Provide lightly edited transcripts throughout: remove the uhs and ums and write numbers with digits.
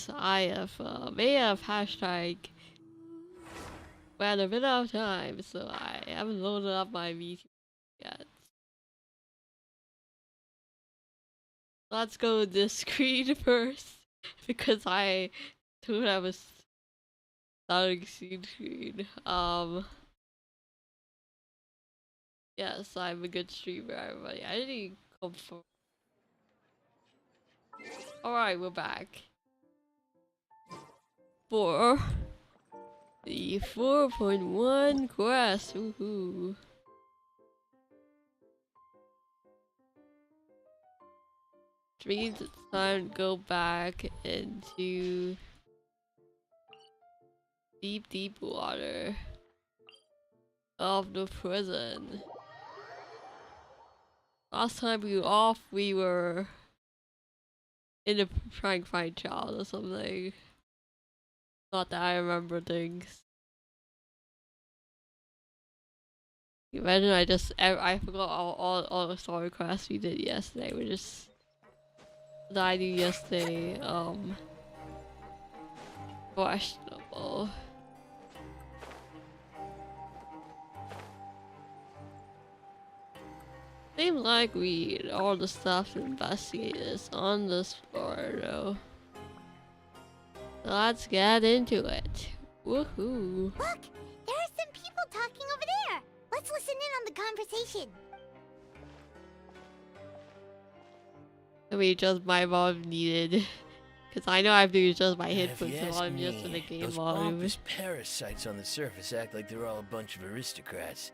because I have may have hashtag ran a bit out of time, so I haven't loaded up my Vtuber yet. Let's go with this screen first because I don't have a starting screen. Yes, I'm a good streamer, everybody. I didn't come for. Alright, we're back. For the 4.1 quest. Woohoo. Which means it's time to go back into deep, deep water of the prison. Last time we were off, we were in a trying to find child or something. Not that I remember things. Imagine I forgot all the story quests we did yesterday. We just that I did yesterday. Questionable. Seems like we had all the stuff to investigate this on this floor though. So let's get into it. Woohoo. Look! There are some people talking over there! Let's listen in on the conversation. I mean, just my volume needed. Because I know I have to adjust my headphones volume just for the game those volume. pompous parasites on the surface act like they're all a bunch of aristocrats.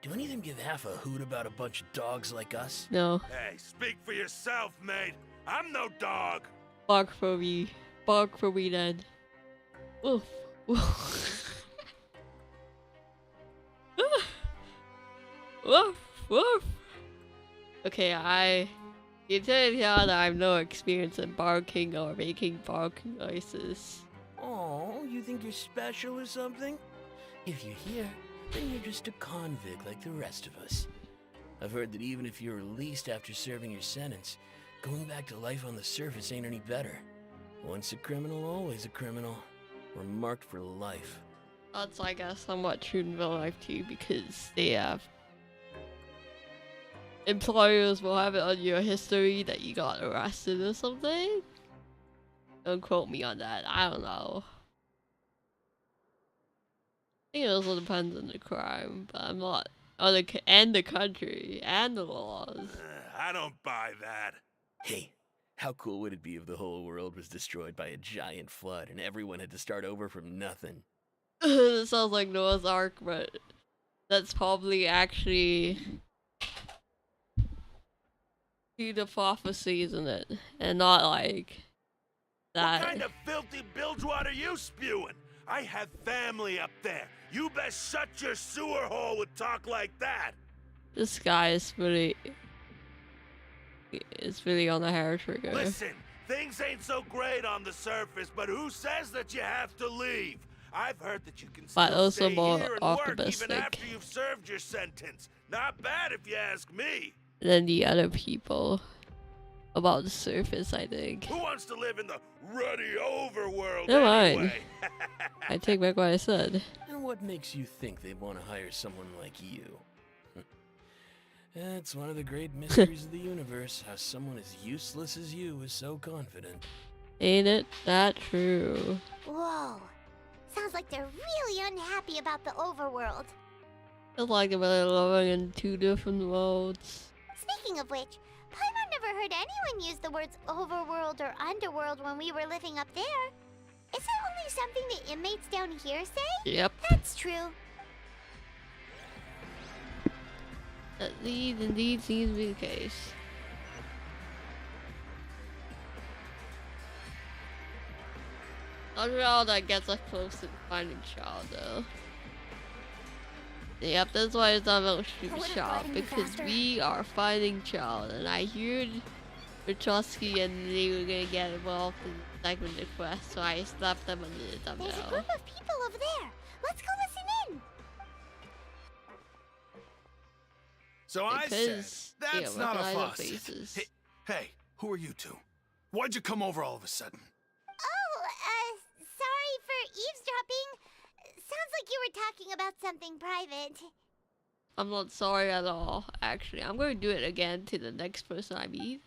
Do any of them give half a hoot about a bunch of dogs like us? No. Hey, speak for yourself, mate. I'm no dog. Bark for me. Bark for me then. Woof. Woof. Woof. Woof. Okay, you can tell that I have no experience in barking or making barking noises. Oh, you think you're special or something? If you're here, then you're just a convict like the rest of us. I've heard that even if you're released after serving your sentence, going back to life on the surface ain't any better. Once a criminal, always a criminal. We're marked for life. That's, I guess, somewhat true in real life too, because they have employers will have it on your history that you got arrested or something. Don't quote me on that. I don't know. I think it also depends on the crime, but I'm not. Oh, and the country and the laws. I don't buy that. Hey, how cool would it be if the whole world was destroyed by a giant flood and everyone had to start over from nothing? It sounds like Noah's Ark, but that's probably actually the prophecy, isn't it? And not like that. What kind of filthy bilgewater are you spewing? I have family up there. You best shut your sewer hole with talk like that. This guy is really on the hair trigger. Listen, things ain't so great on the surface, but who says that you have to leave? I've heard that you can But still also stay more here and work optimistic. even after you've served your sentence. Not bad if you ask me. Than the other people about the surface, I think. Who wants to live in the ruddy overworld Never anyway? mind. I take back what I said. And what makes you think they'd want to hire someone like you? It's one of the great mysteries of the universe, how someone as useless as you is so confident. Ain't it that true? Whoa. Sounds like they're really unhappy about the overworld. It's like they're living in two different worlds. Speaking of which, Paimon never heard anyone use the words overworld or underworld when we were living up there. Is it only something the inmates down here say? Yep. That's true. That indeed seems to be the case. Not all that gets us close to finding child though. Yep, that's why it's not about shooting would've child, brought him because faster. we are finding child, and I heard Wachowski and they were gonna get involved in the segment of quest, so I slapped them under the There's a thumbnail. group of people over there. Let's go listen in. So I said, Because that's yeah, not a recognize the fuss. faces. Hey, who are you two? Why'd you come over all of a sudden? about something private. I'm not sorry at all, actually. I'm going to do it again to the next person I meet.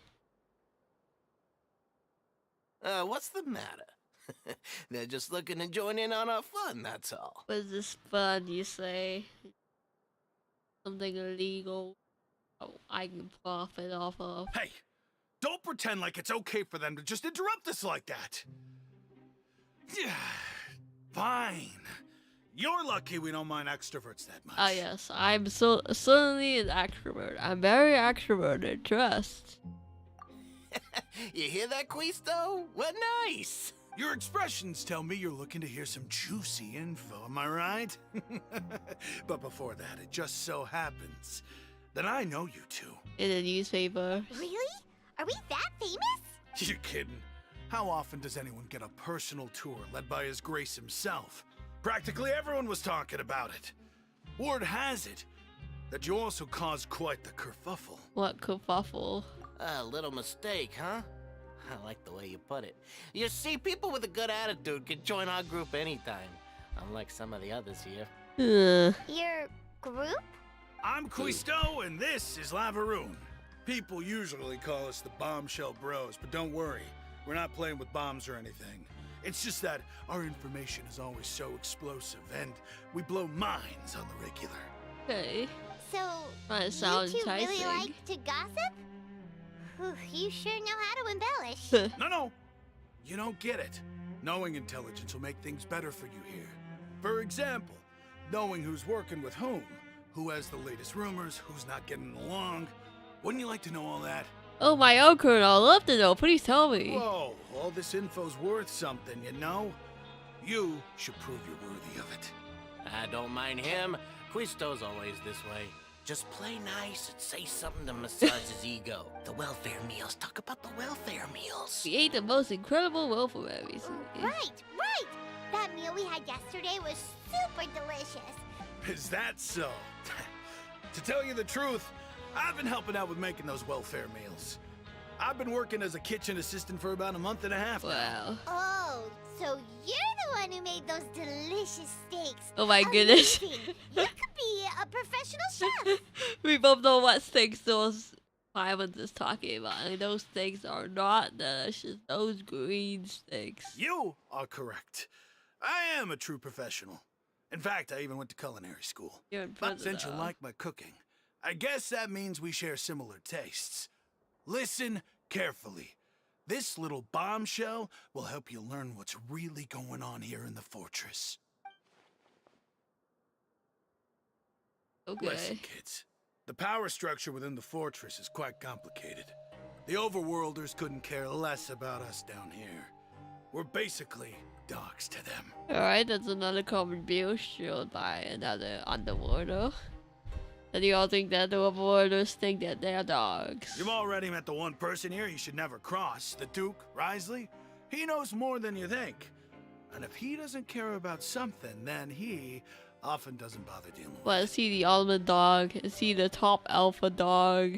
What's the matter? They're just looking to join in on our fun, that's all. Was this fun, you say? Something illegal I can profit off of. Hey, don't pretend like it's okay for them to just interrupt us like that. Fine. You're lucky we don't mind extroverts that much. Ah, yes, I'm certainly an extrovert. I'm very extroverted, trust. You hear that, Quisto? What nice! Your expressions tell me you're looking to hear some juicy info, am I right? But before that, it just so happens that I know you two. In the newspaper. Really? Are we that famous? You're kidding. How often does anyone get a personal tour led by His Grace himself? Practically everyone was talking about it. Word has it that you also caused quite the kerfuffle. What kerfuffle? A little mistake, huh? I like the way you put it. You see, people with a good attitude can join our group anytime, unlike some of the others here. Your group? I'm Quisto, and this is Lavaroon. People usually call us the Bombshell Bros, but don't worry, we're not playing with bombs or anything. It's just that our information is always so explosive, and we blow minds on the regular. Okay. So, That you sounds two really enticing. like to gossip? Whew, you sure know how to embellish. No, you don't get it. Knowing intelligence will make things better for you here. For example, knowing who's working with who has the latest rumors, who's not getting along. Wouldn't you like to know all that? Oh, my uncle, I'd love to know. Please tell me. Whoa, all this info's worth something, you know? You should prove you're worthy of it. I don't mind him. Quisto's always this way. Just play nice and say something to massage his ego. The welfare meals. Talk about the welfare meals. We ate the most incredible welfare recently. Right. That meal we had yesterday was super delicious. Is that so? To tell you the truth, I've been helping out with making those welfare meals. I've been working as a kitchen assistant for about a month and a half now. Wow. Oh, so you're the one who made those delicious steaks. Oh my goodness. Amazing. You could be a professional chef. We both know what steaks those Simons is talking about. And those steaks are not delicious. Those green steaks. You are correct. I am a true professional. In fact, I even went to culinary school. You're in But prison, since you though. like my cooking, I guess that means we share similar tastes. Listen carefully. This little bombshell will help you learn what's really going on here in the fortress. Okay. Listen, kids. The power structure within the fortress is quite complicated. The overworlders couldn't care less about us down here. We're basically dogs to them. Alright, that's another common view shared by another underworlder. And you all think that the overworlders think that they're dogs. You've already met the one person here you should never cross, the Duke, Risley. He knows more than you think. And if he doesn't care about something, then he often doesn't bother dealing with What, it. is he the almond dog? Is he the top alpha dog?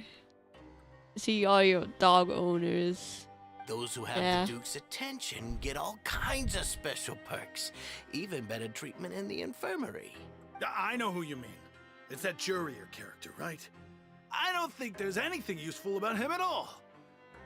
Is he all your dog owners? Those who have Yeah. the Duke's attention get all kinds of special perks. Even better treatment in the infirmary. I know who you mean. It's that Jurier character, right? I don't think there's anything useful about him at all.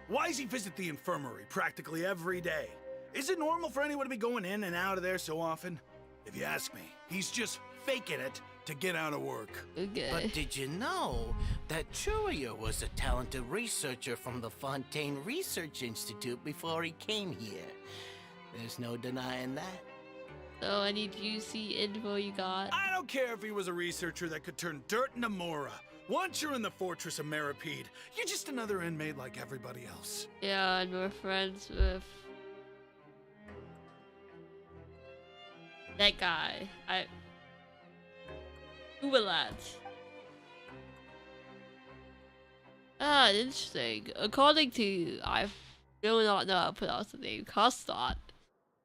Why does he visit the infirmary practically every day? Is it normal for anyone to be going in and out of there so often? If you ask me, he's just faking it to get out of work. Okay. But did you know that Churia was a talented researcher from the Fontaine Research Institute before he came here? There's no denying that. So any juicy info you got? I don't care if he was a researcher that could turn dirt into Mora. Once you're in the fortress of Meropide, you're just another inmate like everybody else. Yeah, and we're friends with that guy. Who will that? Ah, interesting. According to, I do not know how to pronounce the name, Custod,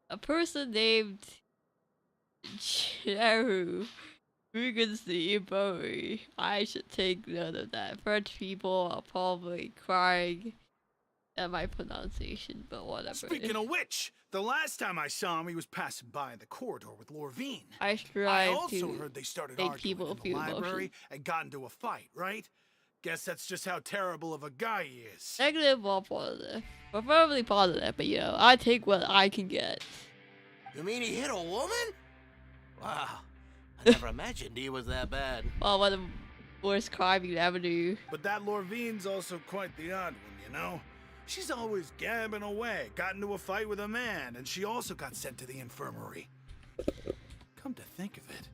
a person named Cheru Rugens the infirmary. I should take note of that. French people are probably crying at my pronunciation, but whatever. Speaking of which, The last time I saw him, he was passing by the corridor with Lorvine. I I strive also to heard they started make arguing people in the feel library emotions. and got into a fight, right? Guess that's just how terrible of a guy he is. Negative or positive. Preferably positive, but you know, I take what I can get. You mean he hit a woman? Wow. I never imagined he was that bad. Well, one of the worst crime you could ever do. But that Lorvine's also quite the odd one, you know? She's always gabbing away, got into a fight with a man, and she also got sent to the infirmary. Come to think of it,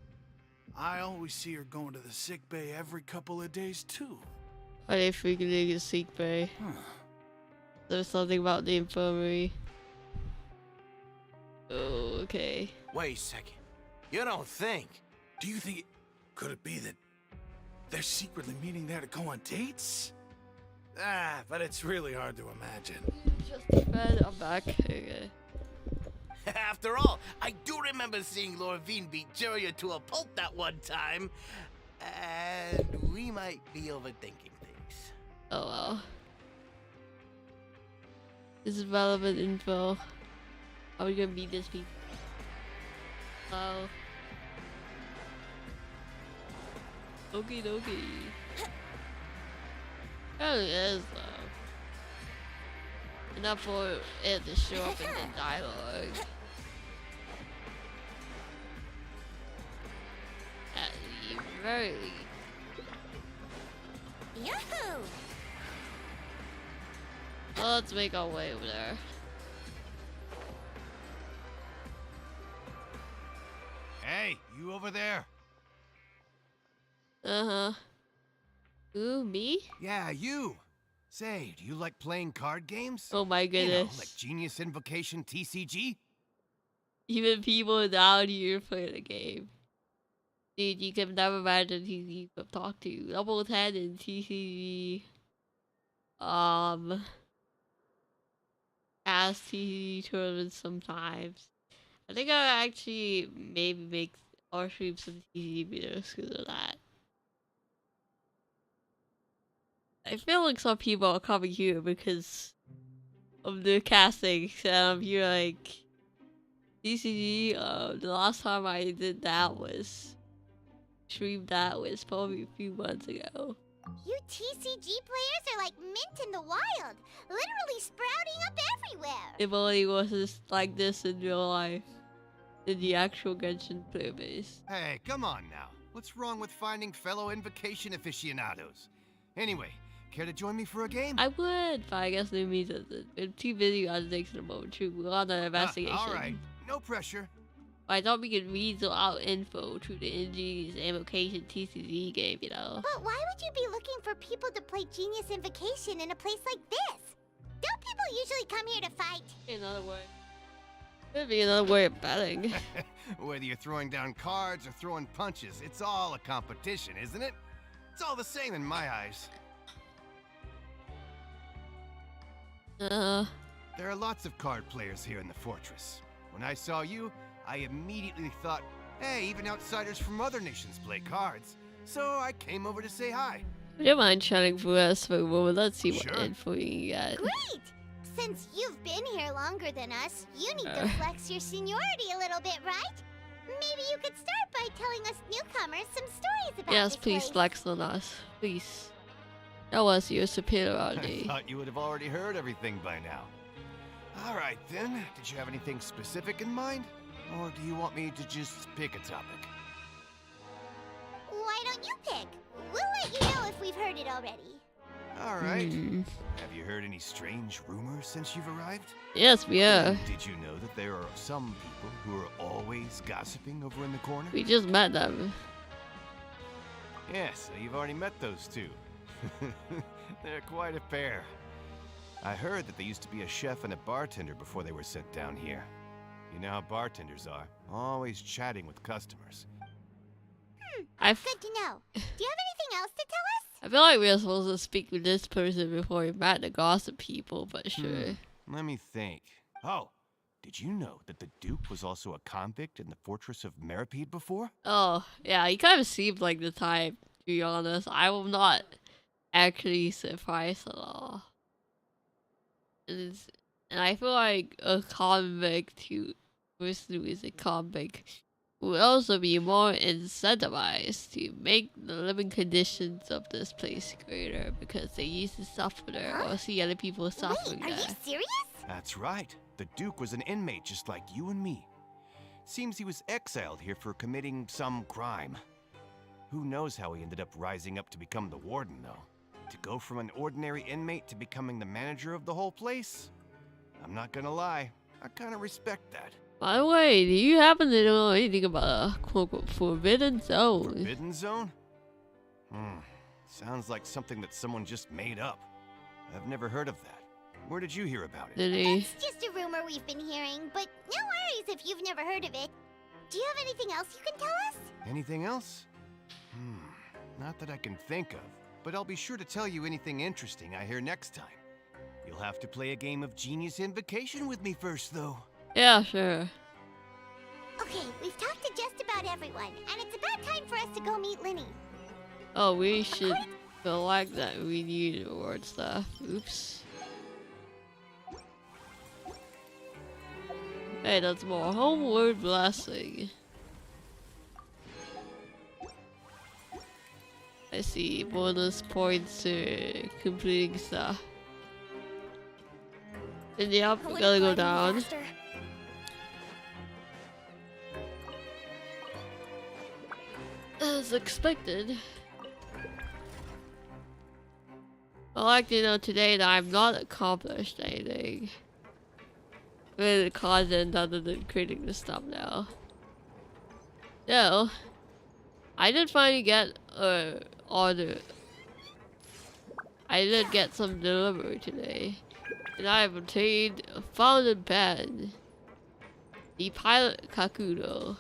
I always see her going to the sick bay every couple of days, too. Are they frequently in sick bay? Huh. There's something about the infirmary. Oh, okay. Wait a second. You don't think? Do you think could it be that they're secretly meeting there to go on dates? Ah, but it's really hard to imagine. Just fed, I'm back. Okay. After all, I do remember seeing Lorvine beat Juria to a pulp that one time. And we might be overthinking things. Oh well. This is relevant info. Are we gonna beat this people? Oh. Okie dokie. Probably is though. Enough for it to show up in the dialogue. At the very least. Yahoo! Well, let's make our way over there. Hey, you over there? Uh-huh. Ooh, me? Yeah, you. Say, do you like playing card games? Oh my You know, goodness. like Genius Invocation TCG? Even people down here play the game. Dude, you can never imagine who you could talk to. Double 10 in TCG. Ask TCG tournaments sometimes. I think I actually maybe make or stream some TCG videos because of that. I feel like some people are coming here because of the casting. You're like TCG. The last time I did that was streamed that was probably a few months ago. You TCG players are like mint in the wild, literally sprouting up everywhere. If only it was just like this in real life, in the actual Genshin player base. Hey, come on now. What's wrong with finding fellow Invocation aficionados? Anyway, care to join me for a game? I would, but I guess it means that I'm too busy on things at the moment. True, we're on an investigation. Alright, no pressure. I thought we could weasel out info through the Ingenious Invocation TCG game, you know. But why would you be looking for people to play Genius Invocation in a place like this? Don't people usually come here to fight? Another way. Could be another way of betting. Whether you're throwing down cards or throwing punches, it's all a competition, isn't it? It's all the same in my eyes. There are lots of card players here in the fortress. When I saw you, I immediately thought, hey, even outsiders from other nations play cards. So I came over to say hi. Would you mind chatting for us for a moment? Let's see what Sure. info you got. Great! Since you've been here longer than us, you need to flex your seniority a little bit, right? Maybe you could start by telling us newcomers some stories about Yes, this please place. flex on us. Please. Show us your I superiority. thought you would have already heard everything by now. All right, then. Did you have anything specific in mind? Or do you want me to just pick a topic? Why don't you pick? We'll let you know if we've heard it already. All right. Hmm. Have you heard any strange rumors since you've arrived? Yes, we are. Did you know that there are some people who are always gossiping over in the corner? We just met them. Yes, you've already met those two. They're quite a pair. I heard that they used to be a chef and a bartender before they were sent down here. You know how bartenders are, always chatting with customers. Good to know. Do you have anything else to tell us? I feel like we were supposed to speak with this person before we met the gossip people, but sure. Let me think. Oh, did you know that the Duke was also a convict in the fortress of Meropide before? Oh, yeah, he kind of seemed like the type, to be honest. I will not actually surprised at all. It's And I feel like a convict who is a convict would also be more incentivized to make the living conditions of this place greater because they used to suffer there or see other people suffering Wait, are there. you serious? That's right. The Duke was an inmate just like you and me. Seems he was exiled here for committing some crime. Who knows how he ended up rising up to become the warden, though? To go from an ordinary inmate to becoming the manager of the whole place? I'm not gonna lie, I kinda respect that. By the way, do you happen to know anything about a quote-unquote forbidden zone? Forbidden zone? Sounds like something that someone just made up. I've never heard of that. Where did you hear about it? Did he? It's just a rumor we've been hearing, but no worries if you've never heard of it. Do you have anything else you can tell us? Anything else? Not that I can think of, but I'll be sure to tell you anything interesting I hear next time. You'll have to play a game of Genius Invocation with me first, though. Yeah, sure. Okay, we've talked to just about everyone, and it's about time for us to go meet Lyney. Oh, we should select that we need reward stuff. Oops. Hey, that's more homeward blessing. I see bonus points to completing stuff. And yep, we gotta go down. As expected. I like to know today that I've not accomplished anything with the content other than creating the stuff now. So, I did finally get order. I did get some delivery today. And I have obtained a fountain pen. The pilot Kakudo.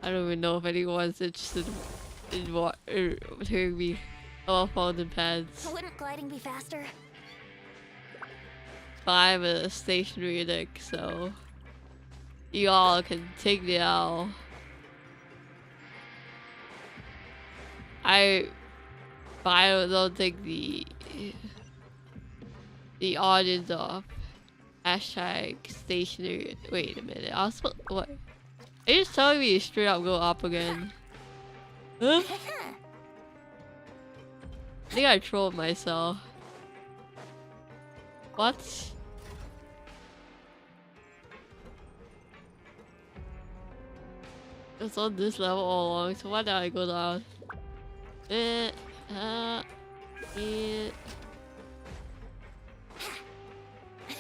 I don't even know if anyone's interested in what hearing me about fountain pens. Wouldn't gliding be faster? But I'm a stationary deck, so you all can take the L. I don't think the audience of hashtag stationary. Wait a minute. I was what? Are you just telling me to straight up go up again? Huh? I think I trolled myself. What? It's on this level all along, so why did I go down?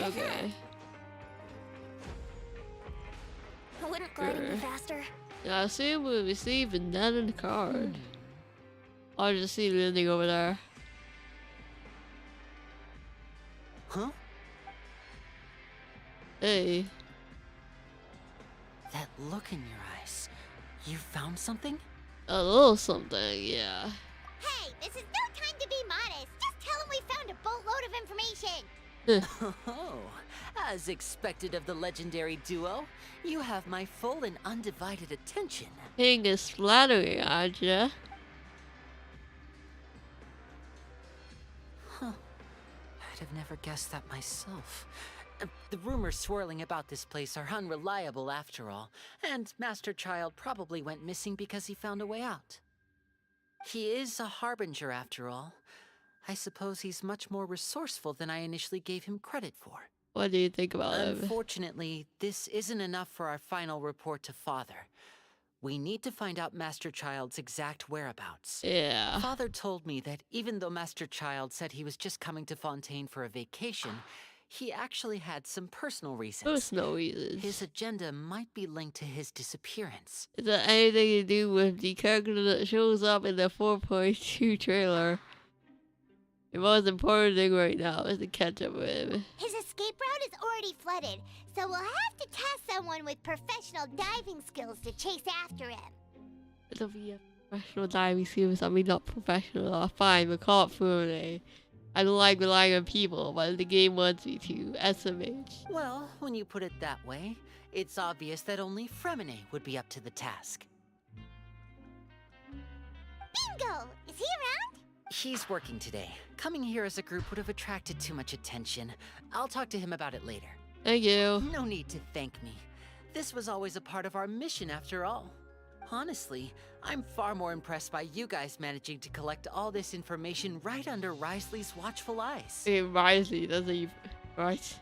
Okay. Wouldn't gliding be faster? Yeah, I assume we received a net in the card. I just see Lyney over there. Huh? Hey. That look in your eyes. You found something? A little something, yeah. Hey, this is no time to be modest. Just tell him we found a boatload of information. Oh, as expected of the legendary duo, you have my full and undivided attention. King is flattering, aren't ya? Huh. I'd have never guessed that myself. The rumors swirling about this place are unreliable after all, and Master Child probably went missing because he found a way out. He is a harbinger after all. I suppose he's much more resourceful than I initially gave him credit for. What do you think about him? Unfortunately, this isn't enough for our final report to Father. We need to find out Master Child's exact whereabouts. Yeah. Father told me that even though Master Child said he was just coming to Fontaine for a vacation, he actually had some personal reasons. Personal reasons. His agenda might be linked to his disappearance. Is that anything to do with the character that shows up in the 4.2 trailer? The most important thing right now is to catch up with him. His escape route is already flooded, so we'll have to task someone with professional diving skills to chase after him. It'll be a professional diving skills. I mean, not professional. Fine, but call it fluently. I don't like relying on people, but the game wants me to. SMH. Well, when you put it that way, it's obvious that only Fremine would be up to the task. Bingo! Is he around? He's working today. Coming here as a group would have attracted too much attention. I'll talk to him about it later. Thank you. No need to thank me. This was always a part of our mission after all. Honestly, I'm far more impressed by you guys managing to collect all this information right under Risley's watchful eyes. Hey, Risley doesn't even... Right?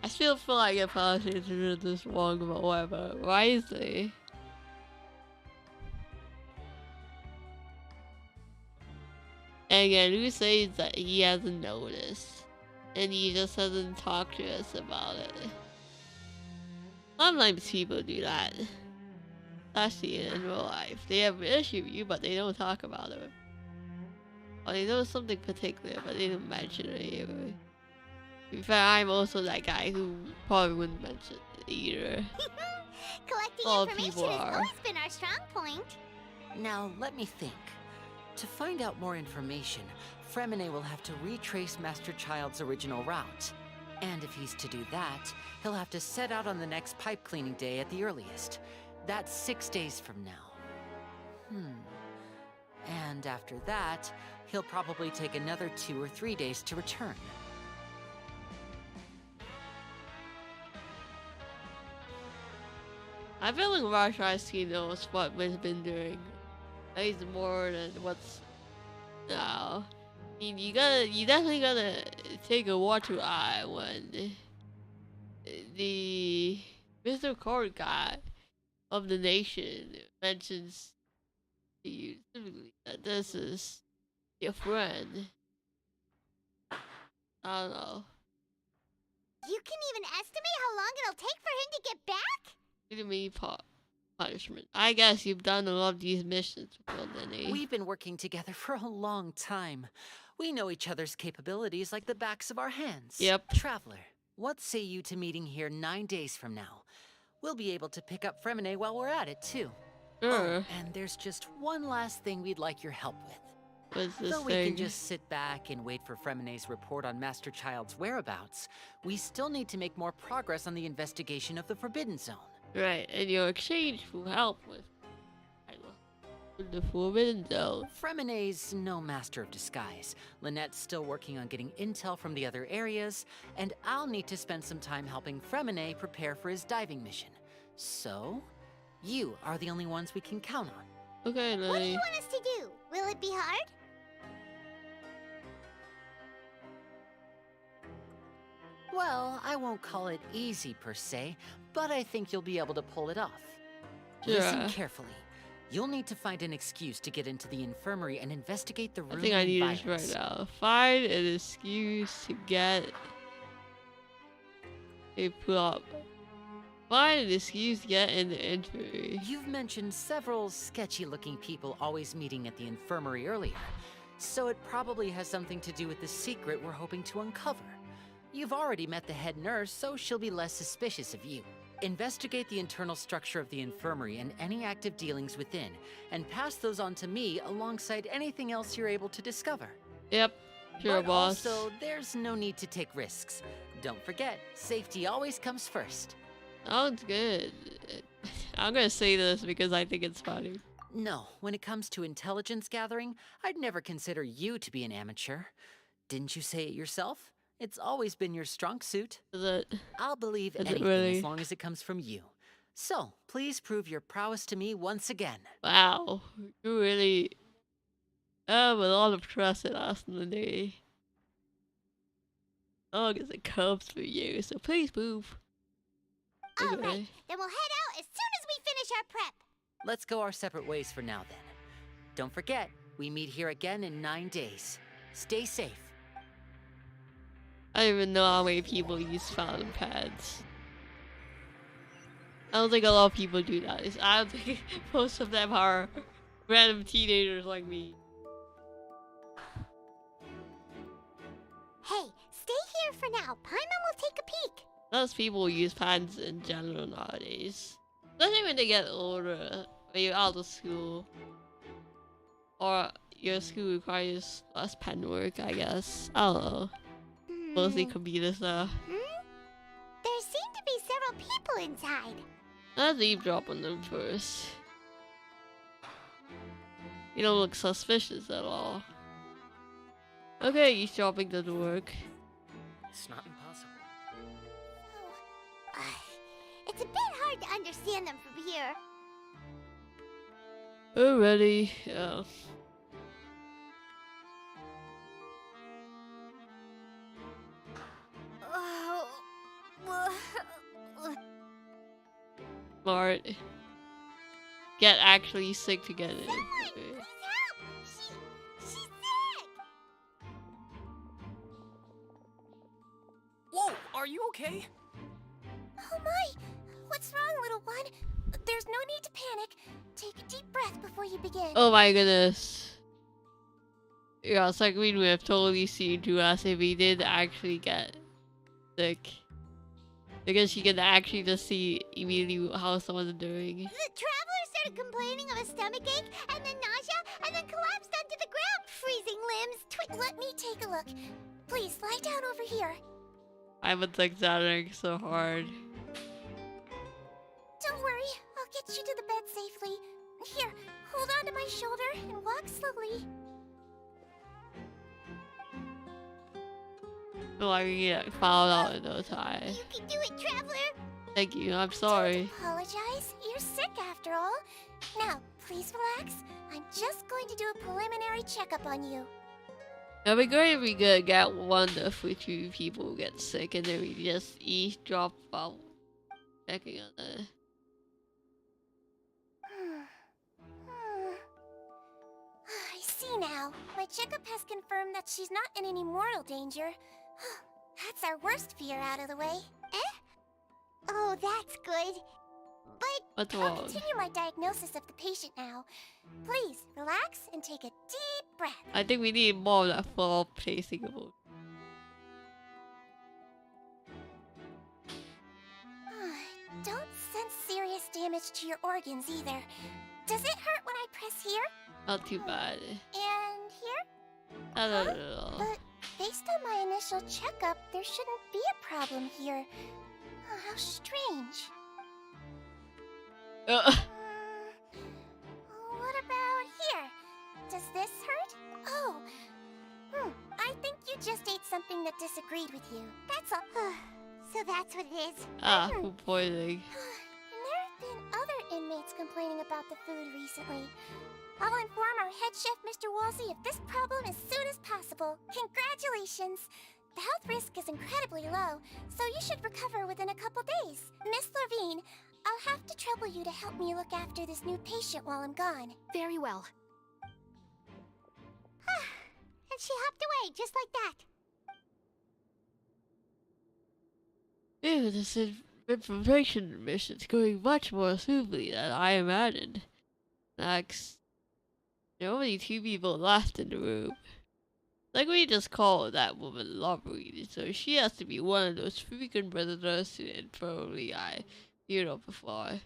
I still feel like I probably did this wrong, but whatever. Risley. And again, who says that he hasn't noticed? And he just hasn't talked to us about it. Sometimes people do that. Especially in real life. They have an issue with you, but they don't talk about it. Or they know something particular, but they don't mention it either. In fact, I'm also that guy who probably wouldn't mention it either. Collecting All information people has are. always been our strong point. Now, let me think. To find out more information, Fremine will have to retrace Master Child's original route. And if he's to do that, he'll have to set out on the next pipe cleaning day at the earliest. That's 6 days from now. And after that, he'll probably take another 2 or 3 days to return. I feel like Rashai knows what we've been doing. He's more than what's now. I mean, you definitely gotta take a watchful eye when the Mr. Court guy of the nation mentions to you specifically that this is your friend. I don't know. You can even estimate how long it'll take for him to get back? Give me punishment. I guess you've done a lot of these missions before, Lyney. We've been working together for a long time. We know each other's capabilities like the backs of our hands. Yep. Traveler, what say you to meeting here 9 days from now? We'll be able to pick up Fremine while we're at it, too. Sure. Oh, and there's just one last thing we'd like your help with. What's this Though we thing? can just sit back and wait for Fremine's report on Master Child's whereabouts, we still need to make more progress on the investigation of the Forbidden Zone. Right, and your exchange will help with the Forbidden Zone. Fremine's no master of disguise. Lynette's still working on getting intel from the other areas, and I'll need to spend some time helping Fremine prepare for his diving mission. So, you are the only ones we can count on. Okay, What do Lyney. you want us to do? Will it be hard? Well, I won't call it easy per se, but I think you'll be able to pull it off. Sure. Listen carefully. You'll need to find an excuse to get into the infirmary and investigate the room I think I and need this vials. right now. Find an excuse to get a prop. Find an excuse to get in the entry. You've mentioned several sketchy-looking people always meeting at the infirmary earlier, so it probably has something to do with the secret we're hoping to uncover. You've already met the head nurse, so she'll be less suspicious of you. Investigate the internal structure of the infirmary and any active dealings within, and pass those on to me alongside anything else you're able to discover. Yep, sure, But boss. also, there's no need to take risks. Don't forget, safety always comes first. Sounds good. I'm gonna say this because I think it's funny. No, when it comes to intelligence gathering, I'd never consider you to be an amateur. Didn't you say it yourself? It's always been your strong suit. Is it? I'll believe Is it anything really? as long as it comes from you. So, please prove your prowess to me once again. Wow, you really have a lot of trust in us, Lyney. As long as it comes from you, so please move. All Okay. right, then we'll head out as soon as we finish our prep. Let's go our separate ways for now then. Don't forget, we meet here again in 9 days. Stay safe. I don't even know how many people use fountain pads. I don't think a lot of people do that. I don't think most of them are random teenagers like me. Hey, stay here for now. Paimon will take a peek. Most people use pads in general nowadays. Especially when they get older, when you're out of school. Or your school requires less pen work, I guess. I don't know. Mostly computer stuff. There seem to be several people inside. Let's eavesdrop on them first. You don't look suspicious at all. Okay, eavesdropping doesn't work. It's not impossible. It's a bit hard to understand them from here. Already, yeah. Smart. Get actually sick to get it. Someone, please help! She's sick! Whoa, are you okay? Oh my! What's wrong, little one? There's no need to panic. Take a deep breath before you begin. Oh my goodness. Yeah, it's like we would have totally seen to us if we did actually get sick. Because you can actually just see immediately how someone's doing. The traveler started complaining of a stomachache, and then nausea, and then collapsed onto the ground, freezing limbs. Let me take a look. Please, lie down over here. I was exaggerating so hard. Don't worry, I'll get you to the bed safely. Here, hold on to my shoulder and walk slowly. So I can get fouled out in no time. You can do it, traveler. Thank you, I'm sorry. Don't apologize. You're sick after all. Now, please relax. I'm just going to do a preliminary checkup on you. It'd be great if we could get one of which two people get sick and then we just eavesdrop while checking on it. I see now. My checkup has confirmed that she's not in any mortal danger. That's our worst fear out of the way. Eh? Oh, that's good. But What's I'll wrong? continue my diagnosis of the patient now. Please, relax and take a deep breath. I think we need more of that full placing of it. Don't sense serious damage to your organs either. Does it hurt when I press here? Not too bad. And here? I don't know. But based on my initial checkup, there shouldn't be a problem here. Oh, how strange. What about here? Does this hurt? Oh. I think you just ate something that disagreed with you. That's all. So that's what it is. Food poisoning. And there have been other inmates complaining about the food recently. I'll inform our head chef, Mr. Wolsey, of this problem as soon as possible. Congratulations! The health risk is incredibly low, so you should recover within a couple days. Miss Levine, I'll have to trouble you to help me look after this new patient while I'm gone. Very well. And she hopped away, just like that. Ew, this infiltration mission's going much more smoothly than I imagined. Next, there are only 2 people left in the room. Like we just called that woman lovely, so she has to be one of those freaking visitors to the infirmary I heard of before.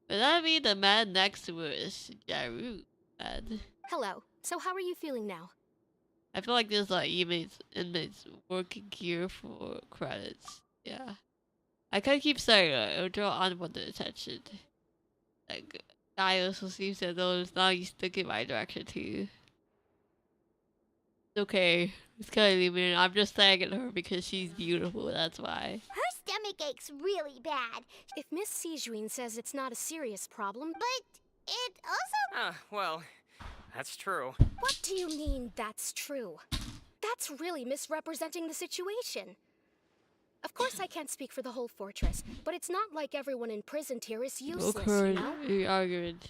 But that means the man next to her is Jaru, and Hello. So how are you feeling now? I feel like there's like inmates working here for credits. Yeah. I can't keep saying it, it'll draw unwanted attention. Like, guy also seems as though it's now he's looking my direction too. It's okay. It's kind of even. I'm just saying it to her because she's beautiful, that's why. Her stomach ache's really bad, If Miss Sijuin says it's not a serious problem, but it also... Well, that's true. what do you mean that's true? That's really misrepresenting the situation. Of course I can't speak for the whole fortress, but it's not like everyone imprisoned here is useless, you know? The argument.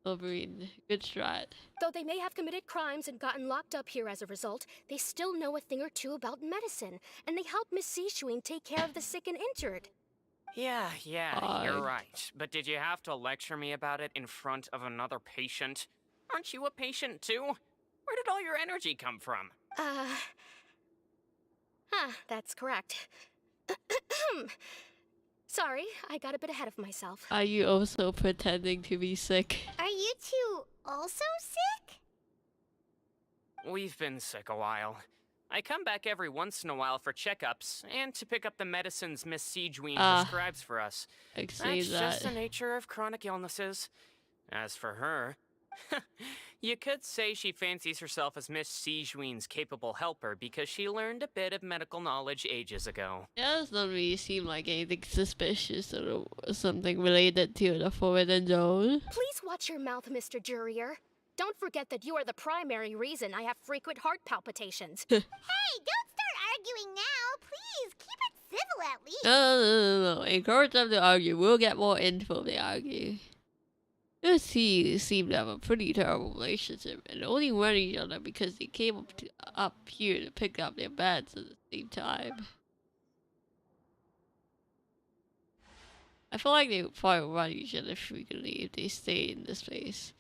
Wolverine. Good strat. Though they may have committed crimes and gotten locked up here as a result, they still know a thing or two about medicine, and they help Miss Sijuin take care of the sick and injured. Yeah, Fine. you're right. But did you have to lecture me about it in front of another patient? Aren't you a patient too? Where did all your energy come from? That's correct. Sorry, I got a bit ahead of myself. Are you also pretending to be sick? Are you two also sick? We've been sick a while. I come back every once in a while for checkups and to pick up the medicines Miss Sijuin prescribes for us. I see That's that. just the nature of chronic illnesses. As for her, You could say she fancies herself as Miss Sijween's capable helper because she learned a bit of medical knowledge ages ago. Yeah, it doesn't really seem like anything suspicious or something related to the Forbidden Zone. Please watch your mouth, Mr. Jurier. Don't forget that you are the primary reason I have frequent heart palpitations. Hey, don't start arguing now. Please, keep it civil at least. No. Encourage them to argue. We'll get more info if they argue. Those two seem to have a pretty terrible relationship and only went each other because they came up here to pick up their beds at the same time. I feel like they would probably run each other frequently if they stay in this place.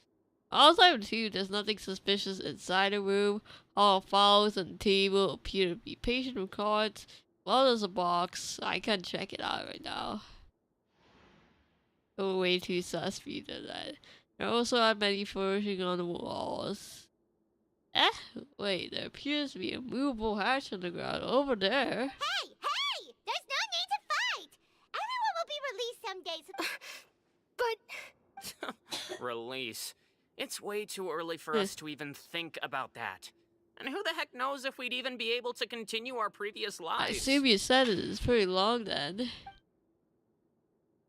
Outside of two, there's nothing suspicious inside the room. All files on the table appear to be patient records. Well, there's a box. I can't check it out right now. Oh, way too sus for you to do that. There also are many furnishing on the walls. Wait, there appears to be a movable hatch on the ground over there. Hey! There's no need to fight! Everyone will be released someday, so... But... Release. It's way too early for us to even think about that. And who the heck knows if we'd even be able to continue our previous lives? I assume you said it is pretty long then.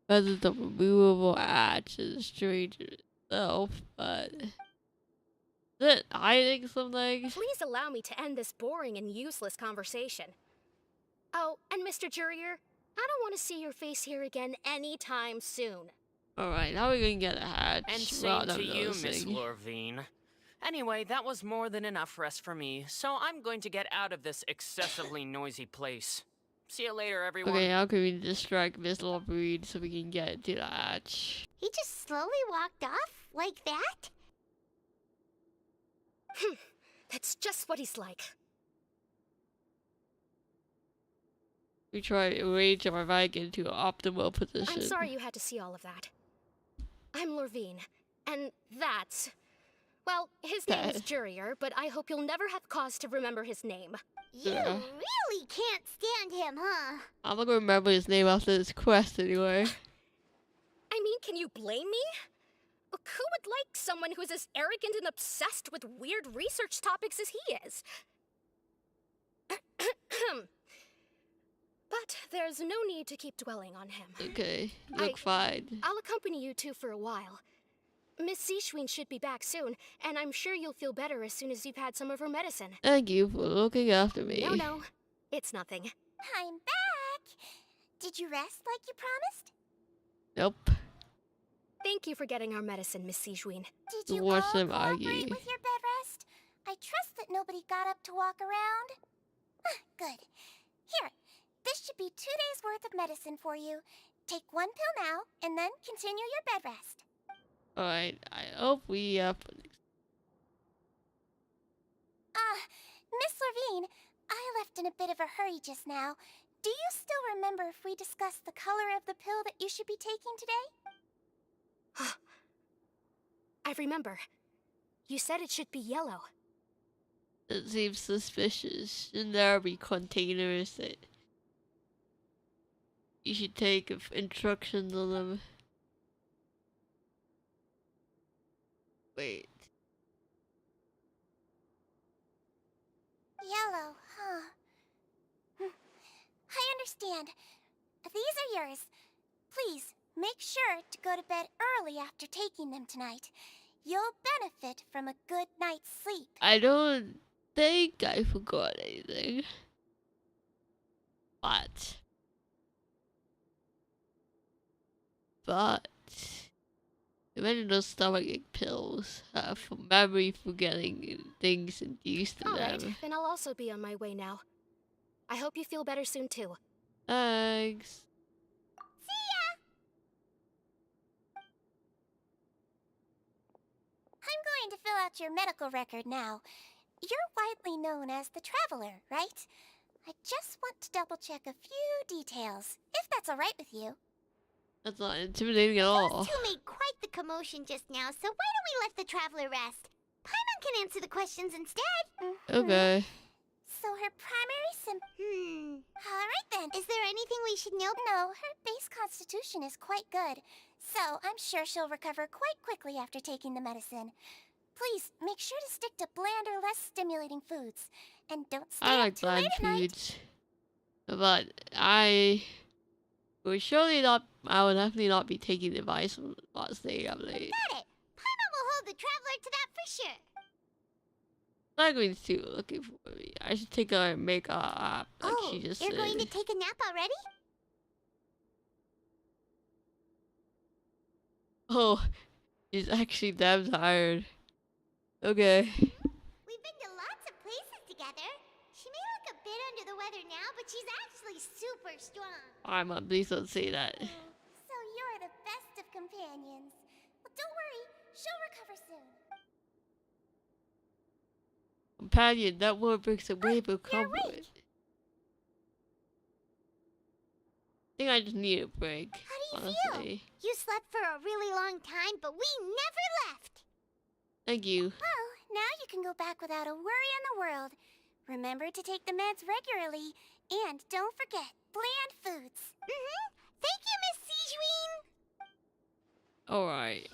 Whether the removable hatch is strange itself, but... Is it hiding something? Please allow me to end this boring and useless conversation. Oh, and Mr. Jurier, I don't want to see your face here again anytime soon. Alright, now we're gonna get a hatch. And same to you, Miss Lorvine. Anyway, that was more than enough rest for me, so I'm going to get out of this excessively noisy place. See you later, everyone. Okay, how can we distract Miss Lorvine so we can get to the hatch? He just slowly walked off? Like that? That's just what he's like. We try to arrange our bike into an optimal position. I'm sorry you had to see all of that. I'm Lorvine, and that's... Well, his name is Jurier, but I hope you'll never have cause to remember his name. You really can't stand him, huh? I'm not gonna remember his name after this quest anyway. I mean, can you blame me? Who would like someone who's as arrogant and obsessed with weird research topics as he is? But there's no need to keep dwelling on him. Okay, you look fine. I'll accompany you two for a while. Miss Sijween should be back soon, and I'm sure you'll feel better as soon as you've had some of her medicine. Thank you for looking after me. No, it's nothing. I'm back! Did you rest like you promised? Nope. Thank you for getting our medicine, Miss Sijween. Did you all cooperate with your bed rest? I trust that nobody got up to walk around. Good. Here, this should be 2 days' worth of medicine for you. Take 1 pill now, and then continue your bed rest. Alright, I hope we Miss Lorvine, I left in a bit of a hurry just now. Do you still remember if we discussed the color of the pill that you should be taking today? I remember. You said it should be yellow. It seems suspicious. Shouldn't there be containers that you should take with instructions on them? Wait. Yellow, huh? I understand. These are yours. Please, make sure to go to bed early after taking them tonight. You'll benefit from a good night's sleep. I don't think I forgot anything. But many of those stomachache pills have memory forgetting things induced to them. Alright, then I'll also be on my way now. I hope you feel better soon too. Thanks. See ya! I'm going to fill out your medical record now. You're widely known as the Traveler, right? I just want to double-check a few details, if that's alright with you. That's not intimidating at all. Those two made quite the commotion just now, so why don't we let the Traveler rest? Paimon can answer the questions instead. Okay. So, So her primary Alright then. Is there anything we should know? No, her base constitution is quite good. So I'm sure she'll recover quite quickly after taking the medicine. Please, make sure to stick to bland or less stimulating foods. And don't stay I up like too late bland at night. foods. But I would surely not, I would definitely not be taking advice from not staying up late. Got it. Paimon will hold the traveler to that for sure. Not going to looking for me. I should take a makeup app like she just you're said. going to take a nap already? Oh, she's actually damn tired. Okay. We've been to lots of places together. She may look a bit under the weather now, but she's actually super strong. Alright, Mom, please don't say that. So you're the best of companions. Well, don't worry. She'll recover soon. Companion, that word brings a wave of comfort. right. I think I just need a break. How do you honestly. feel? You slept for a really long time, but we never left. Thank you. Well, now you can go back without a worry in the world. Remember to take the meds regularly, and don't forget, bland foods. Thank you, Miss Sijuin. Alright.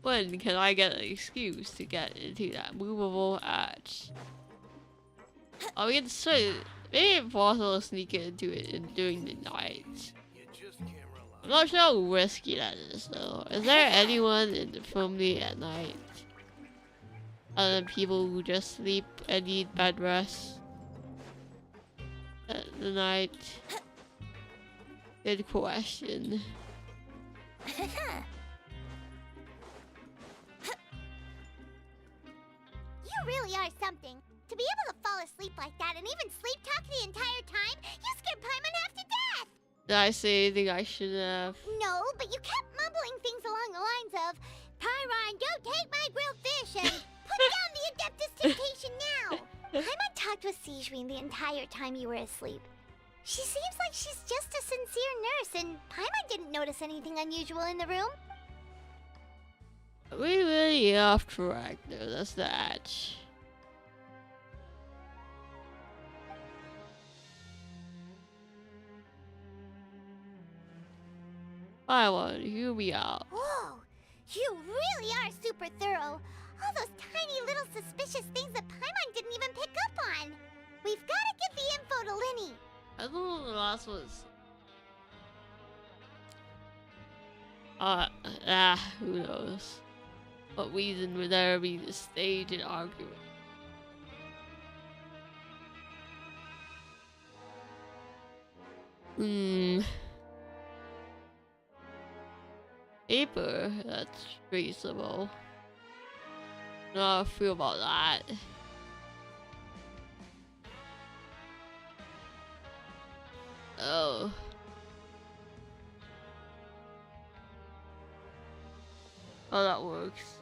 When can I get an excuse to get into that movable arch? Oh, we can say maybe it's possible to sneak into it during the night. I'm not sure how risky that is though. Is there anyone in the family at night? Other than people who just sleep and need bed rest at the night? Good question. You really are something. To be able to fall asleep like that and even sleep talk the entire time, you scared Paimon half to death! Did I say anything I shouldn't have? No, but you kept mumbling things along the lines of, Pyron, don't take my grilled fish, and put down the Adeptus Temptation now! Paimon talked with Sijuin the entire time you were asleep. She seems like she's just a sincere nurse, and Paimon didn't notice anything unusual in the room. We really off track though, that's the hatch. I want to hear me out. Whoa, you really are super thorough. All those tiny little suspicious things that Paimon didn't even pick up on. We've got to give the info to Lyney. I don't know the last was. Who knows? What reason would there be to stage an argument? Paper, that's reasonable. No, I feel about that. Oh. Oh, that works.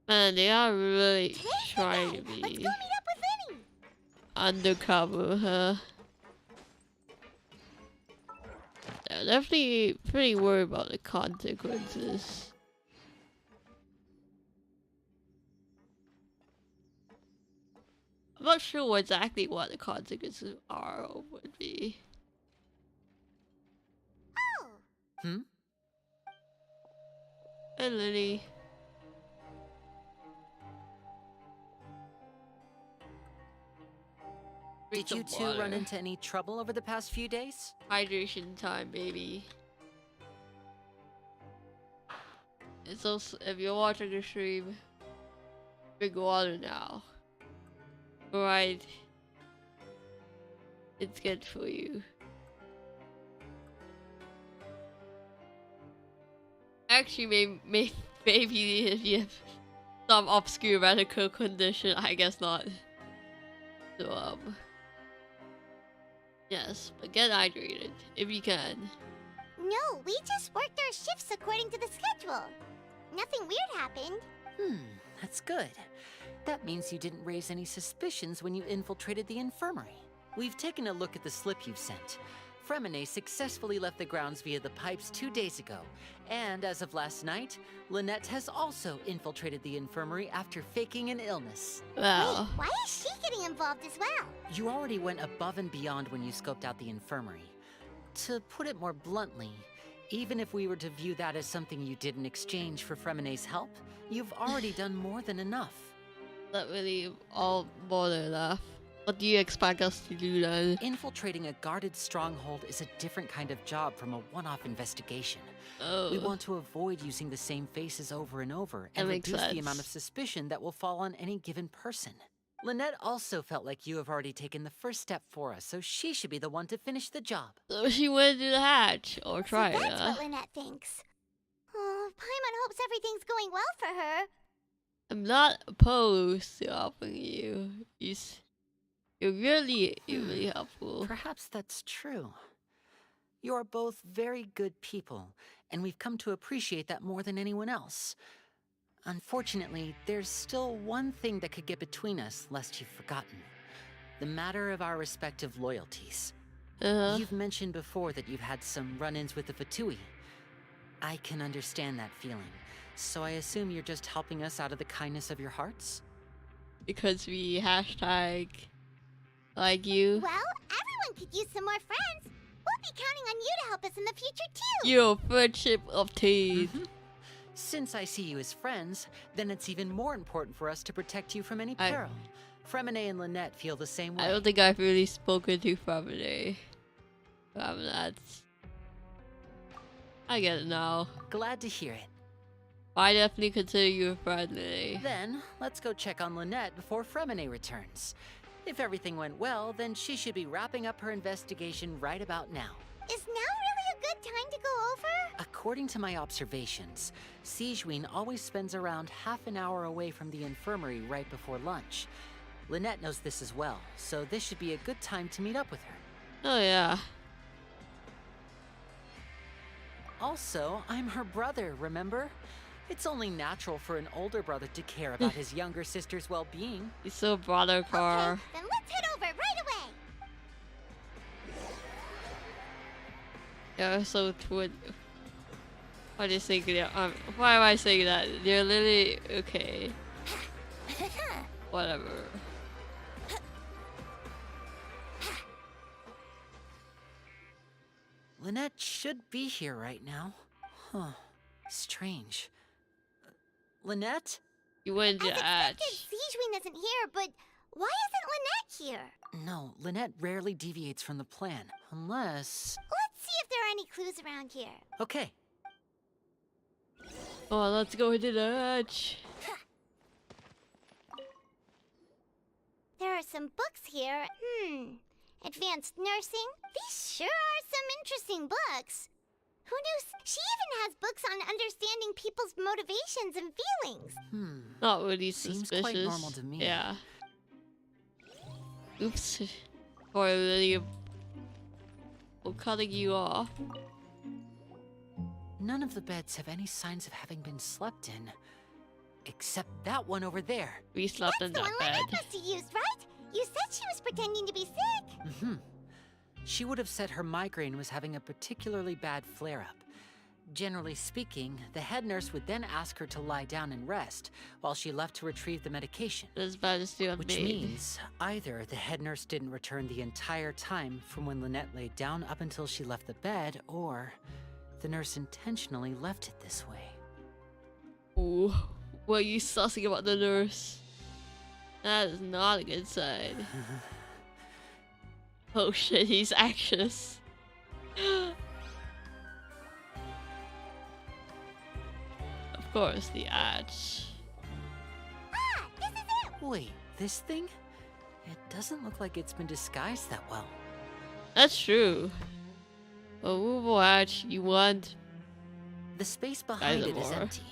Man, they are really trying to Let's be go meet up with Lyney. undercover, huh? They're definitely pretty worried about the consequences. I'm not sure exactly what the consequences are or would be. Oh. Hey, Lily. Did you two run into any trouble over the past few days? Hydration time, baby. It's also, if you're watching the stream, drink water now. Alright. It's good for you. Actually, maybe if you have some obscure medical condition, I guess not. So, yes, but get hydrated if you can. No, we just worked our shifts according to the schedule. Nothing weird happened. That's good. That means you didn't raise any suspicions when you infiltrated the infirmary. We've taken a look at the slip you've sent. Fremine successfully left the grounds via the pipes 2 days ago. And as of last night, Lynette has also infiltrated the infirmary after faking an illness. Wow. Wait, why is she getting involved as well? You already went above and beyond when you scoped out the infirmary. To put it more bluntly, even if we were to view that as something you did in exchange for Fremine's help, you've already done more than enough. Not really all more than enough. What do you expect us to do then? Infiltrating a guarded stronghold is a different kind of job from a one-off investigation. Oh. We want to avoid using the same faces over and over and That makes reduce the sense. amount of suspicion that will fall on any given person. Lynette also felt like you have already taken the first step for us, so she should be the one to finish the job. So she went to the hatch or try so it. that's what Lynette thinks. Oh, Paimon hopes everything's going well for her. I'm not opposed to helping you. You're really helpful. Perhaps that's true. You are both very good people, and we've come to appreciate that more than anyone else. Unfortunately, there's still one thing that could get between us, lest you've forgotten. The matter of our respective loyalties. You've mentioned before that you've had some run-ins with the Vtuber. I can understand that feeling, so I assume you're just helping us out of the kindness of your hearts? Because we hashtag like you. Well, everyone could use some more friends. We'll be counting on you to help us in the future, too. Your friendship of teeth. Since I see you as friends, then it's even more important for us to protect you from any peril. Fremine and Lynette feel the same way. I don't think I've really spoken to Fremine. That's... I get it now. Glad to hear it. I definitely consider you a friend, Lyney. Then, let's go check on Lynette before Fremine returns. If everything went well, then she should be wrapping up her investigation right about now. Is now really a good time to go over? According to my observations, Sigewinne always spends around half an hour away from the infirmary right before lunch. Lynette knows this as well, so this should be a good time to meet up with her. Oh yeah. Also, I'm her brother, remember? It's only natural for an older brother to care about his younger sister's well-being. He's so brother car. Okay, then let's head over right away. Yeah, so twin. I just think why am I saying that? They're literally okay. Whatever. Lynette should be here right now. Huh. Strange. Lynette? You went to As Atch. expected, Sigewinne isn't here, but why isn't Lynette here? No, Lynette rarely deviates from the plan, unless... Let's see if there are any clues around here. Okay. Oh, let's go into the Atch. There are some books here. Advanced nursing? These sure are some interesting books. Who knew? She even has books on understanding people's motivations and feelings. Not really Seems suspicious. quite normal to me. Yeah. Oops. Or really, we're cutting you off. None of the beds have any signs of having been slept in. Except that one over there. We slept in That's the that one bed. Lynette must have used, right? You said she was pretending to be sick. She would have said her migraine was having a particularly bad flare-up. Generally speaking, the head nurse would then ask her to lie down and rest, while she left to retrieve the medication. As bad as the Which means either the head nurse didn't return the entire time from when Lynette laid down up until she left the bed, or the nurse intentionally left it this way. Ooh, what are you sussing about the nurse? That is not a good sign. Oh shit, he's anxious. Of course, the Atch. Ah, this is it. Wait, this thing? It doesn't look like it's been disguised that well. That's true. Oh, movable Atch, you want? The space behind it is more. empty.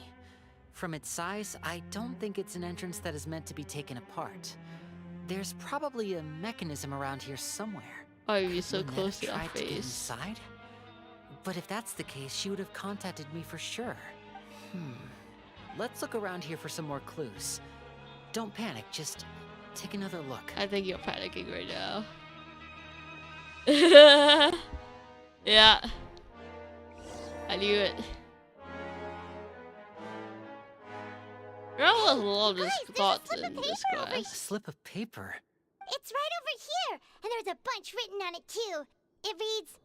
From its size, I don't think it's an entrance that is meant to be taken apart. There's probably a mechanism around here somewhere. Why are you so Lynette close to our tried to get face? inside? But if that's the case, she would have contacted me for sure. let's look around here for some more clues. Don't panic, just take another look. I think you're panicking right now. Yeah. I knew it. Girl has a lot of thoughts in this A Oh, class. slip of paper? it's right over here, and there's a bunch written on it too. It reads,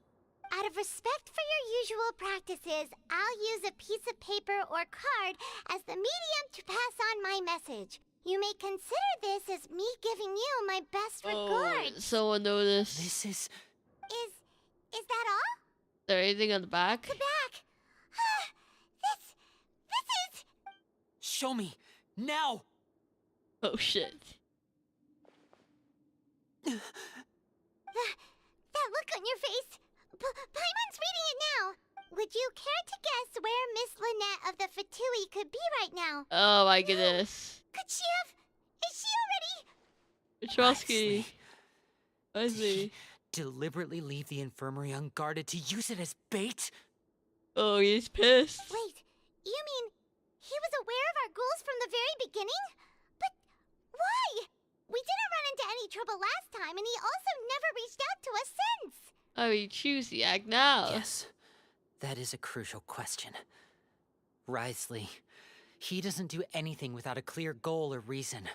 "Out of respect for your usual practices, I'll use a piece of paper or card as the medium to pass on my message. You may consider this as me giving you my best regards." Someone noticed. This is... Is that all? Is there anything on the back? The back. This is... Show me! Now! Oh shit. That look on your face. Paimon's reading it now. Would you care to guess where Miss Lynette of the Fatui could be right now? Oh my goodness. Could she have... Is she already... Petrovsky. I see. Deliberately leave the infirmary unguarded to use it as bait? Oh, he's pissed. Wait, you mean he was aware of our goals from the very beginning? But why? We didn't run into any trouble last time, and he also never reached out to us since. I mean, choose the act now. Yes, that is a crucial question. Writhley, he doesn't do anything without a clear goal or reason.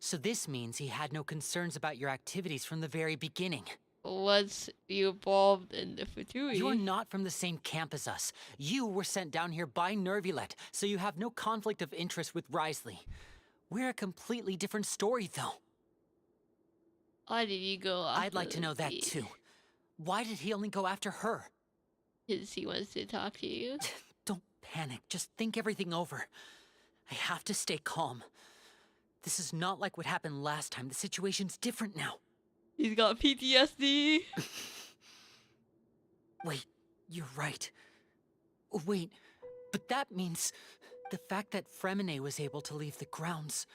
So this means he had no concerns about your activities from the very beginning. Once you involved in the Fatui. You are not from the same camp as us. You were sent down here by Nervulet, so you have no conflict of interest with Writhley. We're a completely different story, though. Why did he go after I'd like to know that, me? too. Why did he only go after her? Because he wants to talk to you. Don't panic. Just think everything over. I have to stay calm. This is not like what happened last time. The situation's different now. He's got PTSD. Wait, you're right. Wait, but that means the fact that Fremine was able to leave the grounds.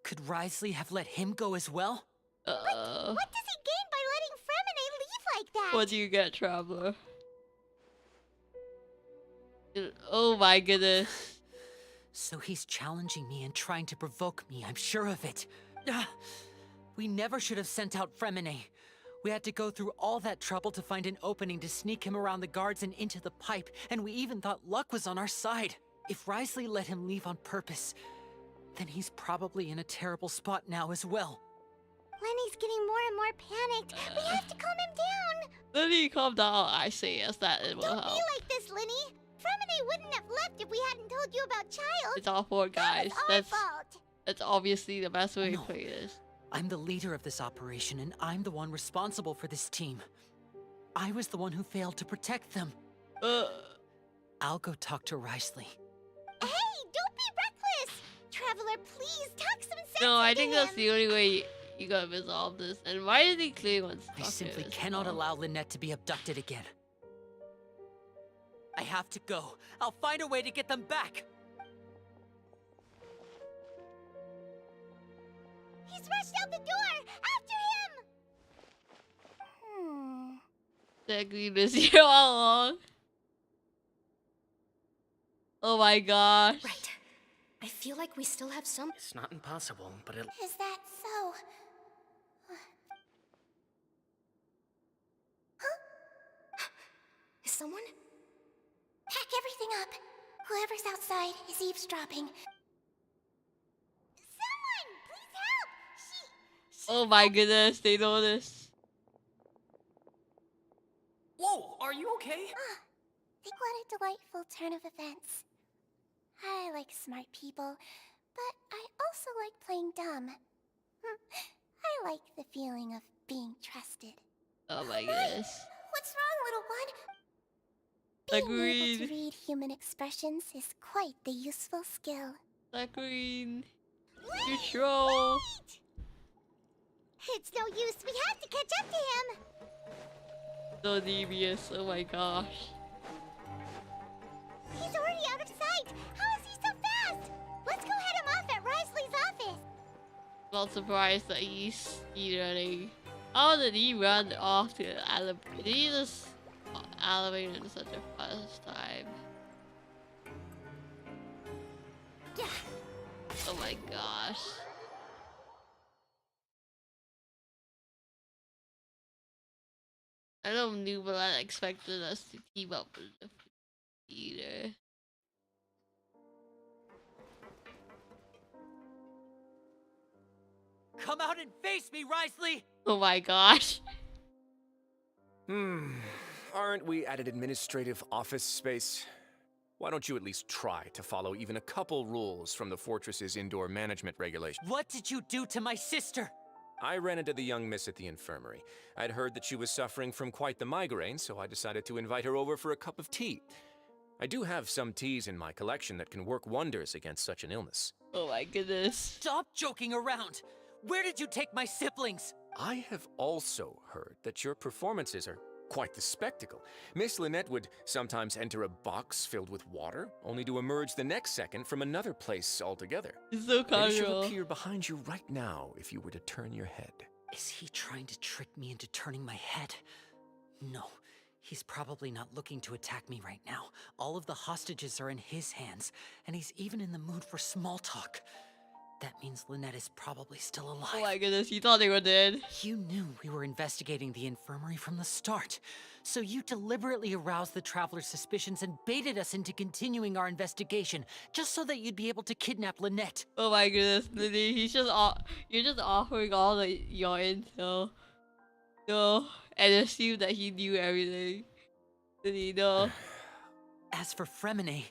Could Writhley have let him go as well? What does he gain by letting Fremine leave like that? What do you get, Traveler? Oh my goodness. So he's challenging me and trying to provoke me, I'm sure of it. We never should have sent out Fremine. We had to go through all that trouble to find an opening to sneak him around the guards and into the pipe, and we even thought luck was on our side. If Writhley let him leave on purpose, then he's probably in a terrible spot now as well. Lenny's getting more and more panicked. We have to calm him down. Lenny, calm down. I say yes, that it will Don't help. be like this, Lenny. Fremine wouldn't have left if we hadn't told you about Child. It's all for guys. That was our fault. That's obviously the best way to play this. I'm the leader of this operation, and I'm the one responsible for this team. I was the one who failed to protect them. I'll go talk to Writhley. Hey, don't be reckless! Traveler, please talk some sense No, I into think him. that's the only way you gotta resolve this. And why did he clearly want to I talk to simply us cannot now? allow Lynette to be abducted again. I have to go. I'll find a way to get them back. He's rushed out the door! After him! That green is here all along. Oh my gosh. Right. I feel like we still have some... It's not impossible, but it... Is that so? Is someone? Pack everything up. Whoever's outside is eavesdropping. Someone! Please help! Oh my goodness, they noticed. Whoa, are you okay? Think what a delightful turn of events. I like smart people, but I also like playing dumb. I like the feeling of being trusted. Oh my goodness. What's wrong, little one? Being able Agreed. to read human expressions is quite the useful skill. That green. You troll. It's no use. We have to catch up to him. So devious. Oh my gosh. He's already out of sight. How is he so fast? Let's go head him off at Writhley's office. Not surprised that he's running. How did he run off the elevator? Did he just elevator in such a fast time? Oh my gosh. I don't knew, but I expected us to keep up with the either. Come out and face me, Risley! Oh my gosh. Aren't we at an administrative office space? Why don't you at least try to follow even a couple rules from the fortress's indoor management regulations? What did you do to my sister? I ran into the young miss at the infirmary. I'd heard that she was suffering from quite the migraine, so I decided to invite her over for a cup of tea. I do have some teas in my collection that can work wonders against such an illness. Oh my goodness. Stop joking around! Where did you take my siblings? I have also heard that your performances are quite the spectacle. Miss Lynette would sometimes enter a box filled with water, only to emerge the next second from another place altogether. It's so Maybe she'll casual. appear behind you right now if you were to turn your head. Is he trying to trick me into turning my head? No, he's probably not looking to attack me right now. All of the hostages are in his hands, and he's even in the mood for small talk. That means Lynette is probably still alive. Oh my goodness, you thought they were dead. You knew we were investigating the infirmary from the start, so you deliberately aroused the traveler's suspicions and baited us into continuing our investigation, just so that you'd be able to kidnap Lynette. Oh my goodness, Lily, you're just offering all your intel. No, and assume that he knew everything. Lily, no. As for Fremine,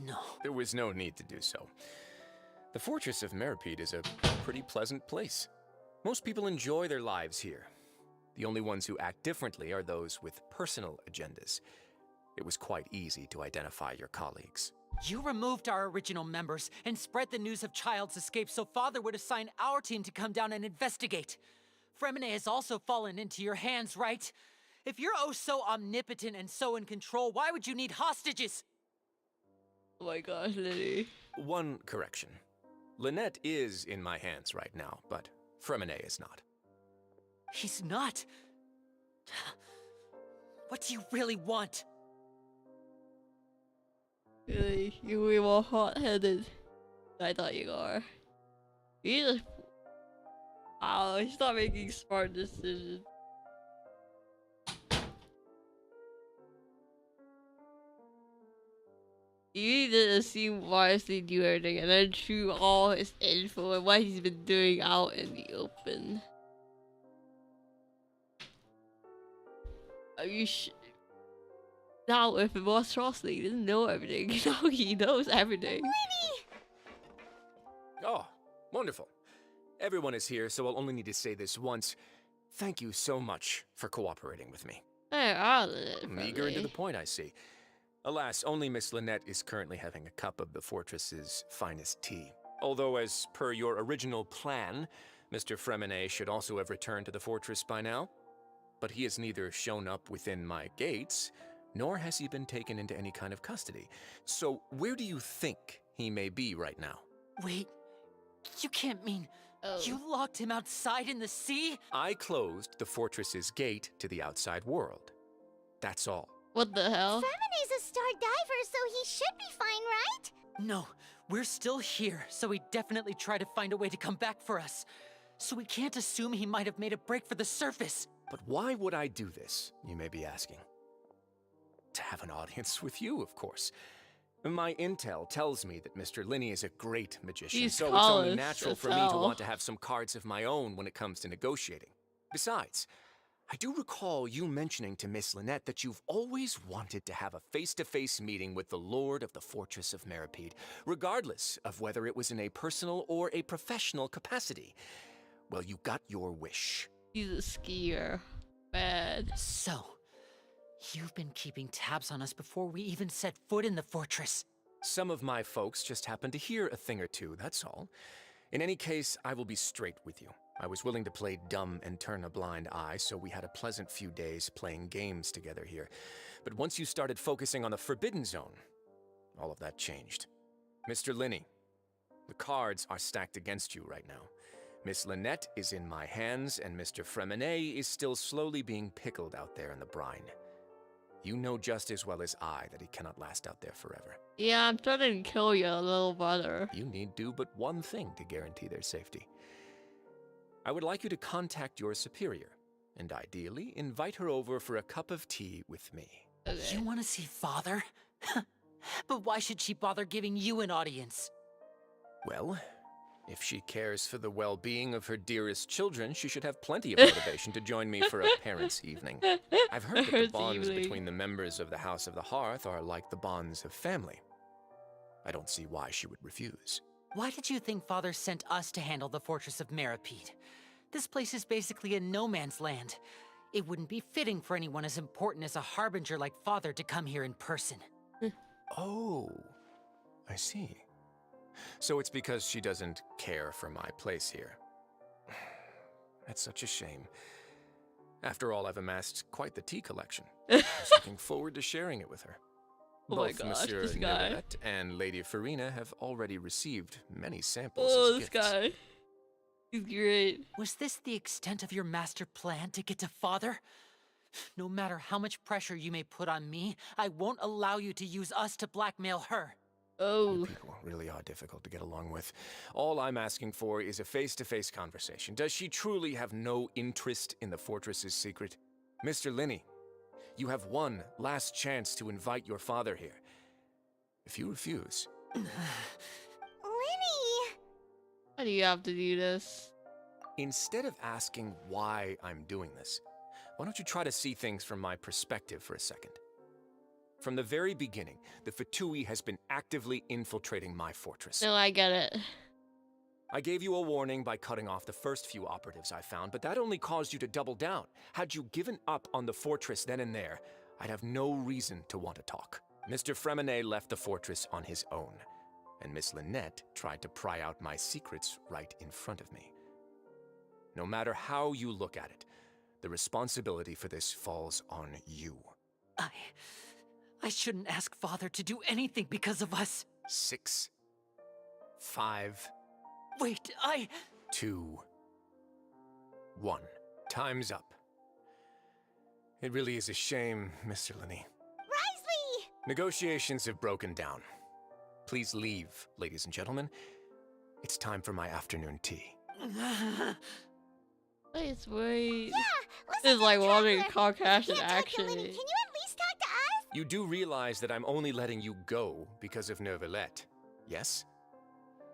no. There was no need to do so. The fortress of Meropide is a pretty pleasant place. Most people enjoy their lives here. The only ones who act differently are those with personal agendas. It was quite easy to identify your colleagues. You removed our original members and spread the news of Childe's escape so Father would assign our team to come down and investigate. Fremine has also fallen into your hands, right? If you're oh so omnipotent and so in control, why would you need hostages? Oh my gosh, Lily. One correction. Lynette is in my hands right now, but Fremine is not. He's not? What do you really want? Really, you were more hot-headed than I thought you are. You just... Wow, he's not making smart decisions. You didn't assume Wisely knew everything and then threw all his info and what he's been doing out in the open. Are you now if it was Crossley, he didn't know everything. Now he knows everything. Oh, wonderful. Everyone is here, so I'll only need to say this once. Thank you so much for cooperating with me. Hey, Eager and to the point, I see. Alas, only Miss Lynette is currently having a cup of the fortress's finest tea. Although, as per your original plan, Mr. Fremine should also have returned to the fortress by now. But he has neither shown up within my gates, nor has he been taken into any kind of custody. So, where do you think he may be right now? Wait, you can't mean... You locked him outside in the sea? I closed the fortress's gate to the outside world. That's all. What the hell? Femine's a star diver, so he should be fine, right? No, we're still here, so he'd definitely try to find a way to come back for us. So we can't assume he might have made a break for the surface. But why would I do this, you may be asking? To have an audience with you, of course. My intel tells me that Mr. Lyney is a great magician, so it's only natural for me to want to have some cards of my own when it comes to negotiating. Besides, I do recall you mentioning to Miss Lynette that you've always wanted to have a face-to-face meeting with the Lord of the Fortress of Meropide, regardless of whether it was in a personal or a professional capacity. Well, you got your wish. He's a skier. Bad. So, you've been keeping tabs on us before we even set foot in the fortress. Some of my folks just happened to hear a thing or two, that's all. In any case, I will be straight with you. I was willing to play dumb and turn a blind eye, so we had a pleasant few days playing games together here. But once you started focusing on the Forbidden Zone, all of that changed. Mr. Lyney, the cards are stacked against you right now. Miss Lynette is in my hands, and Mr. Fremine is still slowly being pickled out there in the brine. You know just as well as I that he cannot last out there forever. Yeah, I'm trying to kill your little brother. You need do but one thing to guarantee their safety. I would like you to contact your superior, and ideally invite her over for a cup of tea with me. Okay. You want to see Father? But why should she bother giving you an audience? Well, if she cares for the well-being of her dearest children, she should have plenty of motivation to join me for a parents' evening. I've heard that the bonds between the members of the House of the Hearth are like the bonds of family. I don't see why she would refuse. Why did you think Father sent us to handle the fortress of Meropide? This place is basically a no-man's land. It wouldn't be fitting for anyone as important as a harbinger like Father to come here in person. Oh, I see. So it's because she doesn't care for my place here. That's such a shame. After all, I've amassed quite the tea collection. I was looking forward to sharing it with her. Oh Both my gosh, Monsieur this guy. Nivette and Lady Farina have already received many samples Oh, as this gifts. guy. He's great. Was this the extent of your master plan to get to Father? No matter how much pressure you may put on me, I won't allow you to use us to blackmail her. Oh. You people really are difficult to get along with. All I'm asking for is a face-to-face conversation. Does she truly have no interest in the fortress's secret? Mr. Lyney, you have one last chance to invite your father here. If you refuse... Lyney! Why do you have to do this? Instead of asking why I'm doing this, why don't you try to see things from my perspective for a second? From the very beginning, the Vtuber has been actively infiltrating my fortress. No, I get it. I gave you a warning by cutting off the first few operatives I found, but that only caused you to double down. Had you given up on the fortress then and there, I'd have no reason to want to talk. Mr. Fremenet left the fortress on his own, and Miss Lynette tried to pry out my secrets right in front of me. No matter how you look at it, the responsibility for this falls on you. I shouldn't ask Father to do anything because of us. 6, 5... Wait, 2, 1. Time's up. It really is a shame, Mr. Lyney. Risley! Negotiations have broken down. Please leave, ladies and gentlemen. It's time for my afternoon tea. Please wait. Yeah, This is like watching Traveler. Caucasian Can't talk to action. Lyney. Can you at least talk to us? You do realize that I'm only letting you go because of Neuvillette, yes?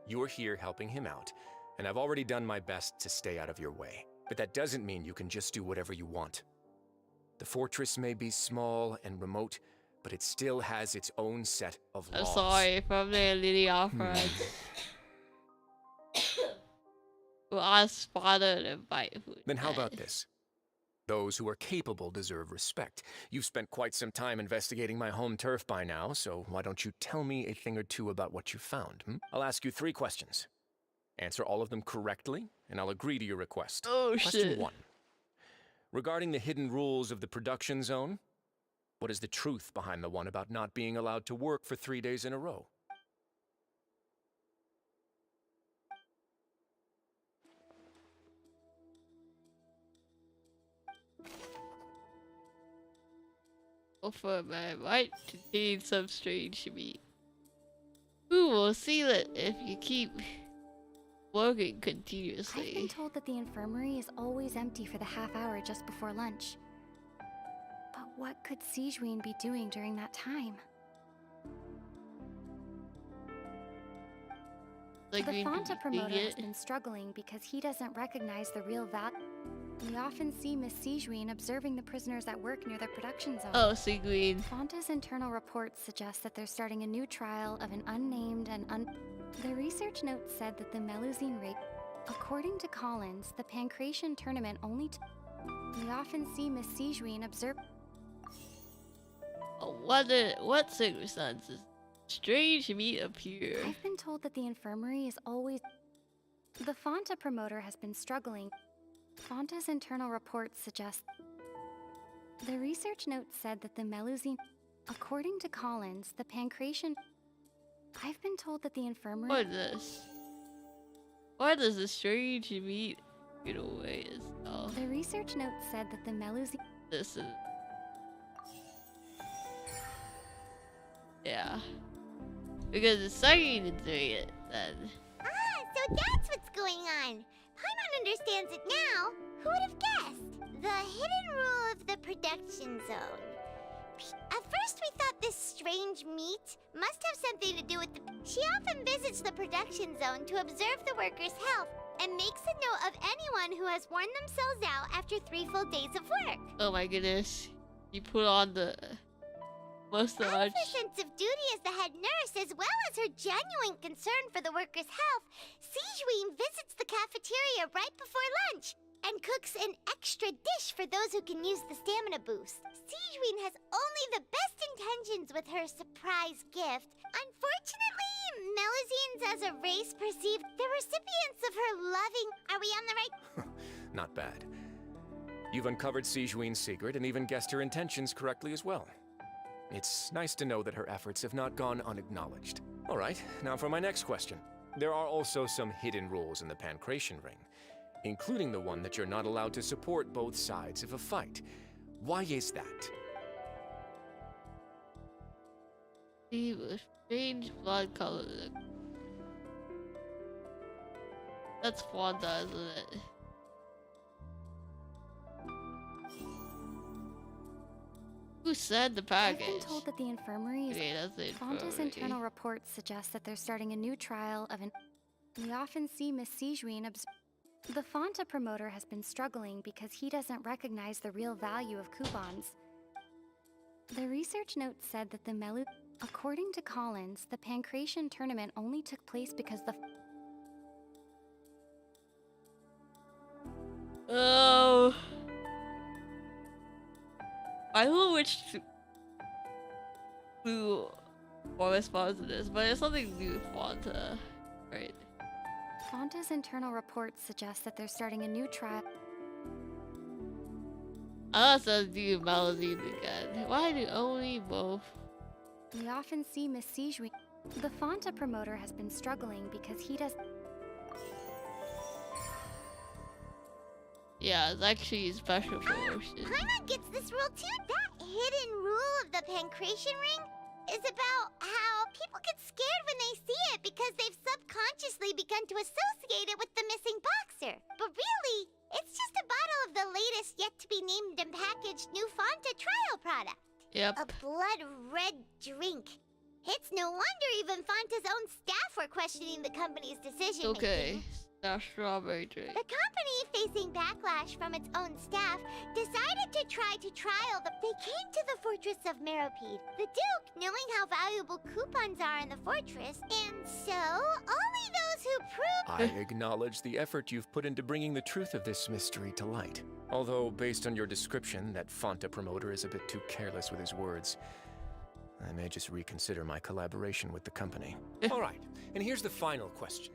You're here helping him out, and I've already done my best to stay out of your way. But that doesn't mean you can just do whatever you want. The fortress may be small and remote, but it still has its own set of laws. Sorry, from the Lily Alfred. Well, ask Father to invite food. Then how about this? Those who are capable deserve respect. You've spent quite some time investigating my home turf by now, so why don't you tell me a thing or two about what you found? I'll ask you 3 questions. Answer all of them correctly, and I'll agree to your request. Oh, Question shit. 1. Regarding the hidden rules of the production zone, what is the truth behind the one about not being allowed to work for 3 days in a row? For man might contain some strange meat. Who will seal it if you keep working I've continuously? been told that the infirmary is always empty for the half hour just before lunch. But what could Sigewinne be doing during that time? Like The we Fanta promoter has it. been struggling because he doesn't recognize the real value. We often see Miss Sigewinne observing the prisoners at work near the production zone. Oh, Sigewinne. Fanta's internal reports suggest that they're starting a new trial of an unnamed and The research note said that the Melusine rape... According to Collins, the Pancration tournament only We often see Miss Sigewinne observe... Oh, what circumstances? Strange meat appear. I've been told that the infirmary is always... The Fanta promoter has been struggling. Fanta's internal reports suggest... The research note said that the Melusine... According to Collins, the Pancration... I've been told that the infirmary... What is this? Why does the strange meat get away as well? The research note said that the Melusine... This is... Because it's starting to do it then. Ah, so that's what's going on. Paimon understands it now. Who would have guessed? The hidden rule of the production zone. At first we thought this strange meat must have something to do with the... She often visits the production zone to observe the workers' health and makes a note of anyone who has worn themselves out after 3 full days of work. Oh my goodness. You put on the mustache. Out of her sense of duty as the head nurse, as well as her genuine concern for the workers' health, Sigewinne visits the cafeteria right before lunch and cooks an extra dish for those who can use the stamina boost. Sigewinne has only the best intentions with her surprise gift. Unfortunately, Melusines as a race perceive the recipients of her loving... Are we on the right... Not bad. You've uncovered Sigewinne's secret and even guessed her intentions correctly as well. It's nice to know that her efforts have not gone unacknowledged. All right, now for my next question. There are also some hidden rules in the Pancration Ring, including the one that you're not allowed to support both sides of a fight. Why is that? He was strange blood color. That's Wanda, isn't it? Who said the package? I've been told that the infirmary is... Okay, that's the infirmary. Fonta's internal reports suggest that they're starting a new trial of an... We often see Miss Sigewinne The Fonta promoter has been struggling because he doesn't recognize the real value of coupons. The research note said that the Melu... According to Collins, the Pancration tournament only took place because the... Oh... I don't know which who responds to this, but it's something new with Fonta, right? Fonta's internal reports suggest that they're starting a new trial. I also do Melusine again. Why do only both? We often see Miss Sigewinne. The Fonta promoter has been struggling because he does... Yeah, it's actually special promotion. Paimon gets this rule too. That hidden rule of the Pancration Ring is about how people get scared when they see it because they've subconsciously begun to associate it with the missing boxer. But really, it's just a bottle of the latest yet-to-be-named and packaged new Fonta trial product. Yep. A blood-red drink. It's no wonder even Fonta's own staff were questioning the company's decision-making. Okay. Now strawberry drink. The company, facing backlash from its own staff, decided to try to trial the... They came to the fortress of Meropide. The Duke, knowing how valuable coupons are in the fortress, and so, only those who prove... I acknowledge the effort you've put into bringing the truth of this mystery to light. Although, based on your description, that Fonta promoter is a bit too careless with his words. I may just reconsider my collaboration with the company. All right, and here's the final question.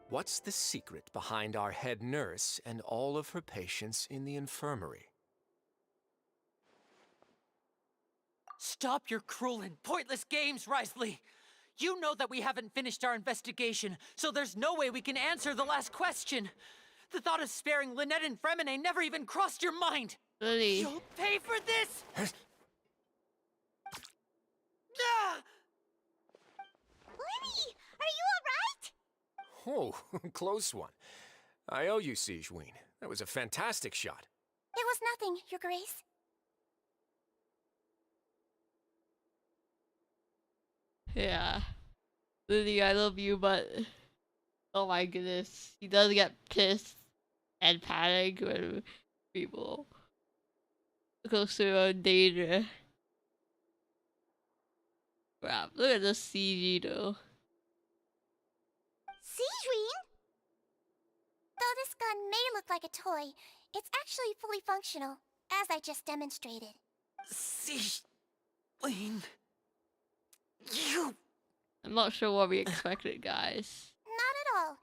What's the secret behind our head nurse and all of her patients in the infirmary? Stop your cruel and pointless games, Writho! You know that we haven't finished our investigation, so there's no way we can answer the last question. The thought of sparing Lynette and Fremine never even crossed your mind. Really? You'll pay for this! Ah! Lyney, are you alright? Oh, close one. I owe you, Sigewinne. That was a fantastic shot. It was nothing, Your Grace. Yeah. Lily, I love you, but... Oh my goodness. He does get pissed and panic when people go through their own danger. Crap, look at this CG though. Sigewinne? Though this gun may look like a toy, it's actually fully functional, as I just demonstrated. Sigewinne... You... I'm not sure what we expected, guys. Not at all.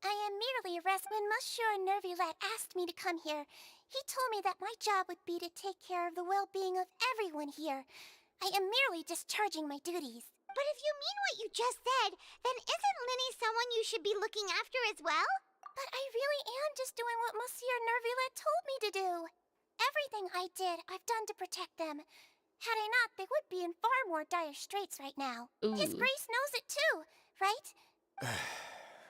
I am merely a rest. When Monsieur Nervulet asked me to come here, he told me that my job would be to take care of the well-being of everyone here. I am merely discharging my duties. But if you mean what you just said, then isn't Lyney someone you should be looking after as well? But I really am just doing what Monsieur Nervulet told me to do. Everything I did, I've done to protect them. Had I not, they would be in far more dire straits right now. Ooh. His Grace knows it too, right?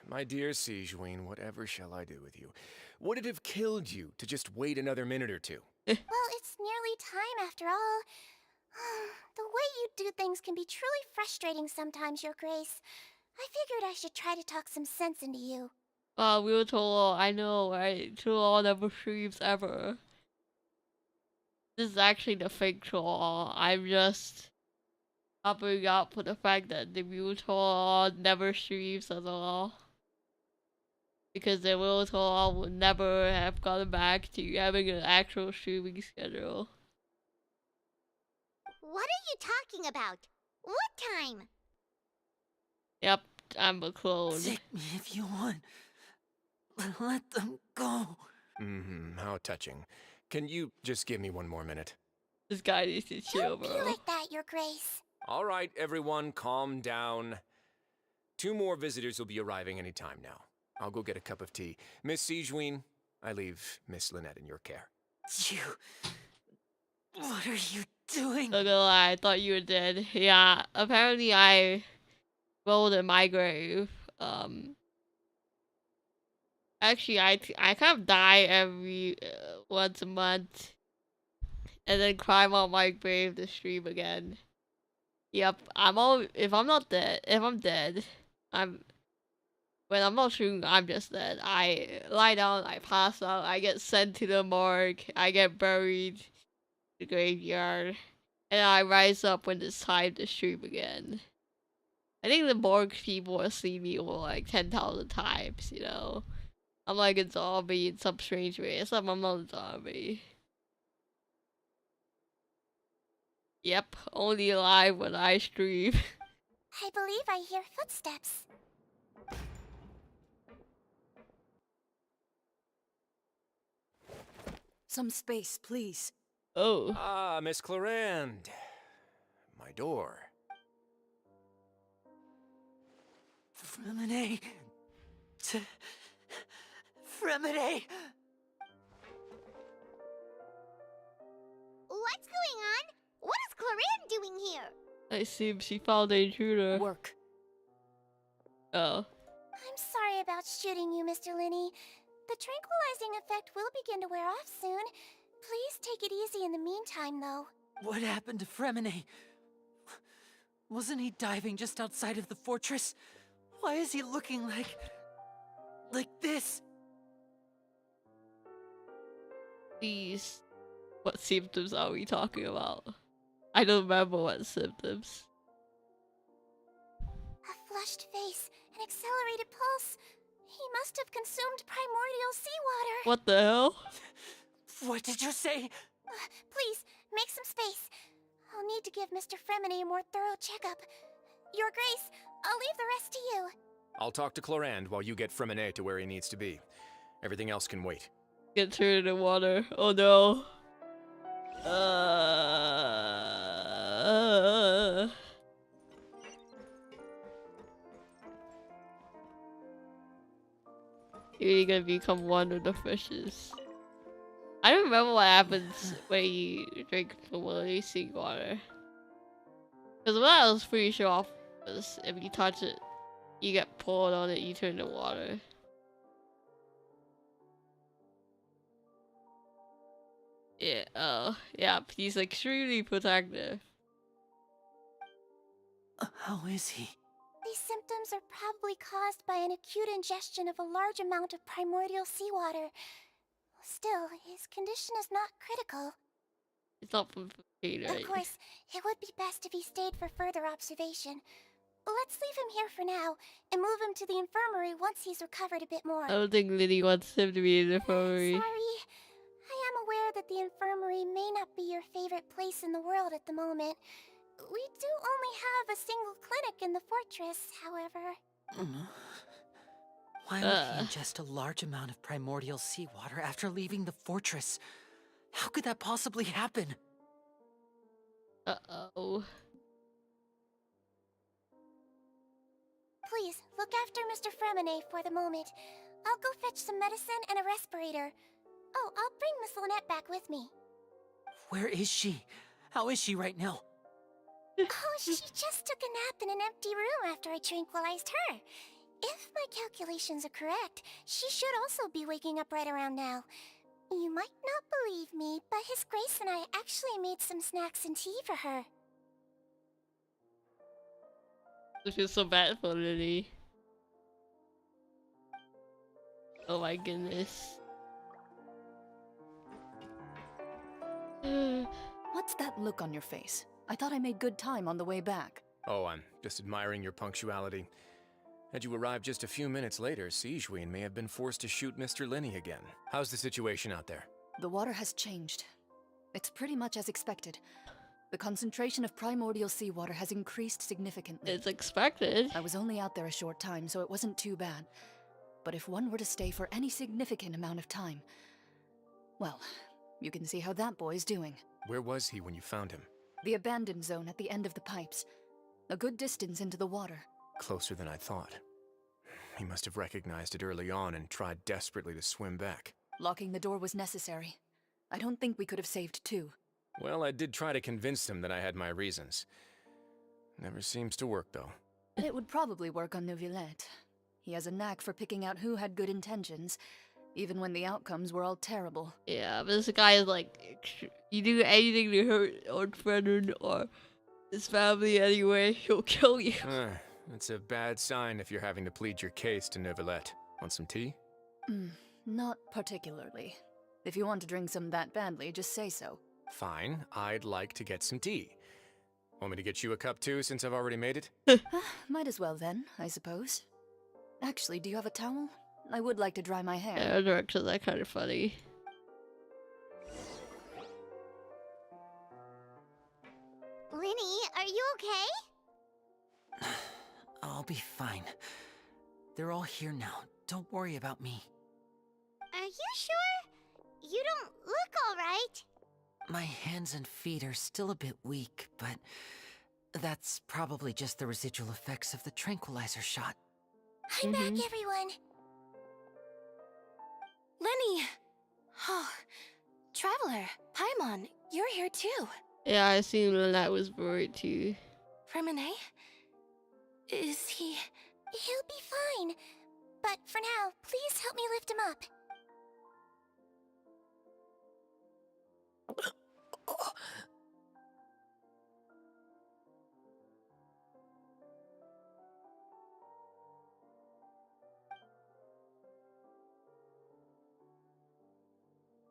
My dear Sigewinne, whatever shall I do with you? Would it have killed you to just wait another minute or two? Well, it's nearly time after all. The way you do things can be truly frustrating sometimes, Your Grace. I figured I should try to talk some sense into you. We were told, I know, right? Troll never streams ever. This is actually the fake troll. I'm just covering up for the fact that the real troll never streams at all. Because the real troll would never have gotten back to having an actual streaming schedule. What are you talking about? What time? Yep, I'm a clone. Take me if you want. Let them go. How touching. Can you just give me one more minute? This guy needs to chill, bro. Don't be like that, Your Grace. All right, everyone, calm down. 2 more visitors will be arriving any time now. I'll go get a cup of tea. Miss Sigewinne, I leave Miss Lynette in your care. You... What are you doing? Not gonna lie, I thought you were dead. Yeah, apparently I rolled in my grave. Actually, I kind of die every once a month, and then climb out my grave to stream again. Yep, if I'm dead, when I'm not streaming, I'm just dead. I lie down, I pass out, I get sent to the morgue, I get buried in the graveyard, and I rise up when it's time to stream again. I think the morgue people have seen me over like 10,000 times, you know? I'm like a zombie in some strange way, except I'm not a zombie. Yep, only alive when I stream. I believe I hear footsteps. Some space, please. Oh. Ah, Miss Clarande. My door. Fremine. Fremine! What's going on? What is Clarande doing here? I assume she found the intruder. Work. Oh. I'm sorry about shooting you, Mr. Lyney. The tranquilizing effect will begin to wear off soon. Please take it easy in the meantime, though. What happened to Fremine? Wasn't he diving just outside of the fortress? Why is he looking like this? Please. What symptoms are we talking about? I don't remember what symptoms. A flushed face, an accelerated pulse. He must have consumed primordial seawater. What the hell? What did you say? Please, make some space. I'll need to give Mr. Fremine a more thorough checkup. Your Grace, I'll leave the rest to you. I'll talk to Clarande while you get Fremine to where he needs to be. Everything else can wait. Get turned in the water. Oh no. You're gonna become one with the fishes. I don't remember what happens when you drink familiar seawater. Because what I was pretty sure off was if you touch it, you get pulled on it, you turn to water. Yeah, yeah, he's extremely protective. How is he? These symptoms are probably caused by an acute ingestion of a large amount of primordial seawater. Still, his condition is not critical. It's not from food, right? Of course, it would be best if he stayed for further observation. Let's leave him here for now, and move him to the infirmary once he's recovered a bit more. I don't think Lyney wants him to be in the infirmary. Sorry. I am aware that the infirmary may not be your favorite place in the world at the moment. We do only have a single clinic in the fortress, however. Why would he ingest a large amount of primordial seawater after leaving the fortress? How could that possibly happen? Uh-oh. Please, look after Mr. Fremine for the moment. I'll go fetch some medicine and a respirator. Oh, I'll bring Miss Lynette back with me. Where is she? How is she right now? Oh, she just took a nap in an empty room after I tranquilized her. If my calculations are correct, she should also be waking up right around now. You might not believe me, but His Grace and I actually made some snacks and tea for her. I feel so bad for Lily. Oh my goodness. What's that look on your face? I thought I made good time on the way back. Oh, I'm just admiring your punctuality. Had you arrived just a few minutes later, Sigewinne may have been forced to shoot Mr. Lyney again. How's the situation out there? The water has changed. It's pretty much as expected. The concentration of primordial seawater has increased significantly. It's expected. I was only out there a short time, so it wasn't too bad. But if one were to stay for any significant amount of time, well, you can see how that boy's doing. Where was he when you found him? The abandoned zone at the end of the pipes. A good distance into the water. Closer than I thought. He must have recognized it early on and tried desperately to swim back. Locking the door was necessary. I don't think we could have saved two. Well, I did try to convince him that I had my reasons. Never seems to work, though. It would probably work on Neuvillette. He has a knack for picking out who had good intentions, even when the outcomes were all terrible. Yeah, but this guy is like, you do anything to hurt our friend or his family anyway, he'll kill you. That's a bad sign if you're having to plead your case to Neuvillette. Want some tea? Not particularly. If you want to drink some that badly, just say so. Fine, I'd like to get some tea. Want me to get you a cup too, since I've already made it? Might as well then, I suppose. Actually, do you have a towel? I would like to dry my hair. Yeah, director's that kind of funny. Lyney, are you okay? I'll be fine. They're all here now. Don't worry about me. Are you sure? You don't look all right. My hands and feet are still a bit weak, but that's probably just the residual effects of the tranquilizer shot. I'm back, everyone. Lyney! Oh, Traveler, Paimon, you're here too. Yeah, I seen when that was worried too. Freminet? Is he... He'll be fine. But for now, please help me lift him up.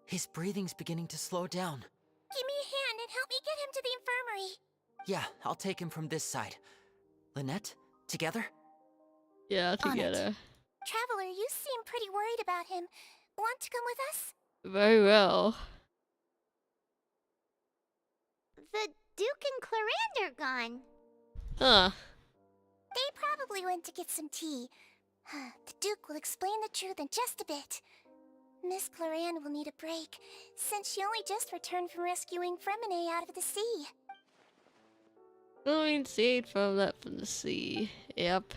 His breathing's beginning to slow down. Give me a hand and help me get him to the infirmary. Yeah, I'll take him from this side. Lynette, together? Yeah, together. Traveler, you seem pretty worried about him. Want to come with us? Very well. The Duke and Clarande are gone. Huh. They probably went to get some tea. The Duke will explain the truth in just a bit. Miss Clarande will need a break, since she only just returned from rescuing Freminet out of the sea. Going saved from the sea. Yep.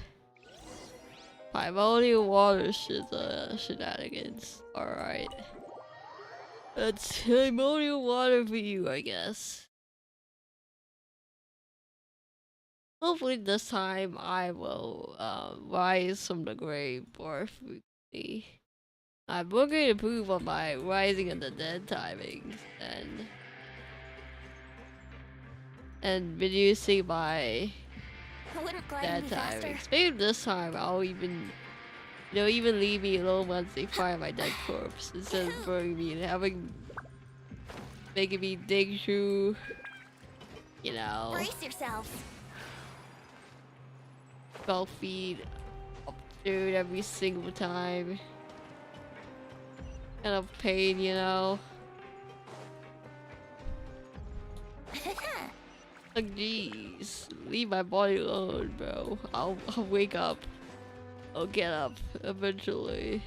Primordial water shenanigans. Alright. That's primordial water for you, I guess. Hopefully this time I will rise from the grave more frequently. I'm going to improve on my rising of the dead timings and reducing my dead timings. Maybe this time I'll even leave me alone once they find my dead corpse instead of burning me and making me dig through, Brace yourselves. 12 feet up through every single time. Kind of pain, Oh, jeez. Leave my body alone, bro. I'll wake up. I'll get up eventually.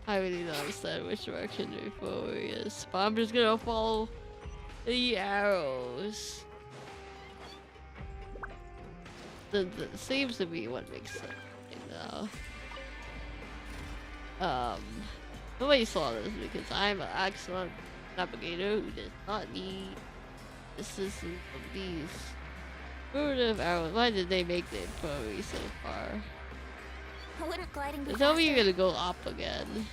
I really don't understand which direction the infirmary is, but I'm just gonna follow the arrows. That seems to be what makes sense. Nobody saw this because I'm an excellent navigator who does not need assistance of these furtive arrows. Why did they make the infirmary so far? Wouldn't gliding be Tell me faster? you're gonna go up again.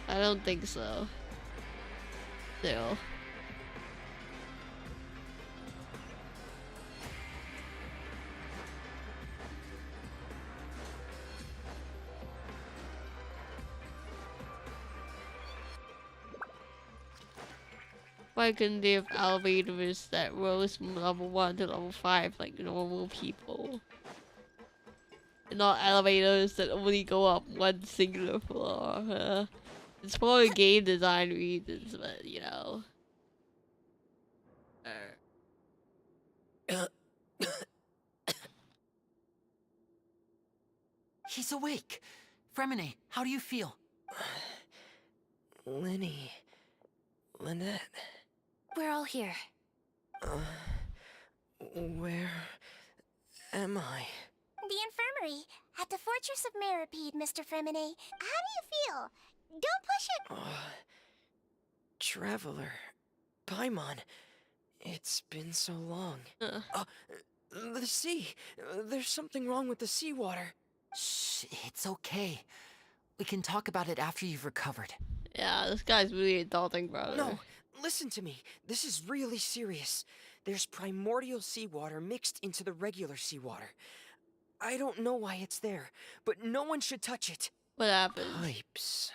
I don't think so. Still. Why couldn't they have elevators that rose from level 1 to level 5 like normal people? And not elevators that only go up one singular floor. It's for game design reasons, but you know. He's awake. Fremine, how do you feel? Lyney. Lynette. We're all here. Where am I? The infirmary at the Fortress of Meropide, Mr. Fremine. How do you feel? Don't push it. Traveler. Paimon. It's been so long. The sea. There's something wrong with the seawater. Shh, it's okay. We can talk about it after you've recovered. Yeah, this guy's really adulting, brother. No, listen to me. This is really serious. There's primordial seawater mixed into the regular seawater. I don't know why it's there, but no one should touch it. What happened? Pipes.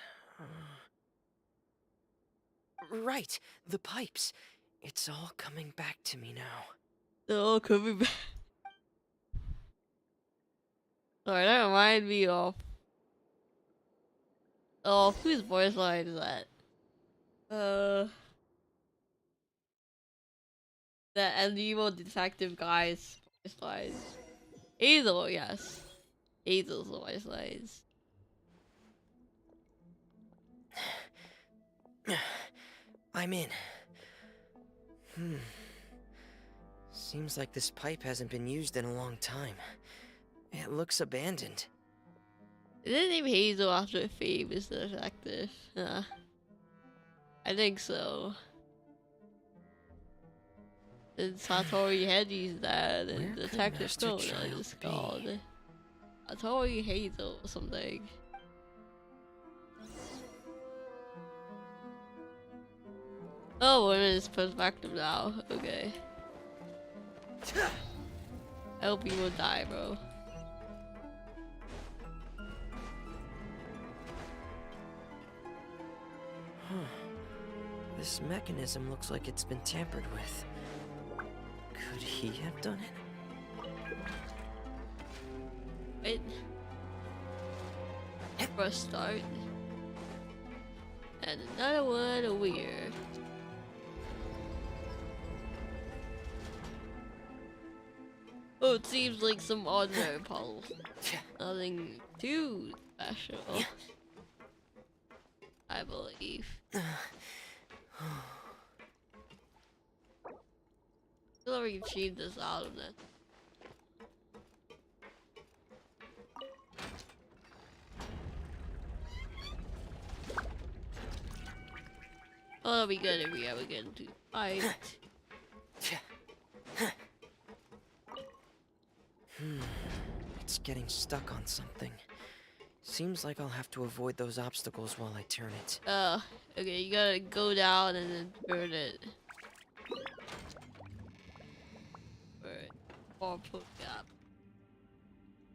Right, the pipes. It's all coming back to me now. They're all coming back. Sorry, that reminded me of... Oh, whose voice line is that? That evil detective guy's voice lines. Hazel, yes. Hazel's voice lines. I'm in. Seems like this pipe hasn't been used in a long time. It looks abandoned. Isn't name Hazel after a famous detective? Yeah. I think so. And Satori Heji's dad and Detective Conan is called Satori Hazel or something. Oh, we're in his perspective now. Okay. I hope you won't die, bro. This mechanism looks like it's been tampered with. Could he have done it? Wait. For a start. And another one over here. Oh, it seems like some ordinary puzzle. Nothing too special. I believe. I feel like we've cheated this out of it. Oh, that'll be good if we ever get into a fight. It's getting stuck on something. Seems like I'll have to avoid those obstacles while I turn it. Okay, you gotta go down and then turn it. Alright, or put up.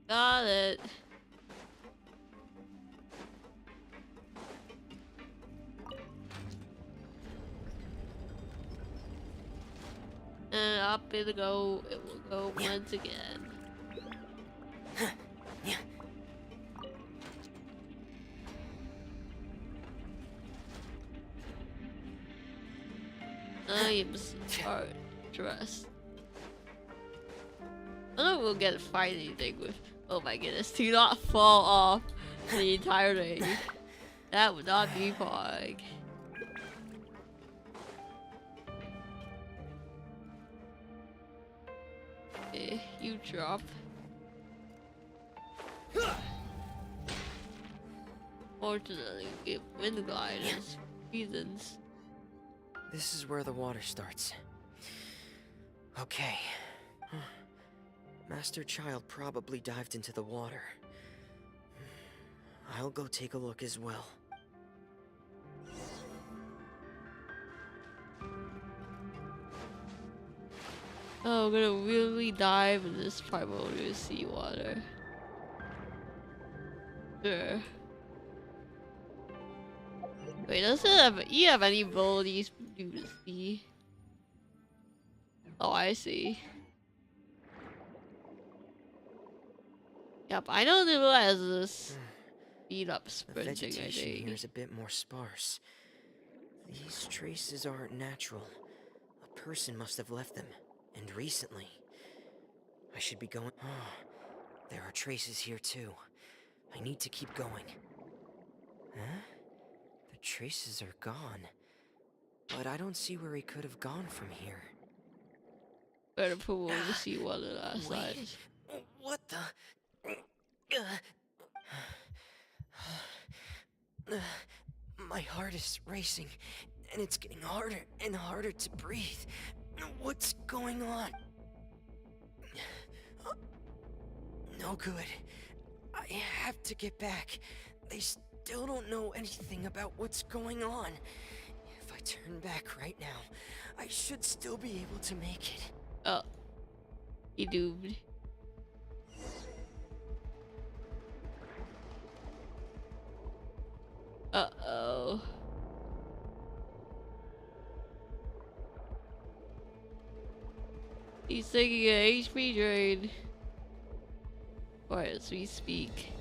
Got it. And up it'll go, it will go once again. I am so dressed. I don't know if we'll get to fight anything with. Oh my goodness, do not fall off the entire thing. That would not be fun. Okay, you drop. Fortunately, we wind gliders, reasons. This is where the water starts. Okay. Master Child probably dived into the water. I'll go take a look as well. Oh, we're gonna really dive in this primordial seawater. Sure. Wait, does you have any abilities to do the sea? Oh, I see. Yep, I don't realize this speed up sprinting. The vegetation here is a bit more sparse. These traces aren't natural. A person must have left them, and recently. I should be going. Oh, there are traces here too. I need to keep going. Huh? The traces are gone. But I don't see where he could have gone from here. Better put one to see what the last night. What the? My heart is racing, and it's getting harder and harder to breathe. What's going on? No good. I have to get back. They still don't know anything about what's going on. If I turn back right now, I should still be able to make it. Oh. He doomed. Uh-oh. He's taking an HP drain. Right as we speak.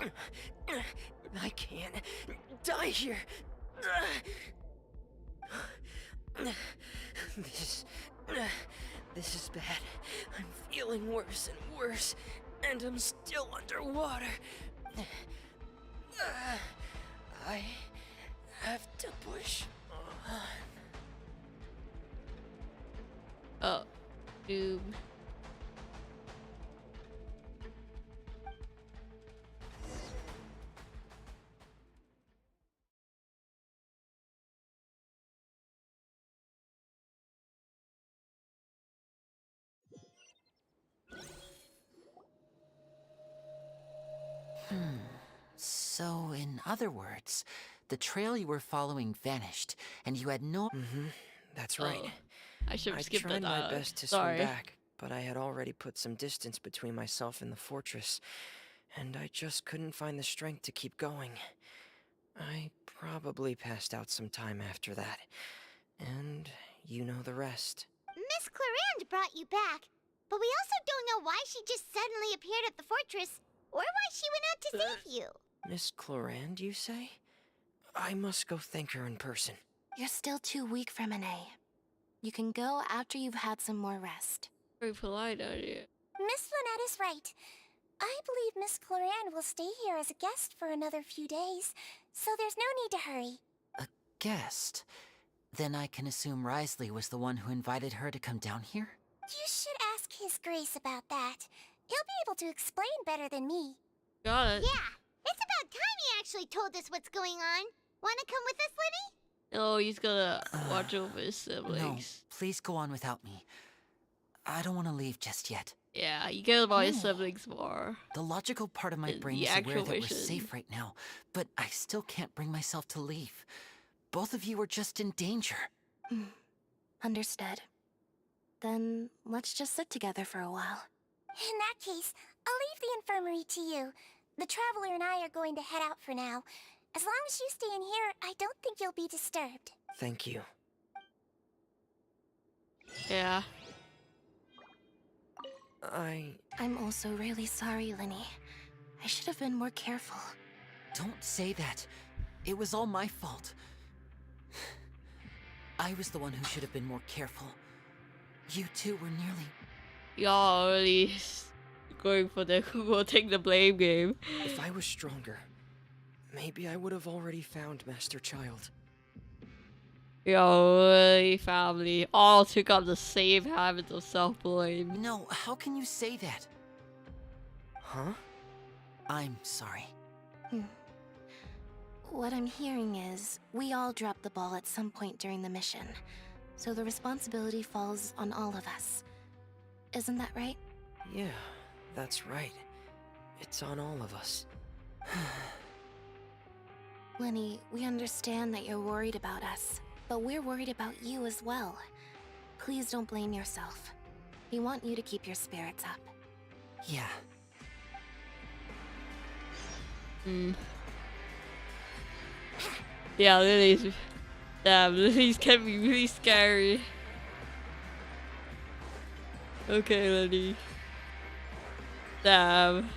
I can't die here. This is bad. I'm feeling worse and worse, and I'm still underwater. I have to push on. Oh, doom. So, in other words, the trail you were following vanished, and you had no... That's right. Oh, I should have skipped tried that. my best to swim back, but I had already put some distance between myself and the fortress, and I just couldn't find the strength to keep going. I probably passed out some time after that, and you know the rest. Miss Clarande brought you back, but we also don't know why she just suddenly appeared at the fortress, or why she went out to save you. Miss Clarande, you say? I must go thank her in person. You're still too weak for Monet. You can go after you've had some more rest. Very polite out here. Miss Lynette is right. I believe Miss Clarande will stay here as a guest for another few days, so there's no need to hurry. A guest? Then I can assume Risley was the one who invited her to come down here? You should ask His Grace about that. He'll be able to explain better than me. Got it. Yeah, it's about time he actually told us what's going on. Wanna come with us, Lyney? Oh, he's gonna watch over his siblings. No, please go on without me. I don't want to leave just yet. Yeah, you care about his siblings more. The logical part of my brain is aware that we're safe right now, but I still can't bring myself to leave. Both of you are just in danger. Understood. Then let's just sit together for a while. In that case, I'll leave the infirmary to you. The Traveler and I are going to head out for now. As long as you stay in here, I don't think you'll be disturbed. Thank you. Yeah. I'm also really sorry, Lyney. I should have been more careful. Don't say that. It was all my fault. I was the one who should have been more careful. You two were nearly... Y'all already going for the who will take the blame game. If I was stronger, maybe I would have already found Master Child. Yo, really, family all took up the same habits of self-blame. No, how can you say that? Huh? I'm sorry. What I'm hearing is, we all dropped the ball at some point during the mission. So the responsibility falls on all of us. Isn't that right? Yeah, that's right. It's on all of us. Lyney, we understand that you're worried about us, but we're worried about you as well. Please don't blame yourself. We want you to keep your spirits up. Yeah. Yeah, Lily's... Damn, Lily's can be really scary. Okay, Lily. Damn.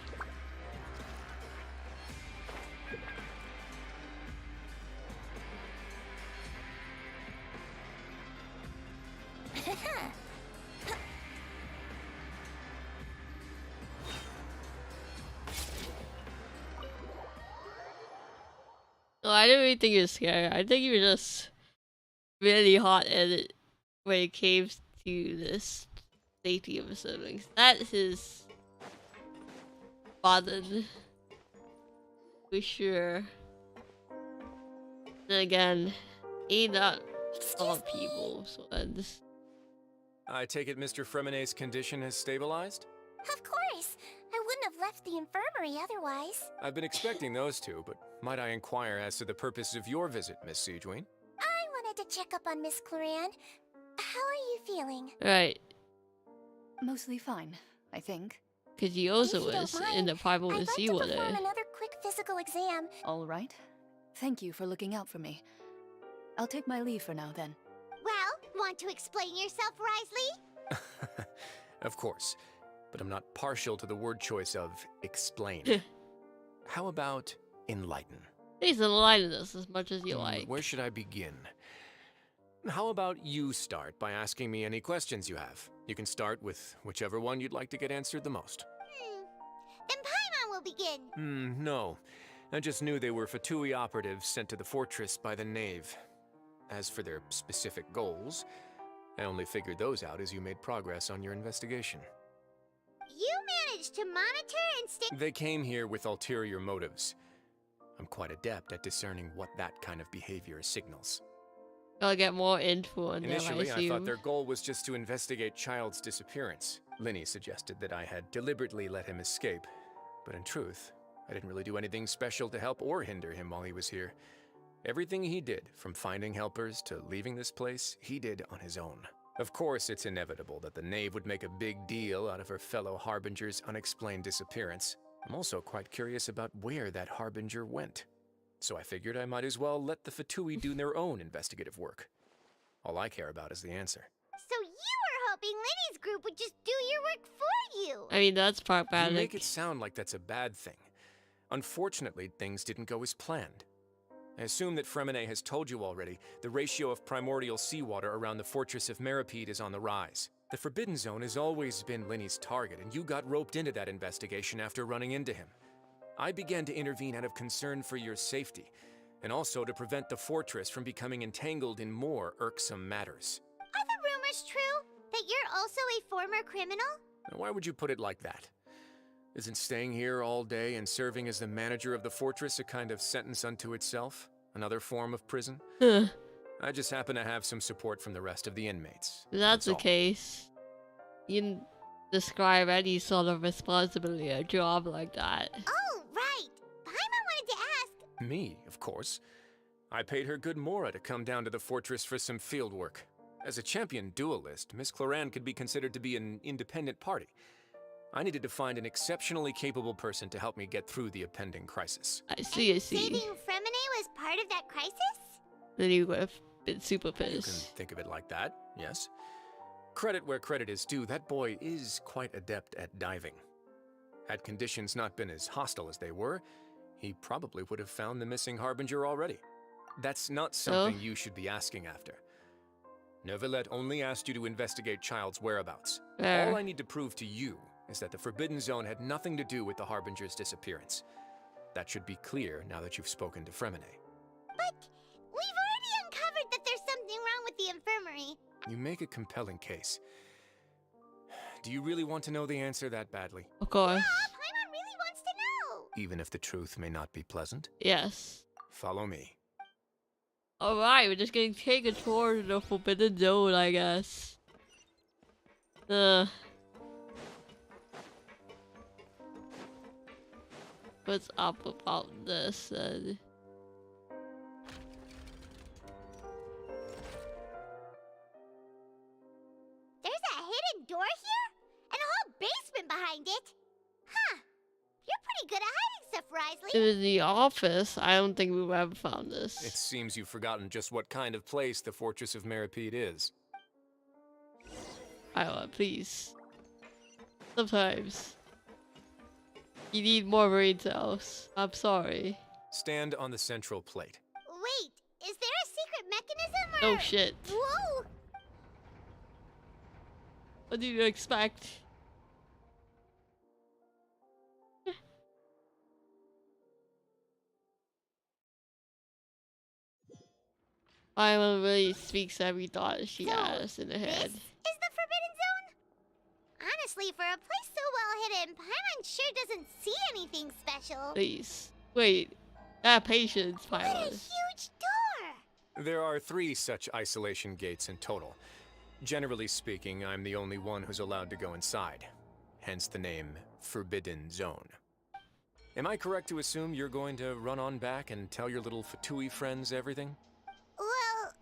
No, I didn't really think you were scary. I think you were just really hot-headed when it came to this safety of the siblings. That is bothered for sure. Then again, ain't not all people, so this. I take it Mr. Fremenet's condition has stabilized? Of course! I wouldn't have left the infirmary otherwise. I've been expecting those two, but might I inquire as to the purpose of your visit, Miss Sejuine? I wanted to check up on Miss Cloran. How are you feeling? Right. Mostly fine, I think. Because he also was in the primal I'd like sea to water. perform another quick physical exam. All right. Thank you for looking out for me. I'll take my leave for now, then. Well, want to explain yourself, Risley? Of course, but I'm not partial to the word choice of explain. How about enlighten? Please enlighten us as much as you like. Where should I begin? How about you start by asking me any questions you have? You can start with whichever one you'd like to get answered the most. Then Paimon will begin. No. I just knew they were Fatui operatives sent to the fortress by the Knave. As for their specific goals, I only figured those out as you made progress on your investigation. You managed to monitor and stay. They came here with ulterior motives. I'm quite adept at discerning what that kind of behavior signals. Gotta get more info on them, Initially, I I assume. thought their goal was just to investigate Childe's disappearance. Lyney suggested that I had deliberately let him escape, but in truth, I didn't really do anything special to help or hinder him while he was here. Everything he did, from finding helpers to leaving this place, he did on his own. Of course, it's inevitable that the Knave would make a big deal out of her fellow Harbinger's unexplained disappearance. I'm also quite curious about where that Harbinger went. So I figured I might as well let the Fatui do their own investigative work. All I care about is the answer. So you were hoping Lyney's group would just do your work for you. I mean, that's pragmatic. You make it sound like that's a bad thing. Unfortunately, things didn't go as planned. I assume that Fremenet has told you already, the ratio of primordial seawater around the fortress of Meropide is on the rise. The Forbidden Zone has always been Lyney's target, and you got roped into that investigation after running into him. I began to intervene out of concern for your safety, and also to prevent the fortress from becoming entangled in more irksome matters. Are the rumors true? That you're also a former criminal? Now, why would you put it like that? Isn't staying here all day and serving as the manager of the fortress a kind of sentence unto itself? Another form of prison? I just happen to have some support from the rest of the inmates. If that's the case, you can describe any sort of responsibility or job like that. Oh, right. Paimon wanted to ask. Me, of course. I paid her good mora to come down to the fortress for some field work. As a champion duelist, Miss Cloran could be considered to be an independent party. I needed to find an exceptionally capable person to help me get through the impending crisis. I see. Saving Fremenet was part of that crisis? Then you would have been super You pissed. can think of it like that, yes. Credit where credit is due, that boy is quite adept at diving. Had conditions not been as hostile as they were, he probably would have found the missing Harbinger already. That's not something you should be asking after. Neuvillette only asked you to investigate Childe's whereabouts. All I need to prove to you is that the Forbidden Zone had nothing to do with the Harbinger's disappearance. That should be clear now that you've spoken to Fremenet. But we've already uncovered that there's something wrong with the infirmary. You make a compelling case. Do you really want to know the answer that badly? Of course. Yeah, Paimon really wants to know. Even if the truth may not be pleasant? Yes. Follow me. Alright, we're just gonna take a tour of the Forbidden Zone, I guess. What's up about this then? There's a hidden door here? And a whole basement behind it? Huh. You're pretty good at hiding stuff, Wrisley. It was the office. I don't think we've ever found this. It seems you've forgotten just what kind of place the Fortress of Meropide is. Iowa, please. Sometimes. You need more brain cells. I'm sorry. Stand on the central plate. Wait, is there a secret mechanism or... Oh shit. Whoa! What do you expect? Iowa really speaks every thought she has in her head. This is the Forbidden Zone? Honestly, for a place so well hidden, Paimon sure doesn't see anything special. Please. Wait. Have patience, What a Paimon. huge door! There are 3 such isolation gates in total. Generally speaking, I'm the only one who's allowed to go inside. Hence the name Forbidden Zone. Am I correct to assume you're going to run on back and tell your little Fatui friends everything? Well,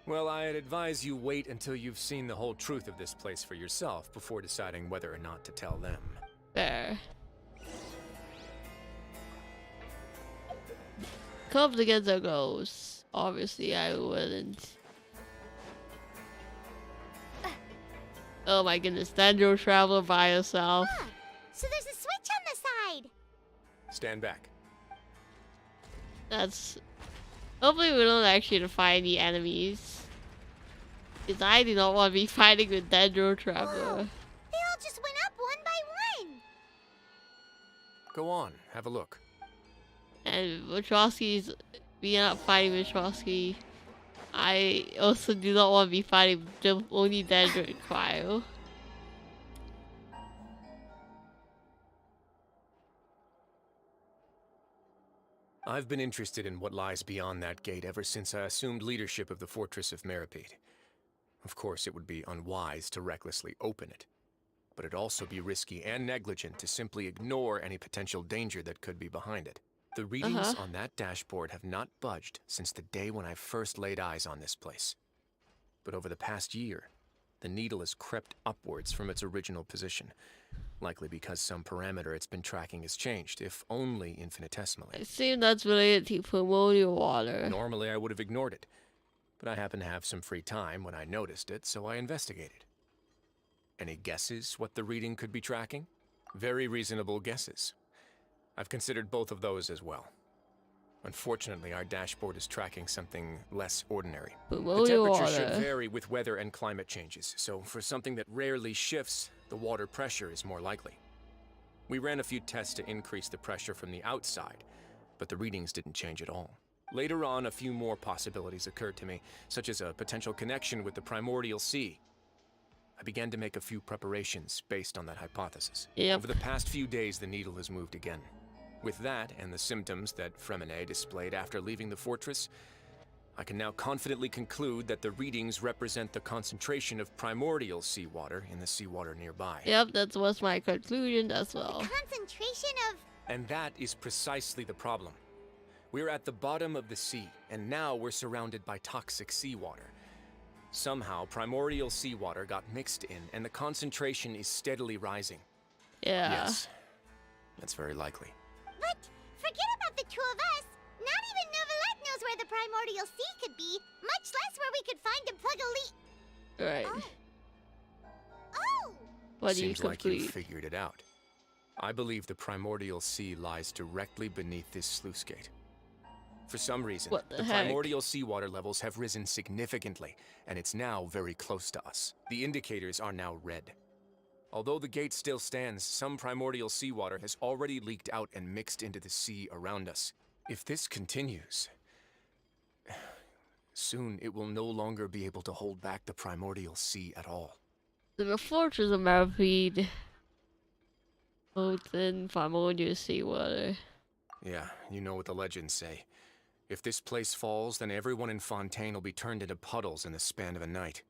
Well, I'd advise you wait until you've seen the whole truth of this place for yourself before deciding whether or not to tell them. There. Come together goes. Obviously, I wouldn't. Oh my goodness, Dendro traveler by herself. so there's a switch on the side. Stand back. That's... Hopefully we don't actually find any enemies. Because I do not want to be fighting with Dendro traveler. They all just went up one by one. Go on, have a look. And Wachowski's... We are not fighting Wachowski. I also do not want to be fighting just only Dendro and Cryo. I've been interested in what lies beyond that gate ever since I assumed leadership of the Fortress of Meropide. Of course, it would be unwise to recklessly open it, but it'd also be risky and negligent to simply ignore any potential danger that could be behind it. The readings on that dashboard have not budged since the day when I first laid eyes on this place. But over the past year, the needle has crept upwards from its original position, likely because some parameter it's been tracking has changed, if only infinitesimally. I assume that's related to primordial water. Normally I would have ignored it, but I happened to have some free time when I noticed it, so I investigated. Any guesses what the reading could be tracking? Very reasonable guesses. I've considered both of those as well. Unfortunately, our dashboard is tracking something less ordinary. The temperature should vary with weather and climate changes, so for something that rarely shifts, the water pressure is more likely. We ran a few tests to increase the pressure from the outside, but the readings didn't change at all. Later on, a few more possibilities occurred to me, such as a potential connection with the primordial sea. I began to make a few preparations based on that hypothesis. Over the past few days, the needle has moved again. With that, and the symptoms that Fremine displayed after leaving the fortress, I can now confidently conclude that the readings represent the concentration of primordial seawater in the seawater nearby. Yep, that was my conclusion as well. Concentration of... And that is precisely the problem. We're at the bottom of the sea, and now we're surrounded by toxic seawater. Somehow, primordial seawater got mixed in, and the concentration is steadily rising. Yeah. Yes, that's very likely. But forget about the two of us. Not even Novelette knows where the primordial sea could be, much less where we could find and plug a leak. Right. Oh! What do you Seems like you figured it out. I believe the primordial sea lies directly beneath this sluice gate. For some reason, the primordial seawater levels have risen significantly, and it's now very close to us. The indicators are now red. Although the gate still stands, some primordial seawater has already leaked out and mixed into the sea around us. If this continues, soon it will no longer be able to hold back the primordial sea at all. The Fortress of Meropide holds in primordial seawater. Yeah, you know what the legends say. If this place falls, then everyone in Fontaine will be turned into puddles in the span of a night.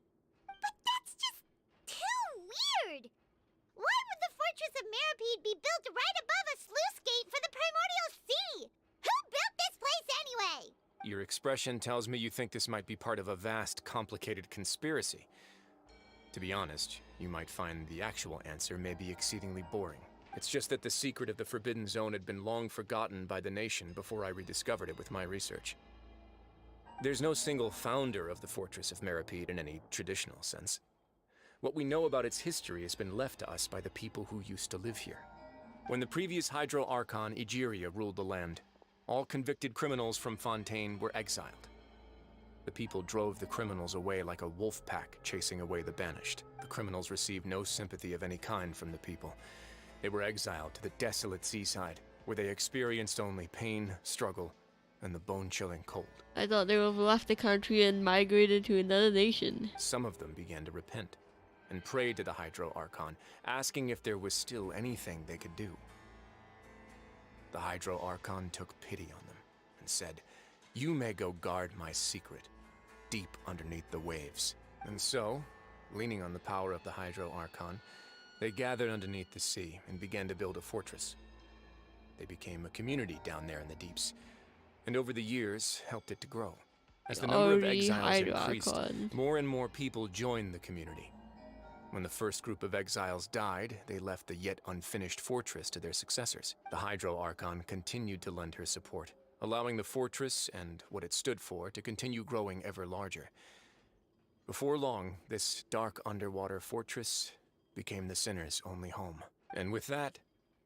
But that's just too weird! Why would the Fortress of Meropide be built right above a sluice gate for the Primordial Sea? Who built this place anyway? Your expression tells me you think this might be part of a vast, complicated conspiracy. To be honest, you might find the actual answer may be exceedingly boring. It's just that the secret of the Forbidden Zone had been long forgotten by the nation before I rediscovered it with my research. There's no single founder of the Fortress of Meropide in any traditional sense. What we know about its history has been left to us by the people who used to live here. When the previous Hydro Archon, Egeria, ruled the land, all convicted criminals from Fontaine were exiled. The people drove the criminals away like a wolf pack chasing away the banished. The criminals received no sympathy of any kind from the people. They were exiled to the desolate seaside, where they experienced only pain, struggle, and the bone-chilling cold. I thought they would have left the country and migrated to another nation. Some of them began to repent, and prayed to the Hydro Archon, asking if there was still anything they could do. The Hydro Archon took pity on them, and said, "You may go guard my secret, deep underneath the waves." And so, leaning on the power of the Hydro Archon, they gathered underneath the sea and began to build a fortress. They became a community down there in the deeps, and over the years helped it to grow. As the number of exiles increased, more and more people joined the community. When the first group of exiles died, they left the yet unfinished fortress to their successors. The Hydro Archon continued to lend her support, allowing the fortress and what it stood for to continue growing ever larger. Before long, this dark underwater fortress became the sinner's only home. And with that,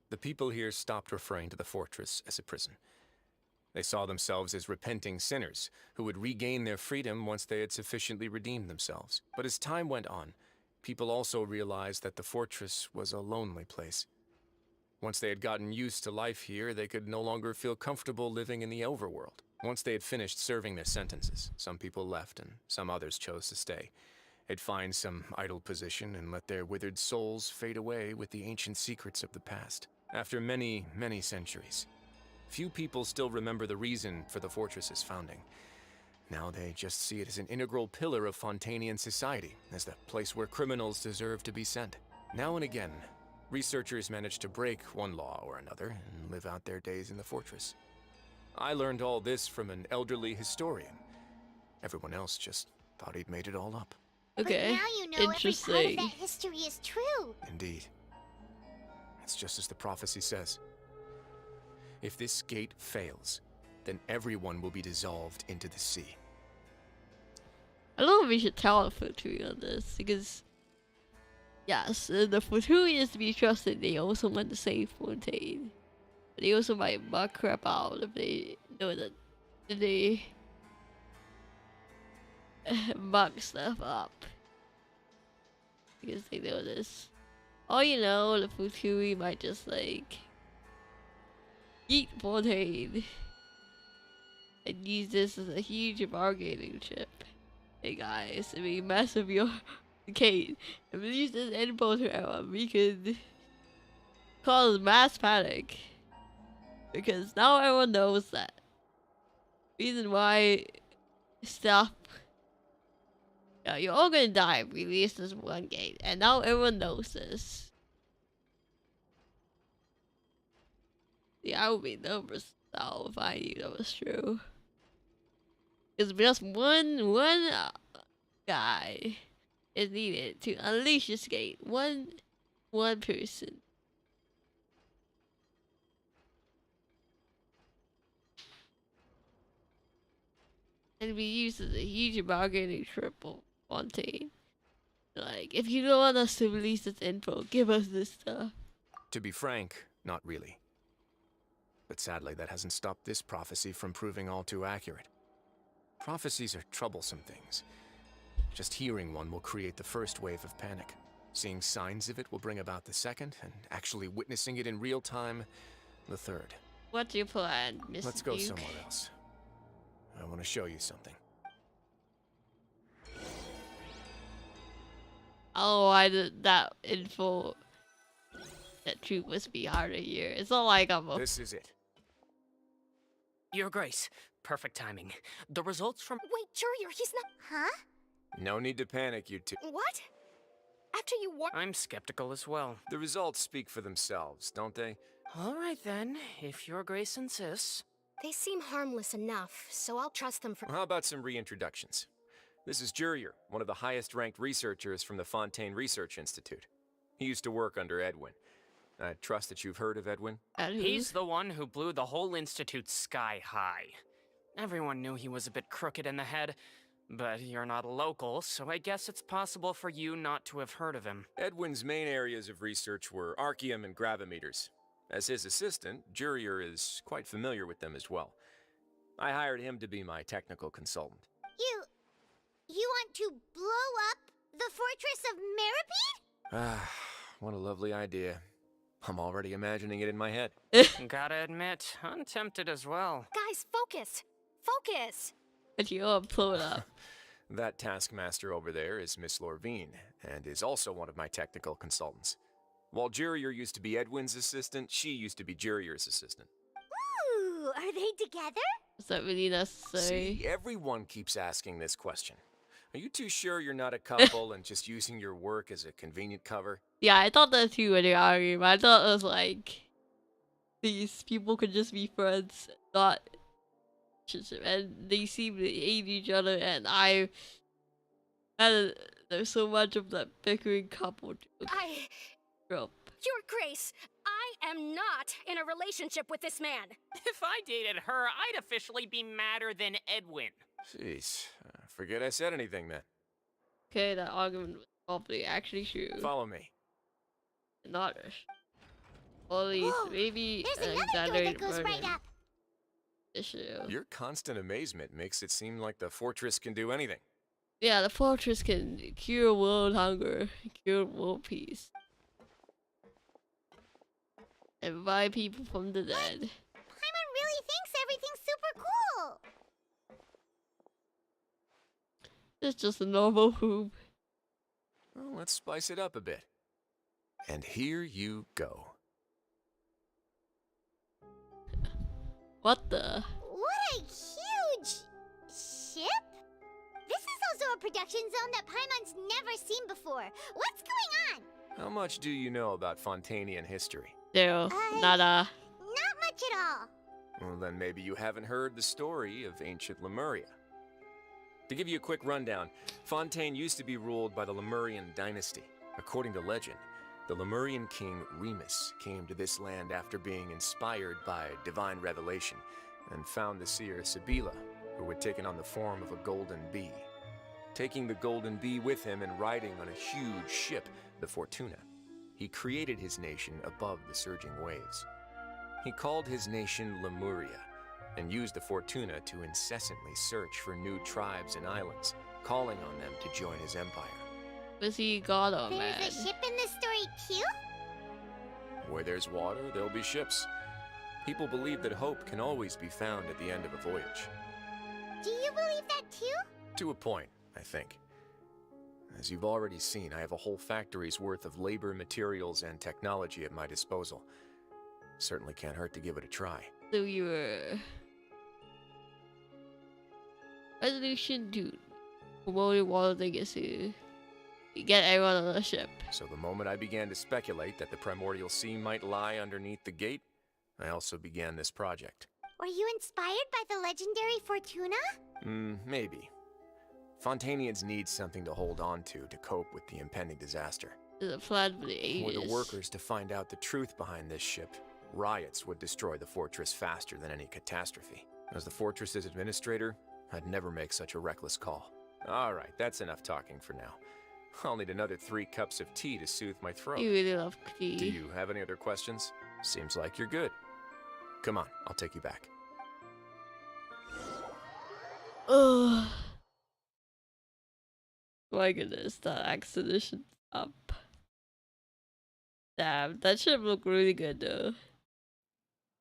the people here stopped referring to the fortress as a prison. They saw themselves as repenting sinners who would regain their freedom once they had sufficiently redeemed themselves. But as time went on, people also realized that the fortress was a lonely place. Once they had gotten used to life here, they could no longer feel comfortable living in the overworld. Once they had finished serving their sentences, some people left and some others chose to stay. They'd find some idle position and let their withered souls fade away with the ancient secrets of the past. After many, many centuries, few people still remember the reason for the fortress's founding. Now they just see it as an integral pillar of Fontainian society, as the place where criminals deserve to be sent. Now and again, researchers manage to break one law or another and live out their days in the fortress. I learned all this from an elderly historian. Everyone else just thought he'd made it all up. Okay, but now you know interesting. Every part of that history is true. Indeed. It's just as the prophecy says. If this gate fails, then everyone will be dissolved into the sea. I don't know if we should tell Futuri on this, because yes, the Futuri is to be trusted. They also want to save Fontaine. But they also might buck crap out if they know that they muck stuff up. Because they know this. Oh, you know, the Futuri might just like eat Fontaine and use this as a huge bargaining chip. Hey guys, if we mess with your Kate, if we use this info to we could cause mass panic. Because now everyone knows that. Reason why stuff. Yeah, you're all gonna die if we release this one gate. And now everyone knows this. Yeah, I would be nervous now if I knew that was true. Because just one guy is needed to unleash this gate. One person. And we use as a huge bargaining triple Fontaine. Like, if you don't want us to release this info, give us this stuff. To be frank, not really. But sadly, that hasn't stopped this prophecy from proving all too accurate. Prophecies are troublesome things. Just hearing one will create the first wave of panic. Seeing signs of it will bring about the second, and actually witnessing it in real time, the third. What's your plan, Mr. Let's go Duke? somewhere else. I want to show you something. Oh, why did that info, that truth must be harder here. It's not like I'm a... This is it. Your Grace, perfect timing. The results from— Wait, Jurier, he's not— Huh? No need to panic, you two. What? After you warned— I'm skeptical as well. The results speak for themselves, don't they? All right then, if Your Grace insists. They seem harmless enough, so I'll trust them for— How about some reintroductions? This is Jurier, one of the highest-ranked researchers from the Fontaine Research Institute. He used to work under Edwin. I trust that you've heard of Edwin? He's the one who blew the whole institute sky high. Everyone knew he was a bit crooked in the head, but you're not a local, so I guess it's possible for you not to have heard of him. Edwin's main areas of research were archium and gravimeters. As his assistant, Jurier is quite familiar with them as well. I hired him to be my technical consultant. You want to blow up the fortress of Meropide? Ah, what a lovely idea. I'm already imagining it in my head. Gotta admit, I'm tempted as well. Guys, focus! Focus! But you'll blow it up. That taskmaster over there is Miss Lorvine, and is also one of my technical consultants. While Jurier used to be Edwin's assistant, she used to be Jurier's assistant. Ooh, are they together? Is that really necessary? See, everyone keeps asking this question. Are you too sure you're not a couple and just using your work as a convenient cover? Yeah, I thought that too when they argued, but I thought it was like these people could just be friends, not and they seem to hate each other, and there's so much of that bickering couple trope. Your Grace, I am not in a relationship with this man. If I dated her, I'd officially be madder than Edwin. Jeez, forget I said anything then. Okay, that argument was probably actually true. Follow me. Not at least maybe There's an another door that exaggerated goes right version. up. Issue. Your constant amazement makes it seem like the fortress can do anything. Yeah, the fortress can cure world hunger, cure world peace, and revive people from the dead. Paimon really thinks everything's super cool. It's just a normal hoop. Well, let's spice it up a bit. And here you go. What the? What a huge ship! This is also a production zone that Paimon's never seen before. What's going on? How much do you know about Fontainian history? Zero. Nada. Not much at all. Well, then maybe you haven't heard the story of ancient Lemuria. To give you a quick rundown, Fontaine used to be ruled by the Lemurian dynasty. According to legend, the Lemurian king Remus came to this land after being inspired by divine revelation and found the seer Sibila, who had taken on the form of a golden bee. Taking the golden bee with him and riding on a huge ship, the Fortuna, he created his nation above the surging waves. He called his nation Lemuria and used the Fortuna to incessantly search for new tribes and islands, calling on them to join his empire. Was he god or man? There's a ship in this story too? Where there's water, there'll be ships. People believe that hope can always be found at the end of a voyage. Do you believe that too? To a point, I think. As you've already seen, I have a whole factory's worth of labor, materials, and technology at my disposal. Certainly can't hurt to give it a try. So you were... Resolution 2. Promoting water legacy. Get everyone on the ship. So the moment I began to speculate that the primordial sea might lie underneath the gate, I also began this project. Were you inspired by the legendary Fortuna? Maybe. Fontainians need something to hold on to cope with the impending disaster. The plan for the ages. Were the workers to find out the truth behind this ship, riots would destroy the fortress faster than any catastrophe. As the fortress's administrator, I'd never make such a reckless call. Alright, that's enough talking for now. I'll need another 3 cups of tea to soothe my throat. You really love tea. Do you have any other questions? Seems like you're good. Come on, I'll take you back. Ugh. My goodness, that expedition up. Damn, that ship looked really good though.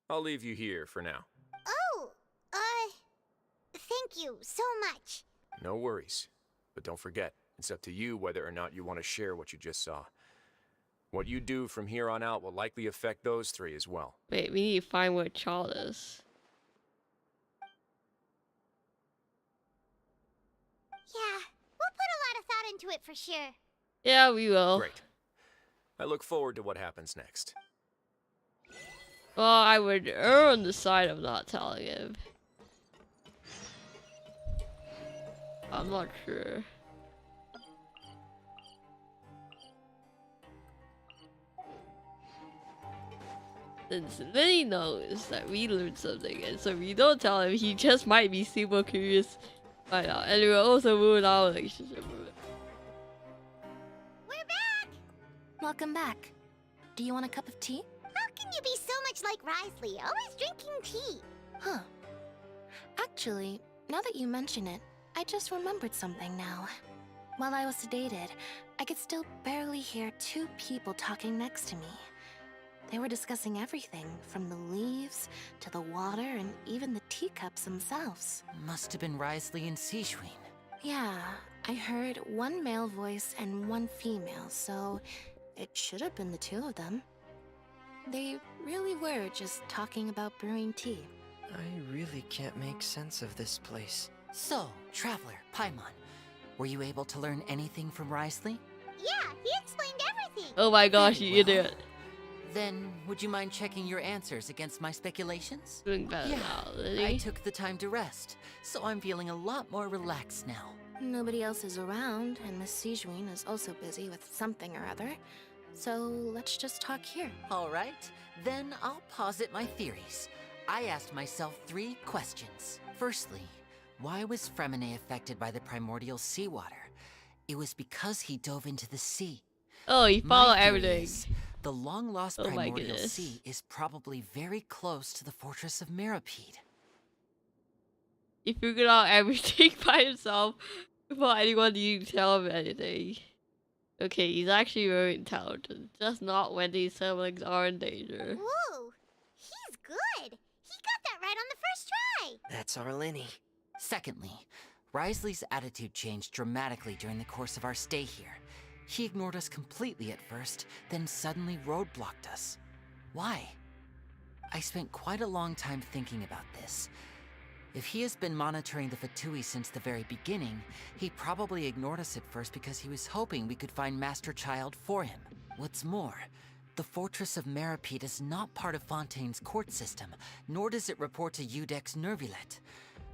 I'll leave you here for now. Oh, thank you so much. No worries. But don't forget, it's up to you whether or not you want to share what you just saw. What you do from here on out will likely affect those 3 as well. Wait, we need to find where Charles is. Yeah, we'll put a lot of thought into it for sure. Yeah, we will. Great. I look forward to what happens next. Well, I would err on the side of not telling him. I'm not sure. Since Lyney knows that we learned something, and so we don't tell him, he just might be super curious by now, and it will also ruin our relationship. We're back! Welcome back. Do you want a cup of tea? How can you be so much like Wrisley, always drinking tea? Huh. Actually, now that you mention it, I just remembered something now. While I was sedated, I could still barely hear two people talking next to me. They were discussing everything, from the leaves, to the water, and even the teacups themselves. Must have been Wrisley and Sejuin. Yeah, I heard one male voice and one female, so it should have been the two of them. They really were just talking about brewing tea. I really can't make sense of this place. So, Traveler, Paimon, were you able to learn anything from Wrisley? Yeah, he explained everything. Oh my gosh, Very you well. idiot. Then, would you mind checking your answers against my speculations? Doing better Yeah, now, I Lyney. took the time to rest, so I'm feeling a lot more relaxed now. Nobody else is around, and Miss Sejuin is also busy with something or other. So let's just talk here. All right, then I'll posit my theories. I asked myself 3 questions. Firstly, why was Fremine affected by the primordial seawater? It was because he dove into the sea. Oh, you follow My theory everything. is, the long-lost Oh my primordial goodness. sea is probably very close to the fortress of Meropide. He figured out everything by himself before anyone needed to tell him anything. Okay, he's actually very intelligent, just not when these siblings are in danger. Whoa, he's good. He got that right on the first try. That's our Lyney. Secondly, Wrisley's attitude changed dramatically during the course of our stay here. He ignored us completely at first, then suddenly roadblocked us. Why? I spent quite a long time thinking about this. If he has been monitoring the Fatui since the very beginning, he probably ignored us at first because he was hoping we could find Master Child for him. What's more, the Fortress of Meropide is not part of Fontaine's court system, nor does it report to Udex Nervulet.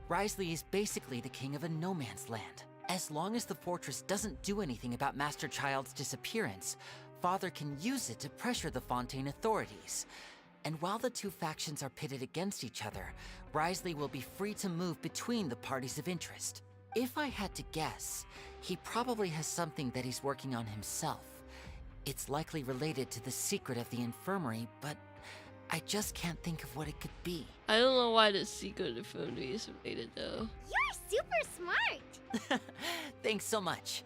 Wrisley is basically the king of a no-man's land. As long as the fortress doesn't do anything about Master Child's disappearance, Father can use it to pressure the Fontaine authorities. And while the two factions are pitted against each other, Wrisley will be free to move between the parties of interest. If I had to guess, he probably has something that he's working on himself. It's likely related to the secret of the infirmary, but I just can't think of what it could be. I don't know why the secret of Infirmary is related though. You're super smart. Thanks so much.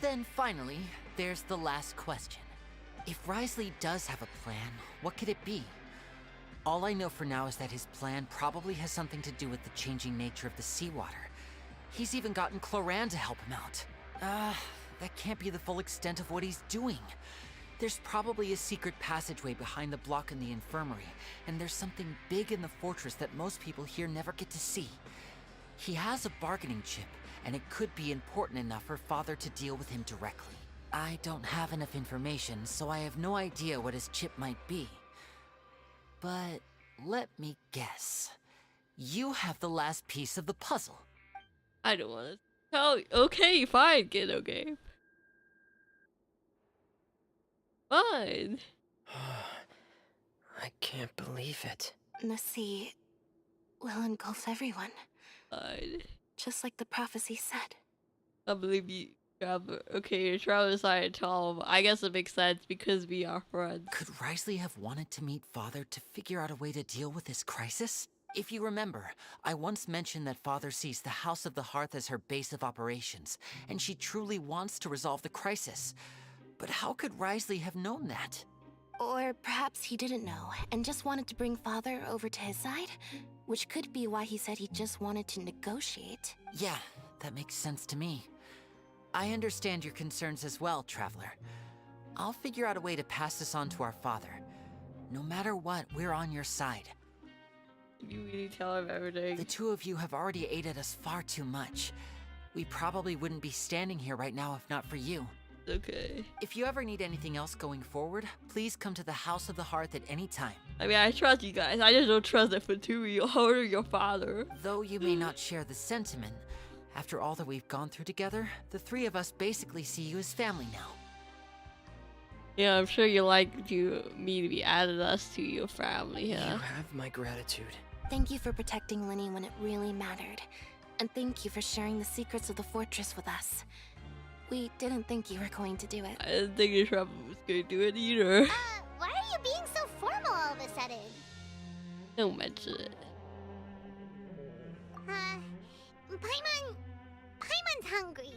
Then finally, there's the last question. If Wrisley does have a plan, what could it be? All I know for now is that his plan probably has something to do with the changing nature of the seawater. He's even gotten Cloran to help him out. That can't be the full extent of what he's doing. There's probably a secret passageway behind the block in the infirmary, and there's something big in the fortress that most people here never get to see. He has a bargaining chip, and it could be important enough for Father to deal with him directly. I don't have enough information, so I have no idea what his chip might be. But let me guess. You have the last piece of the puzzle. I don't want to tell you. Okay, fine, kid, okay. Fine. I can't believe it. The sea will engulf everyone, Fine. just like the prophecy said. I believe you, Traveler. Okay, your Traveler decided to tell him. I guess it makes sense because we are friends. Could Wrisley have wanted to meet Father to figure out a way to deal with this crisis? If you remember, I once mentioned that Father sees the House of the Hearth as her base of operations, and she truly wants to resolve the crisis. But how could Wrisley have known that? Or perhaps he didn't know and just wanted to bring Father over to his side, which could be why he said he just wanted to negotiate. Yeah, that makes sense to me. I understand your concerns as well, Traveler. I'll figure out a way to pass this on to our father. No matter what, we're on your side. You really tell him everything. The two of you have already aided us far too much. We probably wouldn't be standing here right now if not for you. Okay. If you ever need anything else going forward, please come to the House of the Hearth at any time. I mean, I trust you guys. I just don't trust the Vtuber or your father. Though you may not share the sentiment, after all that we've gone through together, the three of us basically see you as family now. Yeah, I'm sure you like me to be added us to your family, huh? You have my gratitude. Thank you for protecting Lyney when it really mattered. And thank you for sharing the secrets of the fortress with us. We didn't think you were going to do it. I didn't think your travel was going to do it either. Why are you being so formal all of a sudden? Don't mention it. Paimon's hungry.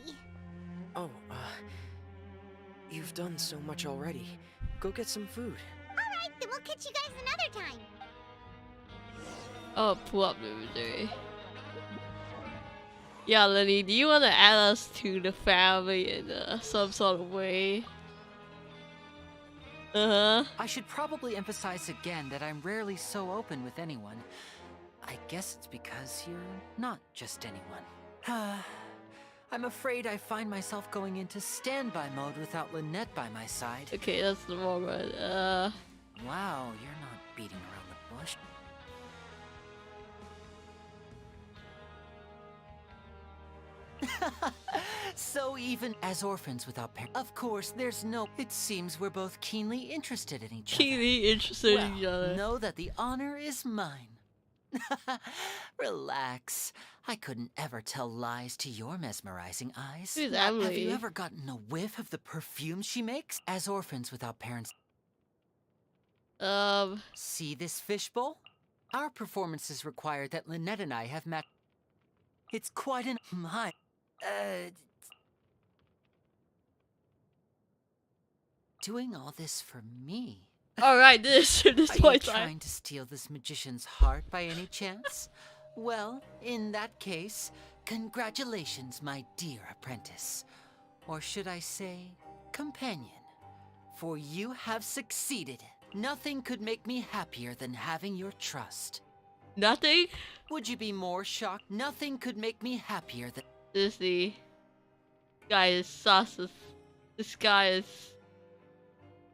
Oh, you've done so much already. Go get some food. Alright, then we'll catch you guys another time. Oh, pull up the Missouri. Yeah, Lyney, do you want to add us to the family in some sort of way? I should probably emphasize again that I'm rarely so open with anyone. I guess it's because you're not just anyone. I'm afraid I find myself going into standby mode without Lynette by my side. Okay, that's the wrong one. Wow, you're not beating around the bush. So even as orphans without parents, of course, there's no. It seems we're both keenly interested in each other. Keenly interested in each other. Know that the honor is mine. Relax. I couldn't ever tell lies to your mesmerizing eyes. Who's Have Emily? you ever gotten a whiff of the perfume she makes? As orphans without parents. See this fishbowl? Our performances require that Lynette and I have met. It's quite an high. Doing all this for me. Alright, this Are my you time. trying to steal this magician's heart by any chance? Well, in that case, congratulations, my dear apprentice. Or should I say, companion. For you have succeeded. Nothing could make me happier than having your trust. Nothing? Would you be more shocked? Nothing could make me happier than... This guy is sus. This guy is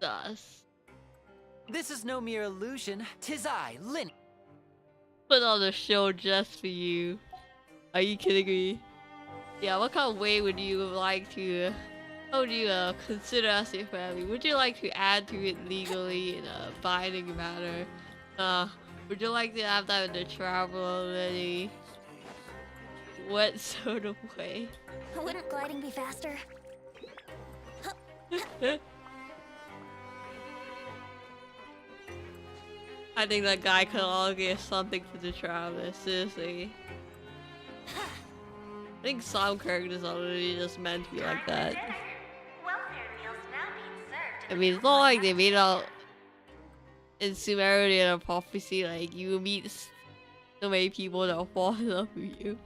sus. This is no mere illusion. 'Tis I, Lyney. Put on a show just for you. Are you kidding me? Yeah, what kind of way would you like to... How would you consider us your family? Would you like to add to it legally in a binding manner? Would you like to have that in the travel already? What sort of way? Wouldn't gliding be faster? I think that guy could all get something for the traveler, seriously. I think some characters are literally just meant to be like that. I mean, it's not like they made out in Sumerian and Prophecy, like, you meet so many people that will fall in love with you.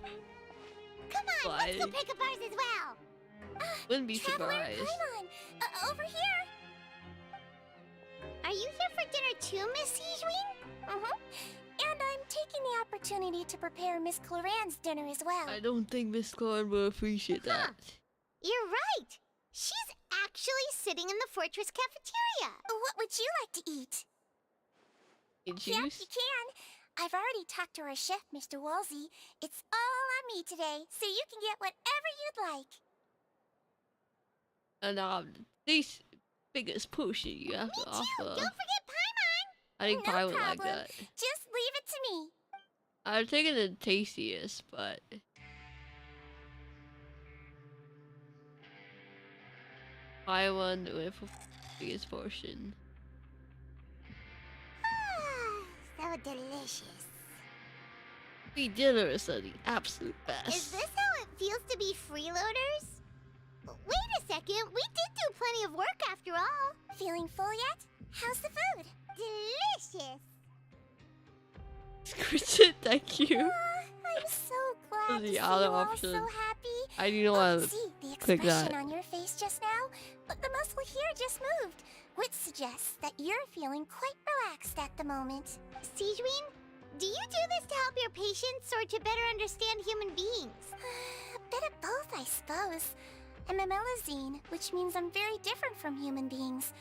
Come on, let's go pick up ours as well. Wouldn't be Traveler, surprised. Paimon, over here. Are you here for dinner too, Miss Sijween? And I'm taking the opportunity to prepare Miss Cloran's dinner as well. I don't think Miss Cloran will appreciate that. You're right. She's actually sitting in the fortress cafeteria. What would you like to eat? Juice? Yep, you can. I've already talked to our chef, Mr. Wolsey. It's all on me today, so you can get whatever you'd like. And this biggest potion you have to offer. Don't forget Paimon. I think No Pai would like problem. that. Just leave it to me. I'm taking the tastiest, but I one with biggest portion. So delicious. Free dinners are the absolute best. Is this how it feels to be freeloaders? Wait a second, we did do plenty of work after all. Feeling full yet? How's the food? Delicious. Squidget, thank you. I'm so glad to The see you other all option. so happy. I didn't want to See the click expression that. on your face just now? But the muscle here just moved, which suggests that you're feeling quite relaxed at the moment. Sijween, do you do this to help your patients or to better understand human beings? bit of both, I suppose. I'm a melazine, which means I'm very different from human beings.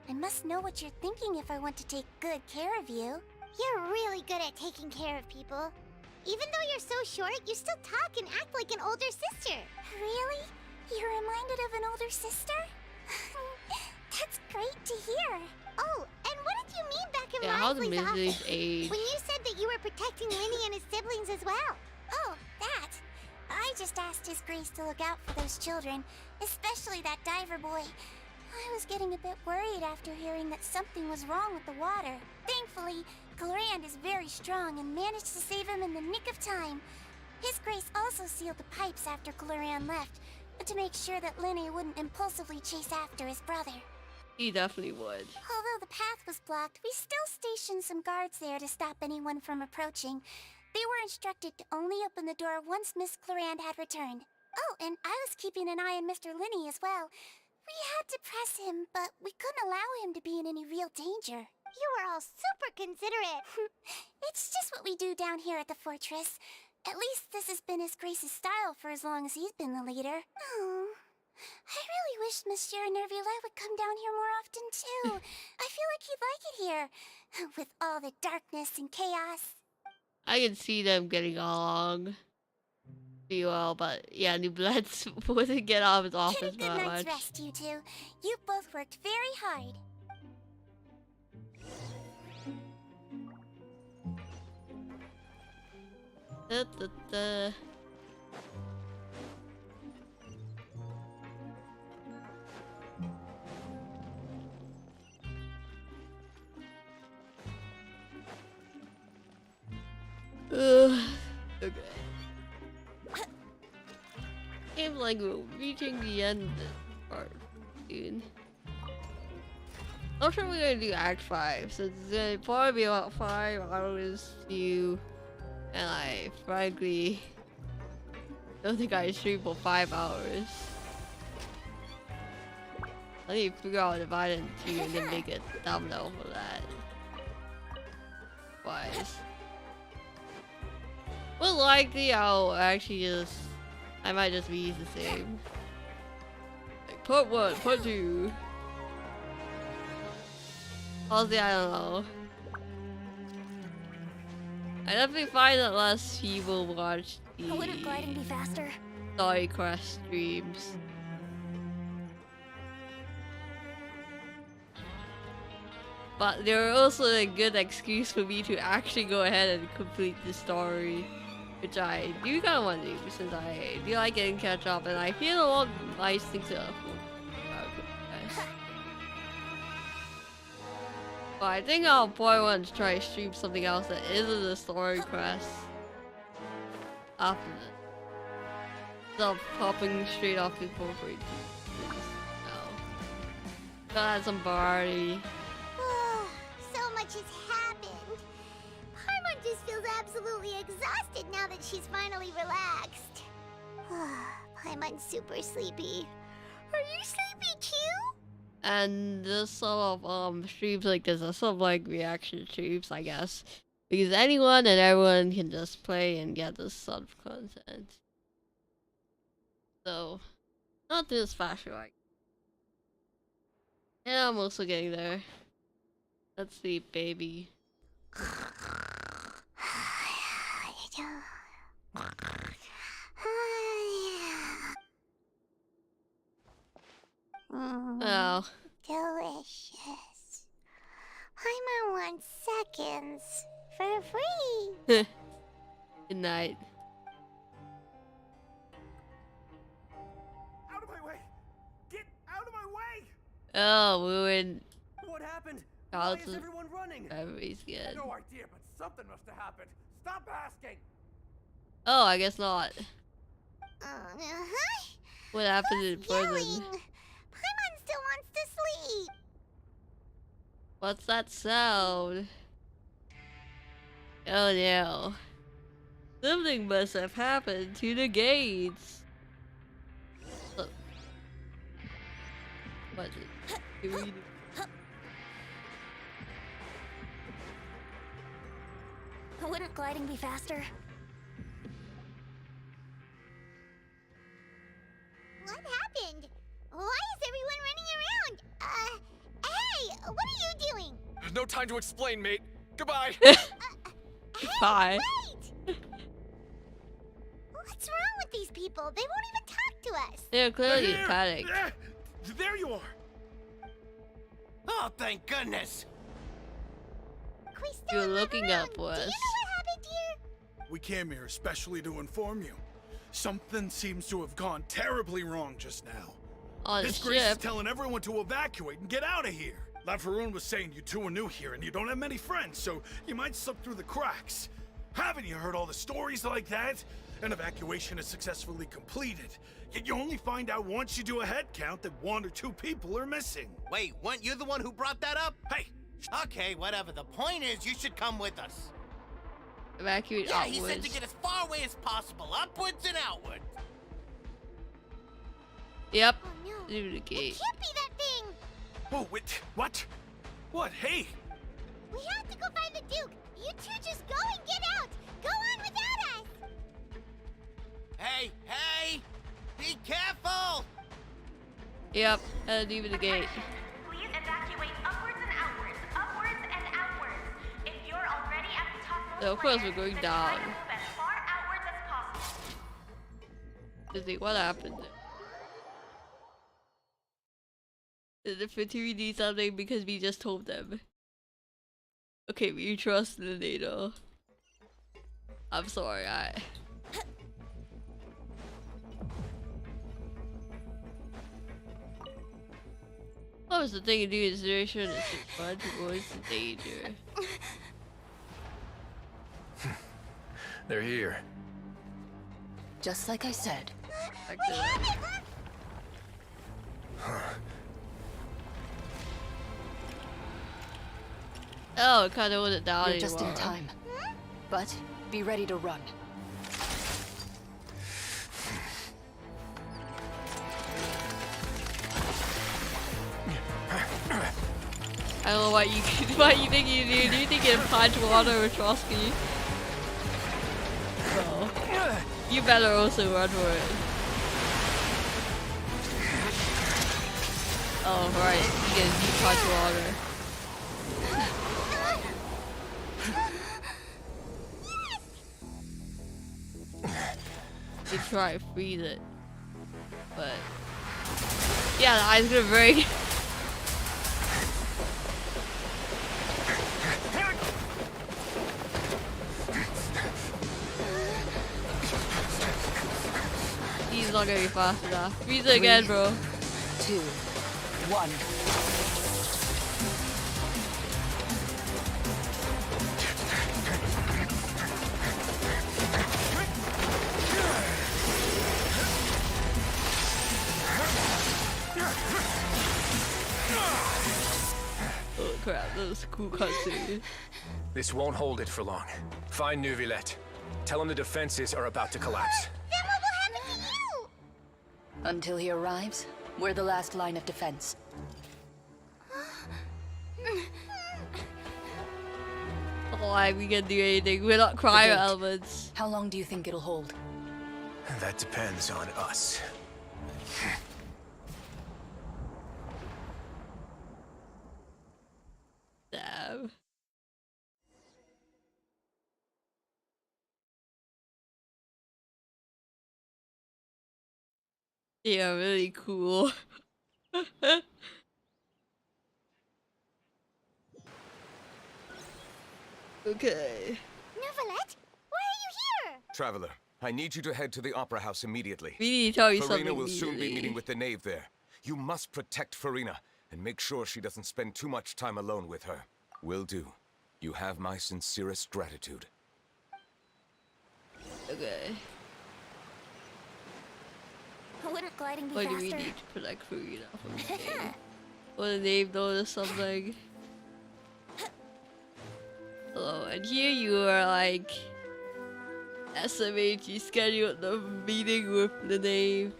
I must know what you're thinking if I want to take good care of you. You're really good at taking care of people. Even though you're so short, you still talk and act like an older sister. Really? You're reminded of an older sister? That's great to hear. Oh, and what did you mean back in Wrisley's office age. when you said that you were protecting Lyney and his siblings as well? Oh, that. I just asked His Grace to look out for those children, especially that diver boy. I was getting a bit worried after hearing that something was wrong with the water. Thankfully, Glorand is very strong and managed to save him in the nick of time. His Grace also sealed the pipes after Glorand left, to make sure that Lyney wouldn't impulsively chase after his brother. He definitely would. Although the path was blocked, we still stationed some guards there to stop anyone from approaching. They were instructed to only open the door once Miss Glorand had returned. Oh, and I was keeping an eye on Mr. Lyney as well. We had to press him, but we couldn't allow him to be in any real danger. You were all super considerate. It's just what we do down here at the fortress. At least this has been His Grace's style for as long as he's been the leader. Oh, I really wish Monsieur Nervula would come down here more often too. I feel like he'd like it here, with all the darkness and chaos. I can see them getting along pretty well, but yeah, New Bloods wouldn't get out of his office Get a good that night's much. rest, you two. You both worked very hard. Da, da, da. Okay. Seems like we're reaching the end of this part soon. Not sure we're gonna do Act 5, so it's gonna probably be about 5 hours to, and I frankly don't think I stream for 5 hours. I need to figure out how to divide it into and then make a thumbnail for that. Wise. Well, likely I'll actually just, I might just reuse the same. Like part 1, part 2. Honestly, I don't know. I definitely find that less people watch the Wouldn't gliding be faster? Story Quest streams. But they're also a good excuse for me to actually go ahead and complete the story, which I do kind of want to do since I do like getting catch up and I feel a lot of nice things to but I think I'll probably want to try to stream something else that isn't a story quest after this. Instead of popping straight off the appropriate no. Gotta have some variety. So much has happened. Paimon just feels absolutely exhausted now that she's finally relaxed. Paimon's super sleepy. Are you sleepy too? And this sort of streams like this are sort of like reaction streams, I guess. Because anyone and everyone can just play and get this sort of content. So, not this fast, like. Yeah, I'm also getting there. Let's sleep, baby. Oh. Delicious. Paimon wants seconds for free. Good night. Out of my way! Get out of my way! Oh, we were in. What happened? Why is childhood. everyone running? Everybody's good. No idea, but something must have happened. Stop asking! Oh, I guess not. Uh-huh. What happened in prison? Paimon still wants to sleep. What's that sound? Oh no. Something must have happened to the gates. Oh. What do we do? Wouldn't gliding be faster? No time to explain, mate. Goodbye. Bye. Wait! What's wrong with these people? They won't even talk to us. They're clearly panicked. There you are. Oh, thank goodness. You're looking up for us. Do you know what happened here? We came here especially to inform you. Something seems to have gone terribly wrong just now. On the His Grace is ship. telling everyone to evacuate and get out of here. La Faroon was saying you two are new here and you don't have many friends, so you might slip through the cracks. Haven't you heard all the stories like that? An evacuation is successfully completed, yet you only find out once you do a head count that 1 or 2 people are missing. Wait, weren't you the one who brought that up? Hey! Okay, whatever. The point is, you should come with us. Evacuate Yeah, outwards. he said to get as far away as possible, upwards and outwards. Yep. Oh no. Through the It gate. can't be that thing. Oh, wait, what? What? Hey! We have to go find the Duke. You two just go and get out. Go on without us. Hey, hey! Be careful! Yep. And even the gate. Please evacuate upwards and outwards. Upwards and outwards. If you're already at the top So of course we're going then down. try to move as far outwards as possible. Let's see what happened. Did the Fatui need something because we just told them? Okay, we trust the NATO. I'm sorry, What was the thing to do in this situation? Is to run towards the danger. They're here. Just like I said. Back to that. Oh, kind of wasn't down You're just in anymore. time. But be ready to run. I don't know what you what you think you do. Do you think you punch water with Trotsky? No. You better also run for it. Oh right, you can punch water. You try to freeze it, but yeah, the eye's gonna break. He's not gonna be fast enough. Freeze it again, bro. 2, 1. Oh crap, that was a cool cutscene. This won't hold it for long. Find Neuvillette. Tell him the defenses are about to collapse. Then what will happen to you? Until he arrives, we're the last line of defense. Why we can do anything? We're not cryo elements. How long do you think it'll hold? That depends on us. Damn. Yeah, really cool. Okay. Neuvillette, why are you here? Traveler, I need you to head to the Opera House immediately. We need to tell you Farina something will soon be immediately. meeting with the knave there. You must protect Farina and make sure she doesn't spend too much time alone with her. Will do. You have my sincerest gratitude. Okay. Wouldn't gliding be Why do faster? we need to protect Farina from the knave? Will the knave notice something? Hello, and here you are like SMH, you scheduled the meeting with the knave.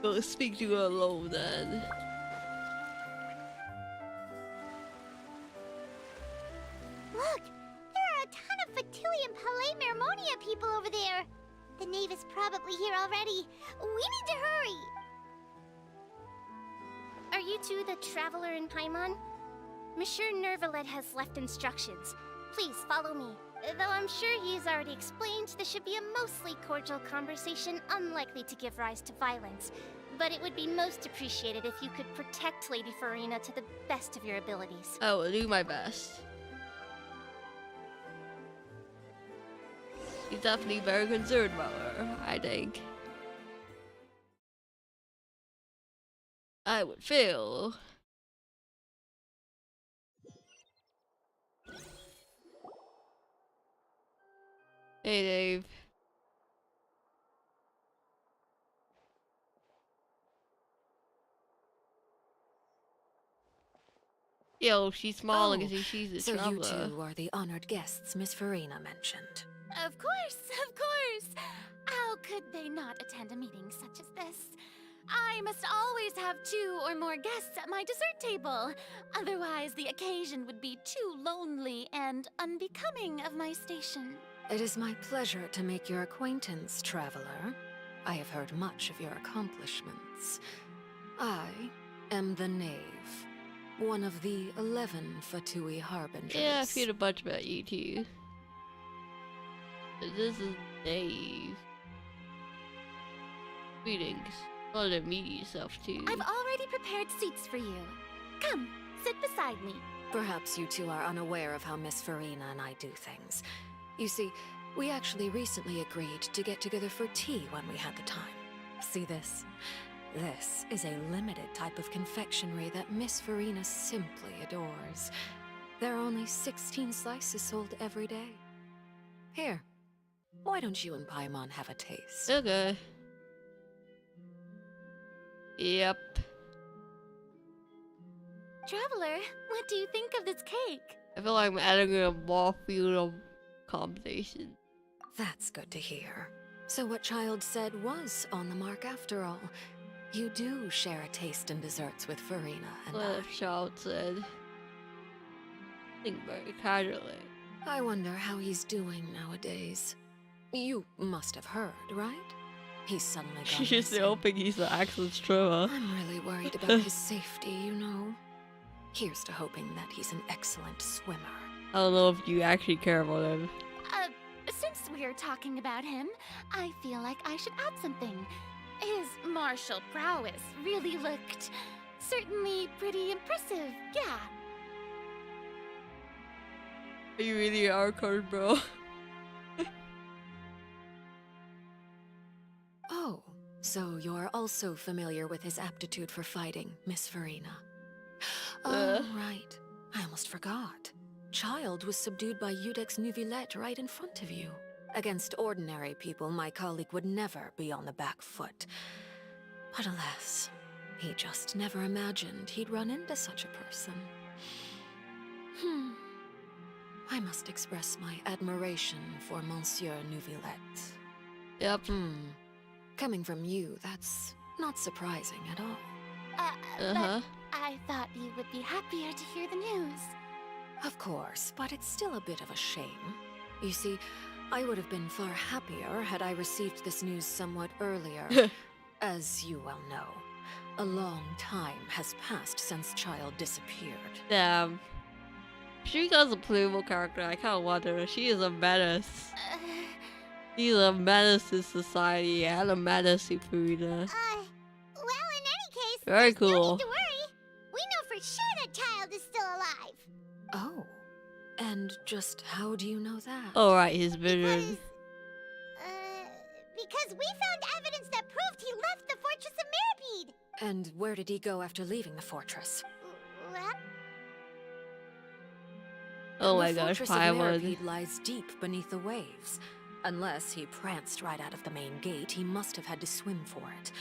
Go speak to her alone then. Look, there are a ton of Fatui and Palais Mermonia people over there. The knave is probably here already. We need to hurry. Are you two the traveler in Paimon? Monsieur Nervalet has left instructions. Please follow me. Though I'm sure he's already explained, this should be a mostly cordial conversation, unlikely to give rise to violence. But it would be most appreciated if you could protect Lady Farina to the best of your abilities. I will do my best. He's definitely very concerned about her, I think. I would feel. Hey, Dave. Yo, she's small and she's a so traveler. You two are the honored guests Miss Farina mentioned. Of course, of course. How could they not attend a meeting such as this? I must always have 2 or more guests at my dessert table. Otherwise, the occasion would be too lonely and unbecoming of my station. It is my pleasure to make your acquaintance, traveler. I have heard much of your accomplishments. I am the Knave, one of the 11 Fatui Harbingers. Yeah, I feel a bunch about you too. This is Dave. Greetings. Oh, to meet yourself too. I've already prepared seats for you. Come, sit beside me. Perhaps you two are unaware of how Miss Farina and I do things. You see, we actually recently agreed to get together for tea when we had the time. See this? This is a limited type of confectionery that Miss Farina simply adores. There are only 16 slices sold every day. Here, why don't you and Paimon have a taste? Okay. Yep. Traveler, what do you think of this cake? I feel like I'm adding a more field of conversation. That's good to hear. So what Child said was on the mark after all. You do share a taste in desserts with Farina and What Child said. Think very casually. I wonder how he's doing nowadays. You must have heard, right? He's suddenly gone She's missing. hoping he's an excellent swimmer. I'm really worried about his safety, you know. Here's to hoping that he's an excellent swimmer. I don't know if you actually care about him. Since we're talking about him, I feel like I should add something. His martial prowess really looked certainly pretty impressive, yeah. You really are cold, bro. Oh, so you're also familiar with his aptitude for fighting, Miss Farina. Oh, right. I almost forgot. Child was subdued by Udex Nuvillette right in front of you. Against ordinary people, my colleague would never be on the back foot. But alas, he just never imagined he'd run into such a person. I must express my admiration for Monsieur Nuvillette. Yep. Coming from you, that's not surprising at all. But I thought you would be happier to hear the news. Of course, but it's still a bit of a shame. You see, I would have been far happier had I received this news somewhat earlier. As you well know, a long time has passed since Child disappeared. Damn. She does a playable character. I kind of wonder. She is a menace. She's a menace to society and a menace to Farina. Well, in any case, Very there's cool. no need to worry. We know for sure that Child is still alive. Oh, and just how do you know that? Oh, right, his vision. Because we found evidence that proved he left the Fortress of Meropide. And where did he go after leaving the fortress? What? Oh my the gosh, Fortress of Paimon. Meropide lies deep beneath the waves. Unless he pranced right out of the main gate, he must have had to swim for it.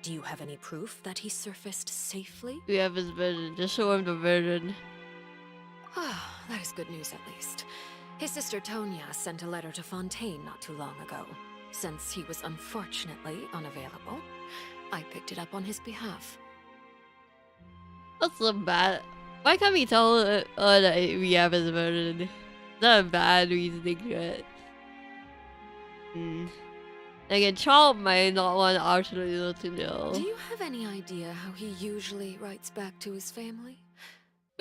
Do you have any proof that he surfaced safely? We have his vision. Just show him the vision. Ah, that is good news at least. His sister Tonya sent a letter to Fontaine not too long ago. Since he was unfortunately unavailable, I picked it up on his behalf. That's so bad. Why can't we tell that we have his vision? Not a bad reasoning to it. Again, Child might not want actually to know. Do you have any idea how he usually writes back to his family?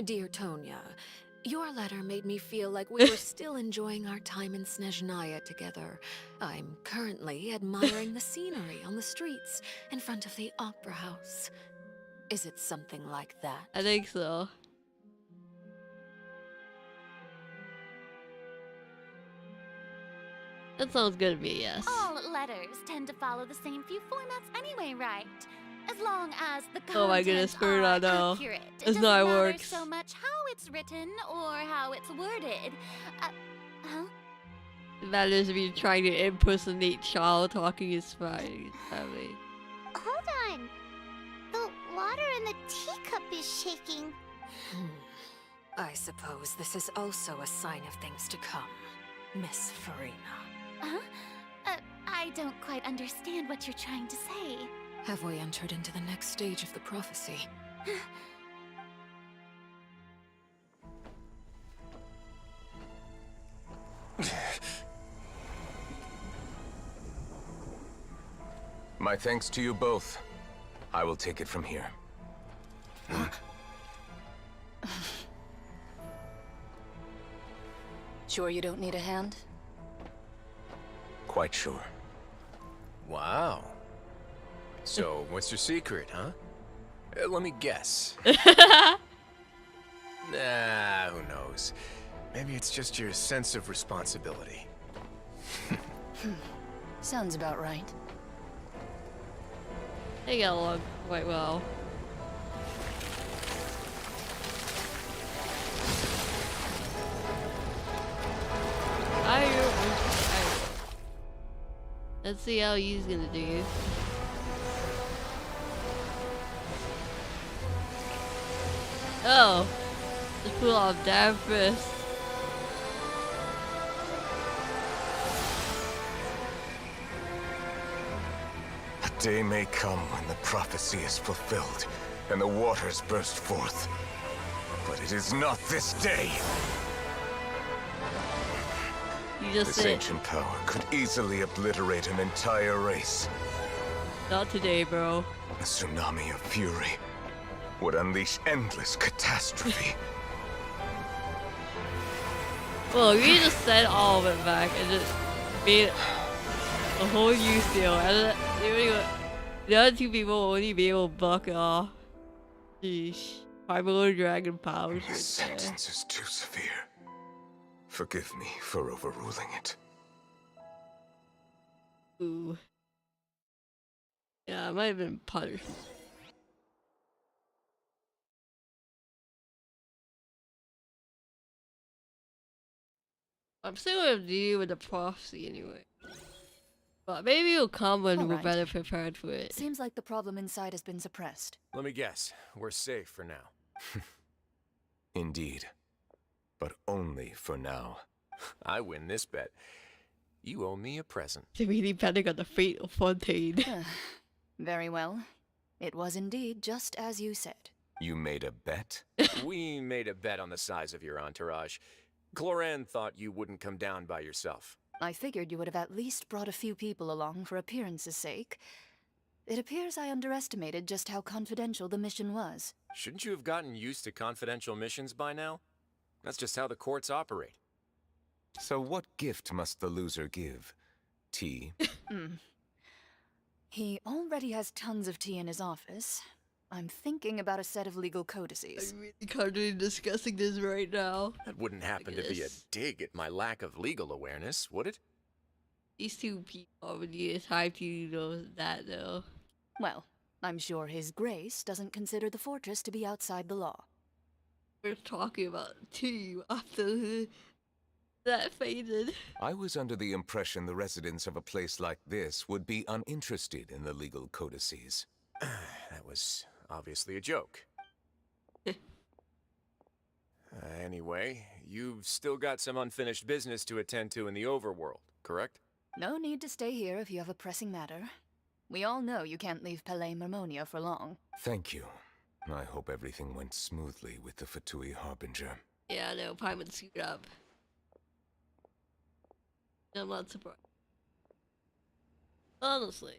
Dear Tonya, your letter made me feel like we were still enjoying our time in Snezhnaya together. I'm currently admiring the scenery on the streets in front of the opera house. Is it something like that? I think so. That sounds good to me, yes. All letters tend to follow the same few formats anyway, right? As long as the Oh my goodness, contents are no. accurate. It That's doesn't not how it matter works. so much how it's written or how it's worded. Huh? It matters if you're trying to impersonate child talking is fine. I mean, Hold on. The water in the teacup is shaking. I suppose this is also a sign of things to come, Miss Furina. Huh? I don't quite understand what you're trying to say. Have we entered into the next stage of the prophecy? My thanks to you both. I will take it from here. Sure you don't need a hand? Quite sure. Wow. So, what's your secret, huh? Let me guess. Nah, who knows? Maybe it's just your sense of responsibility. Sounds about right. they get along quite well. Let's see how he's gonna do. Oh, let's pull off that first. A day may come when the prophecy is fulfilled and the waters burst forth. But it is not this day. You just This said ancient power could easily obliterate an entire race. not today, bro. A tsunami of fury would unleash endless catastrophe. Well, you just said all of it back and just made a whole use deal. And the other two people will only be able to buck off. Sheesh. Primordial Dragon powers. This sentence is too severe. Forgive me for overruling it. Ooh. Yeah, I might have been punished. I'm still gonna deal with the prophecy anyway. But maybe it'll come when we're better prepared for it. Seems like the problem inside has been suppressed. Let me guess. We're safe for now. Indeed. But only for now. I win this bet. You owe me a present. Really betting on the fate of Fontaine. Very well. It was indeed just as you said. You made a bet? We made a bet on the size of your entourage. Cloran thought you wouldn't come down by yourself. I figured you would have at least brought a few people along for appearance's sake. It appears I underestimated just how confidential the mission was. Shouldn't you have gotten used to confidential missions by now? That's just how the courts operate. So what gift must the loser give? Tea? He already has tons of tea in his office. I'm thinking about a set of legal codices. I'm really currently discussing this right now. That wouldn't happen to be a dig at my lack of legal awareness, would it? These two people would need time to know that though. Well, I'm sure His Grace doesn't consider the fortress to be outside the law. We're talking about tea after that faded. I was under the impression the residents of a place like this would be uninterested in the legal codices. That was obviously a joke. Anyway, you've still got some unfinished business to attend to in the overworld, correct? No need to stay here if you have a pressing matter. We all know you can't leave Palais Mermonia for long. Thank you. I hope everything went smoothly with the Fatui Harbinger. Yeah, no, Paimon suit up. I'm not surprised. Honestly.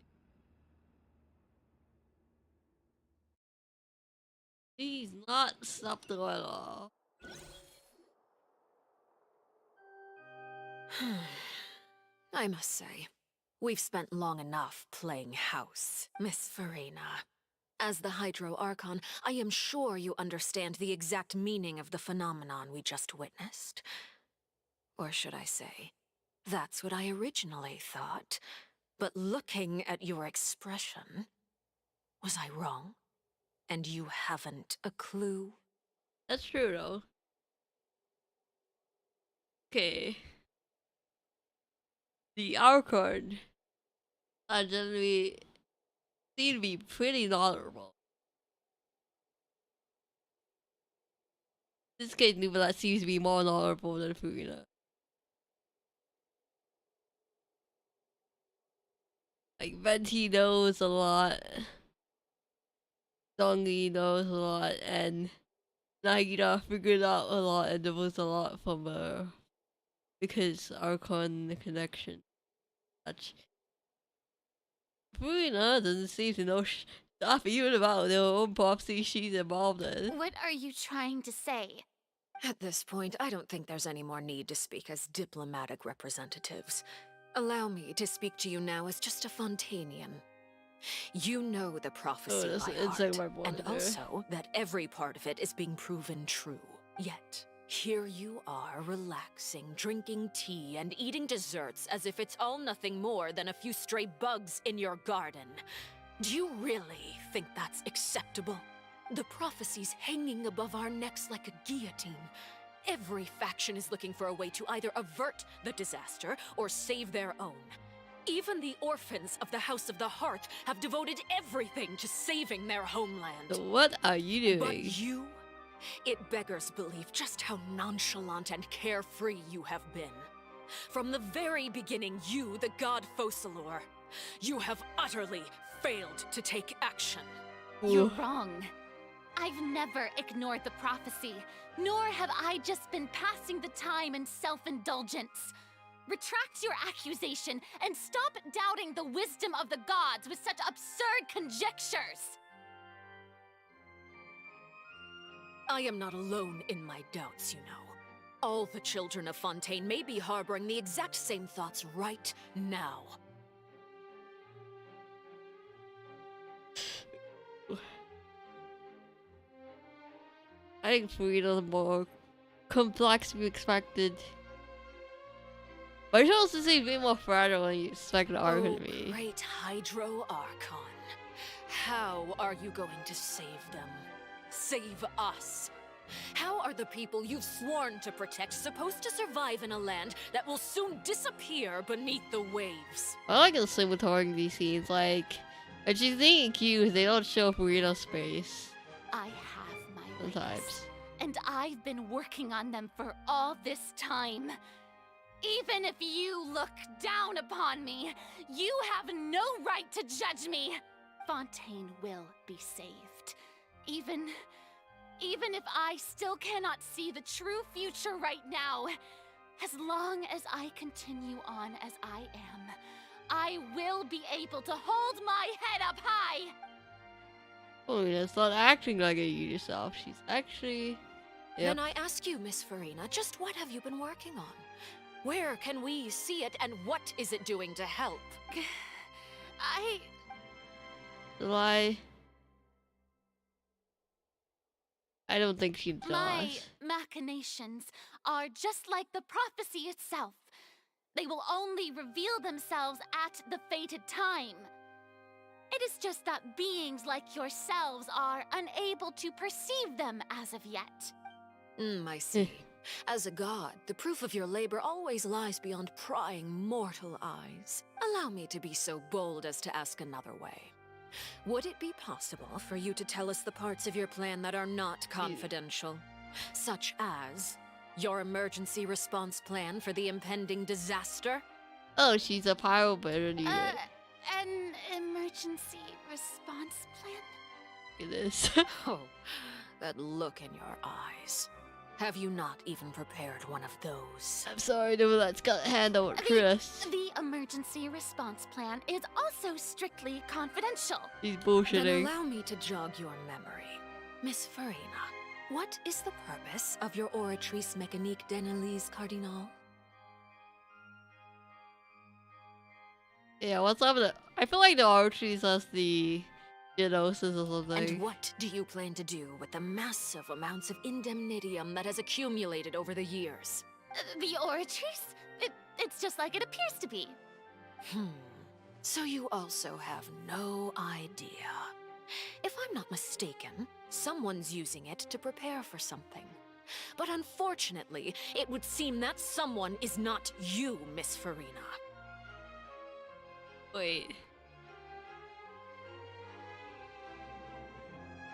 He's not subtle at all. I must say, we've spent long enough playing house, Miss Farina. As the Hydro Archon, I am sure you understand the exact meaning of the phenomenon we just witnessed. Or should I say, that's what I originally thought. But looking at your expression, was I wrong? And you haven't a clue? That's true, though. Okay. The Archon generally seem to be pretty honorable. This case, Nubila seems to be more honorable than Farina. Like, Venti knows a lot. Dongi knows a lot, and Nagita figured out a lot, and there was a lot from her. Because Archon connection. Such. Farina doesn't seem to know stuff even about their own prophecy she's involved in. What are you trying to say? At this point, I don't think there's any more need to speak as diplomatic representatives. Allow me to speak to you now as just a Fontanian. You know the prophecy by heart, and also that every part of it is being proven true. Yet, here you are relaxing, drinking tea, and eating desserts as if it's all nothing more than a few stray bugs in your garden. Do you really think that's acceptable? The prophecy's hanging above our necks like a guillotine. Every faction is looking for a way to either avert the disaster or save their own. Even the orphans of the House of the Hearth have devoted everything to saving their homeland. So what are you doing? But you? It beggars belief just how nonchalant and carefree you have been. From the very beginning, you, the god Focalor, you have utterly failed to take action. You're wrong. I've never ignored the prophecy, nor have I just been passing the time in self-indulgence. Retract your accusation and stop doubting the wisdom of the gods with such absurd conjectures. I am not alone in my doubts, you know. All the children of Fontaine may be harboring the exact same thoughts right now. I think Farina's more complex than we expected. But she also seems way more fragile than you expected Archon to be. Great Hydro Archon. How are you going to save them? Save us? How are the people you've sworn to protect supposed to survive in a land that will soon disappear beneath the waves? I like the cinematography these scenes, like, when she's being accused, they don't show Farina's face. I have my sometimes. Ways, and I've been working on them for all this time. Even if you look down upon me, you have no right to judge me. Fontaine will be saved. Even if I still cannot see the true future right now, as long as I continue on as I am, I will be able to hold my head up high. Farina's not acting like a yourself. She's actually... Then I ask you, Miss Farina, just what have you been working on? Where can we see it, and what is it doing to help? I don't think she does. My machinations are just like the prophecy itself. They will only reveal themselves at the fated time. It is just that beings like yourselves are unable to perceive them as of yet. I see. As a god, the proof of your labor always lies beyond prying mortal eyes. Allow me to be so bold as to ask another way. Would it be possible for you to tell us the parts of your plan that are not confidential? Such as your emergency response plan for the impending disaster? Oh, she's a pyro better An emergency response plan? It is. Oh, that look in your eyes. Have you not even prepared one of those? I'm sorry, no, that's got to hand over Chris. The emergency response plan is also strictly confidential. He's bullshitting. Then allow me to jog your memory. Miss Farina, what is the purpose of your oratrice mécanique d'analyse cardinal? Yeah, what's up with it? I feel like the archeries has the genosis or something. And what do you plan to do with the massive amounts of indemnitium that has accumulated over the years? The oratrice? It's just like it appears to be. So you also have no idea. If I'm not mistaken, someone's using it to prepare for something. But unfortunately, it would seem that someone is not you, Miss Farina. Wait.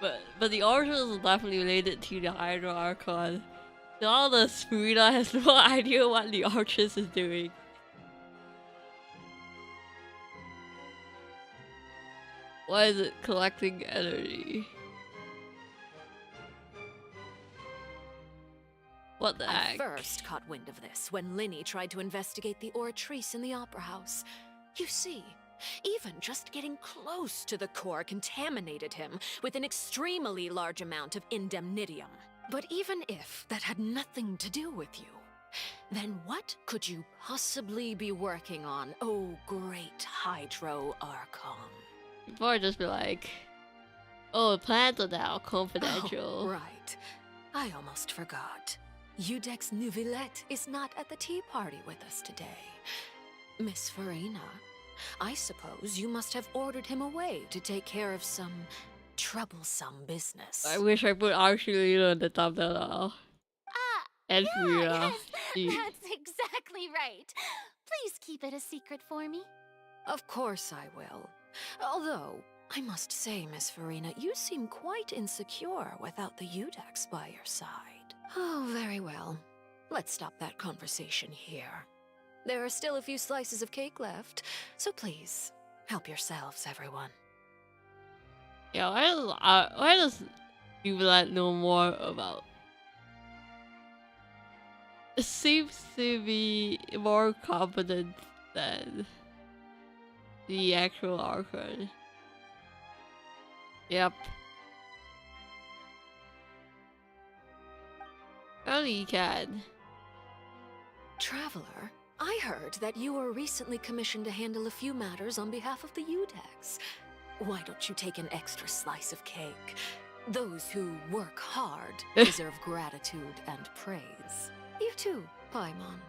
But the archon is definitely related to the Hydro Archon. Now the Farina has no idea what the archon is doing. Why is it collecting energy? What the heck? I first caught wind of this when Lyney tried to investigate the oratrice in the opera house. You see, even just getting close to the core contaminated him with an extremely large amount of indemnitium. But even if that had nothing to do with you, then what could you possibly be working on, oh great Hydro Archon? Before I just be like, oh, the plans are now confidential. Oh, right. I almost forgot. Udex Nouvillette is not at the tea party with us today. Miss Farina, I suppose you must have ordered him away to take care of some troublesome business. I wish I put Archulina on the thumbnail. And Yes, that's exactly right. Please keep it a secret for me. Of course I will. Although, I must say, Miss Farina, you seem quite insecure without the Udex by your side. Oh, very well. Let's stop that conversation here. There are still a few slices of cake left, so please, help yourselves, everyone. Yeah, why does people that know more about? It seems to be more competent than the actual Archon. Yep. Only you can. Traveler, I heard that you were recently commissioned to handle a few matters on behalf of the Udex. Why don't you take an extra slice of cake? Those who work hard deserve gratitude and praise. You too, Paimon.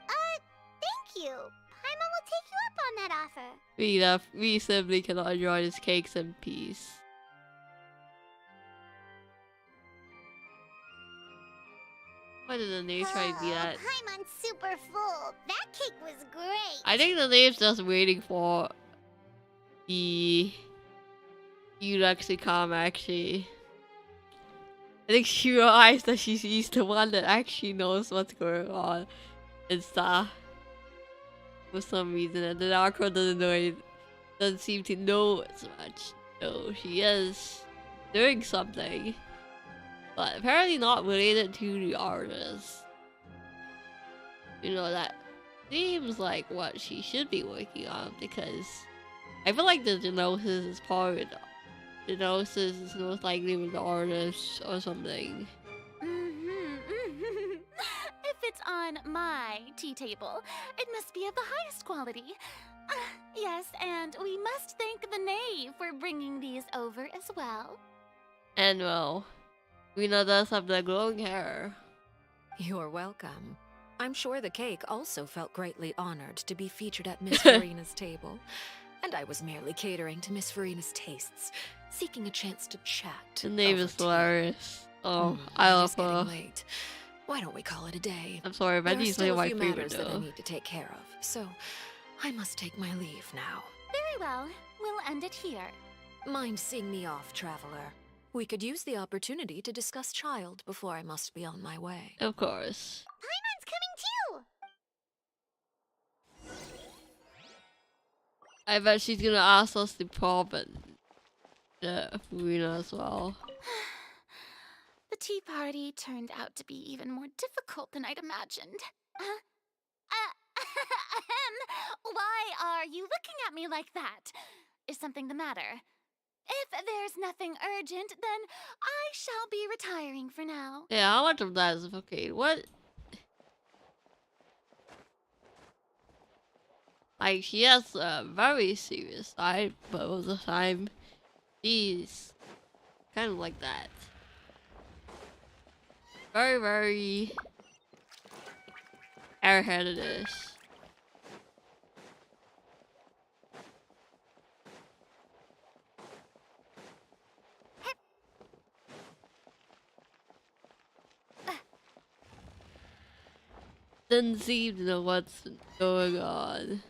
Thank you. Paimon will take you up on that offer. We simply cannot enjoy these cakes in peace. Why did the name try to do that? Paimon's super full. That cake was great. I think the name's just waiting for the Udex to come, actually. I think she realized that she's the one that actually knows what's going on and stuff. For some reason, and the Archon doesn't seem to know as much. No, she is doing something, but apparently not related to the artist. You know, that seems like what she should be working on, because I feel like the Genosis is part of it. Genosis is most likely with the artist or something. If it's on my tea table, it must be of the highest quality. Yes, and we must thank the knave for bringing these over as well. And well, Rena does have the glowing hair. You're welcome. I'm sure the cake also felt greatly honored to be featured at Miss Farina's table. And I was merely catering to Miss Farina's tastes, seeking a chance to chat. The name is hilarious. Oh, I love her. Late. Why don't we call it a day? I'm sorry, but these are my favorite matters that I though. need to take care of, so I must take my leave now. Very well. We'll end it here. Mind seeing me off, traveler? We could use the opportunity to discuss Childe before I must be on my way. Of course. Paimon's coming too. I bet she's gonna ask us to prop Farina as well. The tea party turned out to be even more difficult than I'd imagined. Why are you looking at me like that? Is something the matter? If there's nothing urgent, then I shall be retiring for now. Yeah, how much of that is okay? What? Like, she has a very serious side, but all the time, she's kind of like that. Very, very airheaded-ish. Doesn't seem to know what's going on.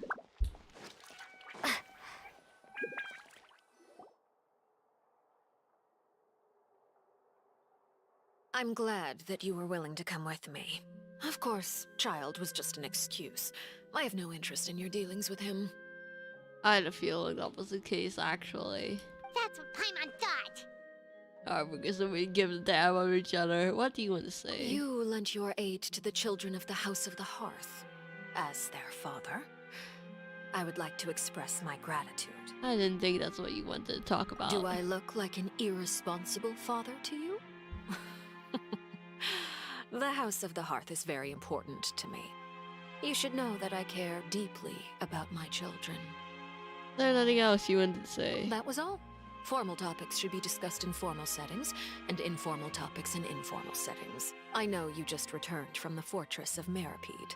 I'm glad that you were willing to come with me. Of course, Childe was just an excuse. I have no interest in your dealings with him. I had a feeling that was the case, actually. That's what Paimon thought. Because we give a damn on each other. What do you want to say? You lent your aid to the children of the House of the Hearth. As their father, I would like to express my gratitude. I didn't think that's what you wanted to talk about. Do I look like an irresponsible father to you? The House of the Hearth is very important to me. You should know that I care deeply about my children. Is there nothing else you wanted to say? That was all. Formal topics should be discussed in formal settings, and informal topics in informal settings. I know you just returned from the fortress of Meropide.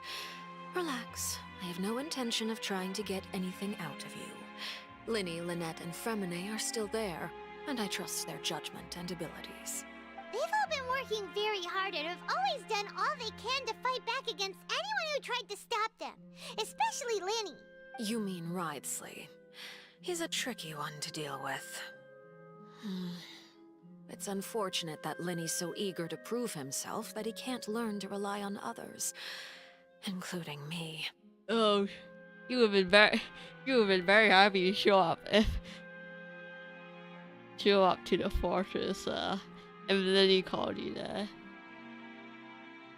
Relax. I have no intention of trying to get anything out of you. Lyney, Lynette, and Fremine are still there, and I trust their judgment and abilities. They've all been working very hard and have always done all they can to fight back against anyone who tried to stop them. Especially Lyney. You mean Writhley. He's a tricky one to deal with. It's unfortunate that Lyney's so eager to prove himself that he can't learn to rely on others, including me. Oh, you would have been very happy to show up to the fortress, and then he called you there.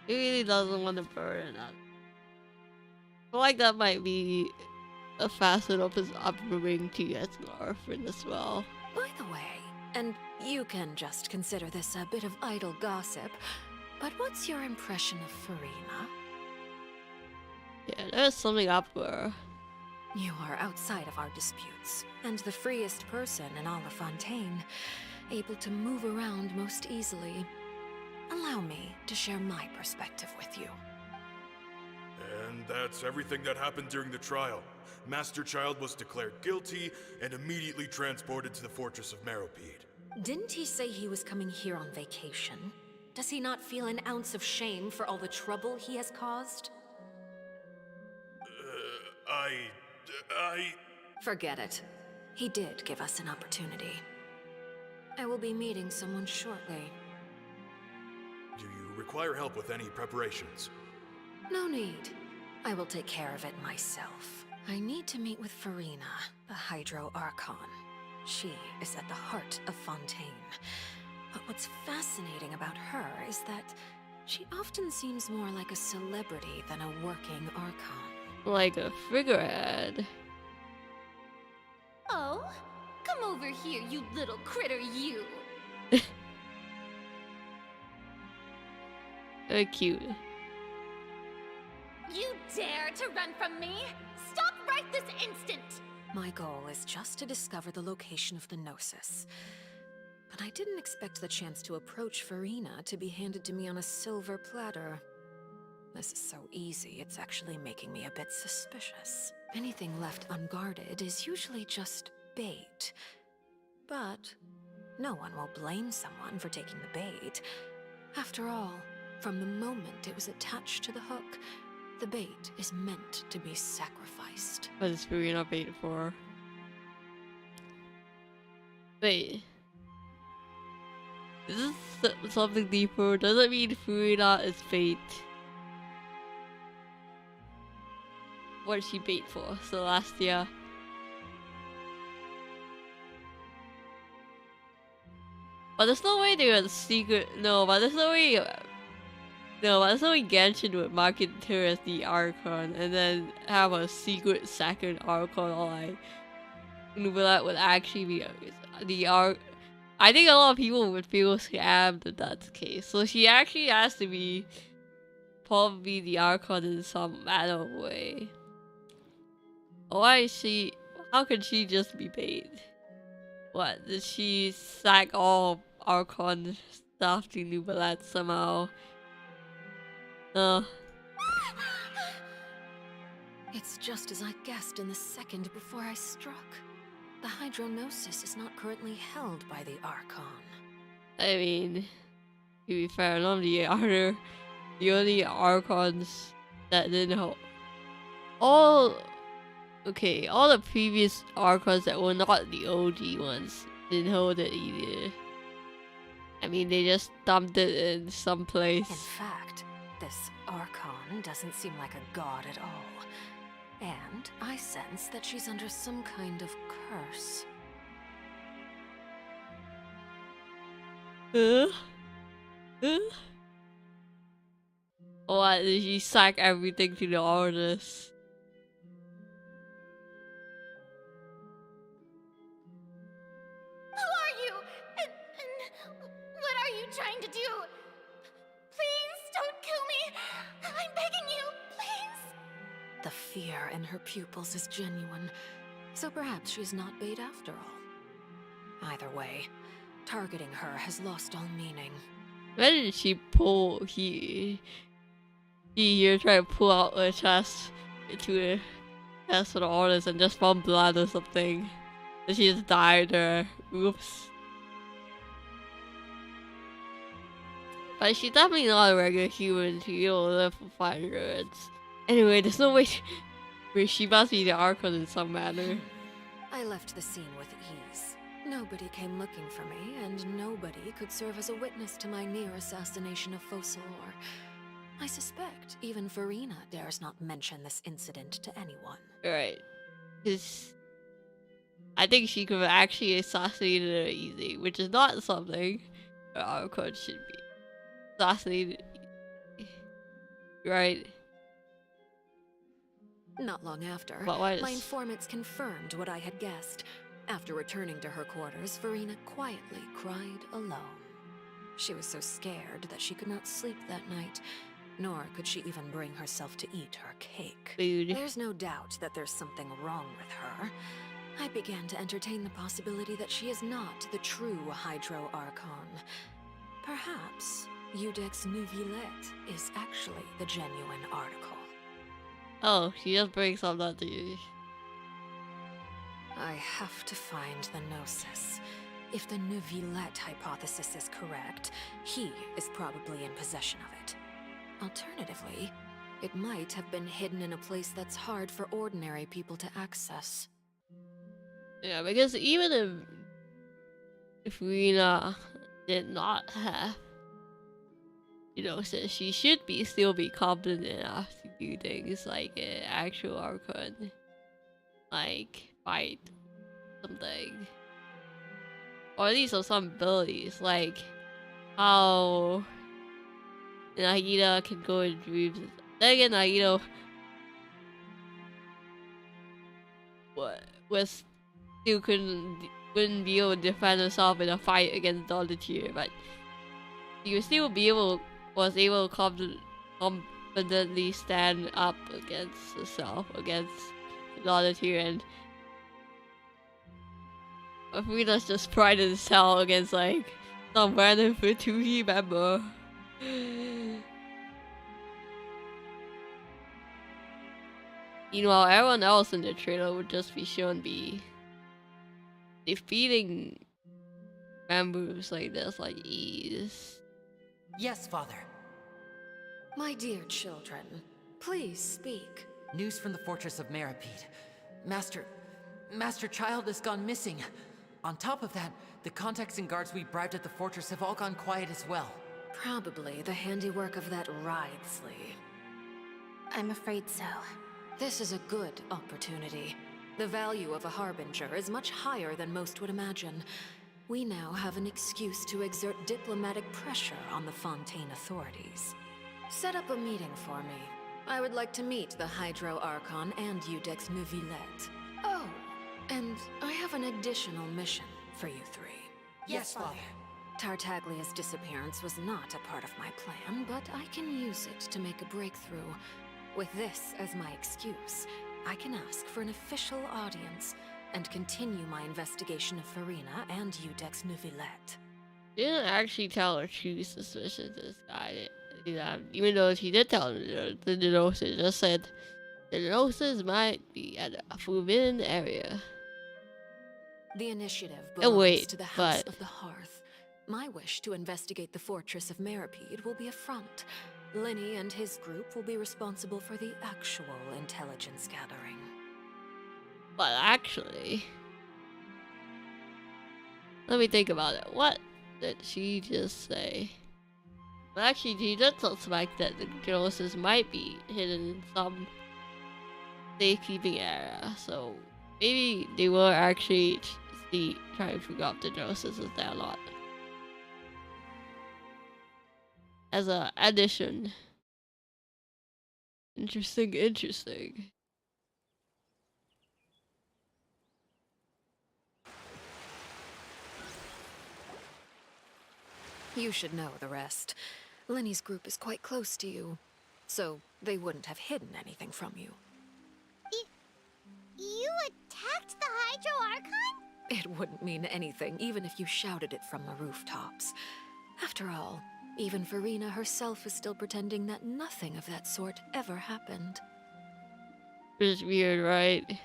He really doesn't want to burden us. I feel like that might be a facet of his upbringing to get an orphan as well. By the way, and you can just consider this a bit of idle gossip, but what's your impression of Furina? Yeah, there's something up there. You are outside of our disputes, and the freest person in all of Fontaine, able to move around most easily. Allow me to share my perspective with you. And that's everything that happened during the trial. Master Childe was declared guilty and immediately transported to the fortress of Meropide. Didn't he say he was coming here on vacation? Does he not feel an ounce of shame for all the trouble he has caused? Forget it. He did give us an opportunity. I will be meeting someone shortly. Do you require help with any preparations? No need. I will take care of it myself. I need to meet with Furina, the Hydro Archon. She is at the heart of Fontaine. But what's fascinating about her is that she often seems more like a celebrity than a working Archon. Like a figurehead. Oh, come over here, you little critter, you. Very cute. You dare to run from me? Stop right this instant! My goal is just to discover the location of the Gnosis. But I didn't expect the chance to approach Furina to be handed to me on a silver platter. This is so easy, it's actually making me a bit suspicious. Anything left unguarded is usually just bait. But no one will blame someone for taking the bait. After all, from the moment it was attached to the hook, the bait is meant to be sacrificed. What is Furina bait for? Wait. Is this something deeper? Does it mean Furina is bait? What is she bait for? Celestia? But there's no way they're a secret. No, but there's no way. No, but there's no way Genshin would market her as the Archon and then have a secret second Archon. Like, Neuvillette would actually be the arc. I think a lot of people would feel scammed if that's the case. So she actually has to be probably the archon in some matter of way. Why is she? How could she just be paid? What, did she sack all archon stuff to Neuvillette somehow? It's just as I guessed in the second before I struck. The hydronosis is not currently held by the archon. I mean, to be fair, none of the only archons that didn't hold all the previous archons that were not the OG ones didn't hold it either. I mean, they just dumped it in some place. In fact, this archon doesn't seem like a god at all. And I sense that she's under some kind of curse. What, did she sack everything to the artist? Who are you? And what are you trying to do? Please don't kill me. I'm begging you, please. The fear in her pupils is genuine, so perhaps she's not bait after all. Either way, targeting her has lost all meaning. Where did she pull? He here trying to pull out a chest into a chest for the artist and just found blood or something. And she just died there. Oops. But she's definitely not a regular human. She don't live for 500. Anyway, there's no way she must be the archon in some manner. I left the scene with ease. Nobody came looking for me, and nobody could serve as a witness to my near assassination of Focalor. I suspect even Furina dares not mention this incident to anyone. Right. Because I think she could have actually assassinated her easy, which is not something an archon should be. Assassinated. Right. Not long after, my informants confirmed what I had guessed. After returning to her quarters, Furina quietly cried alone. She was so scared that she could not sleep that night, nor could she even bring herself to eat her cake. Food. There's no doubt that there's something wrong with her. I began to entertain the possibility that she is not the true Hydro Archon. Perhaps Iudex Neuvillette is actually the genuine article. Oh, she just brings up that to you. I have to find the Gnosis. If the Neuvillette hypothesis is correct, he is probably in possession of it. Alternatively, it might have been hidden in a place that's hard for ordinary people to access. Yeah, because even if Rina did not have, so she should still be competent enough to do things like an actual archon, like fight something, or at least of some abilities, like how Nagita can go in dreams. Then again, Nagita still wouldn't be able to defend herself in a fight against the other tier, but she would still was able to confidently stand up against herself, against the other tier, and Rina's just prided as hell against like some random Vtuber member. Meanwhile, everyone else in the trailer would just be shown be defeating members like this, like ease. Yes, Father. My dear children, please speak. News from the fortress of Meropide. Master Child has gone missing. On top of that, the contacts and guards we bribed at the fortress have all gone quiet as well. Probably the handiwork of that Writhley. I'm afraid so. This is a good opportunity. The value of a Harbinger is much higher than most would imagine. We now have an excuse to exert diplomatic pressure on the Fontaine authorities. Set up a meeting for me. I would like to meet the Hydro Archon and Iudex Neuvillette. Oh, And I have an additional mission for you three. Yes, Father. Tartaglia's disappearance was not a part of my plan, but I can use it to make a breakthrough. With this as my excuse, I can ask for an official audience and continue my investigation of Farina and Iudex Neuvillette. She didn't actually tell her true suspicion to this guy. Even though she did tell him the Denosis, just said the Denosis might be at a forbidden area. The initiative belongs wait, to the House but of the Hearth. My wish to investigate the fortress of Meropide will be a front. Lyney and his group will be responsible for the actual intelligence gathering. But actually, let me think about it. What did she just say? Well, actually, she did suspect that the Denosis might be hidden in some safekeeping area, so maybe they will actually trying to figure out the Denosis is there or not. As a addition. Interesting. You should know the rest. Lyney's group is quite close to you, so they wouldn't have hidden anything from you. You attacked the Hydro Archon? It wouldn't mean anything, even if you shouted it from the rooftops. After all, even Farina herself is still pretending that nothing of that sort ever happened. It's weird, right?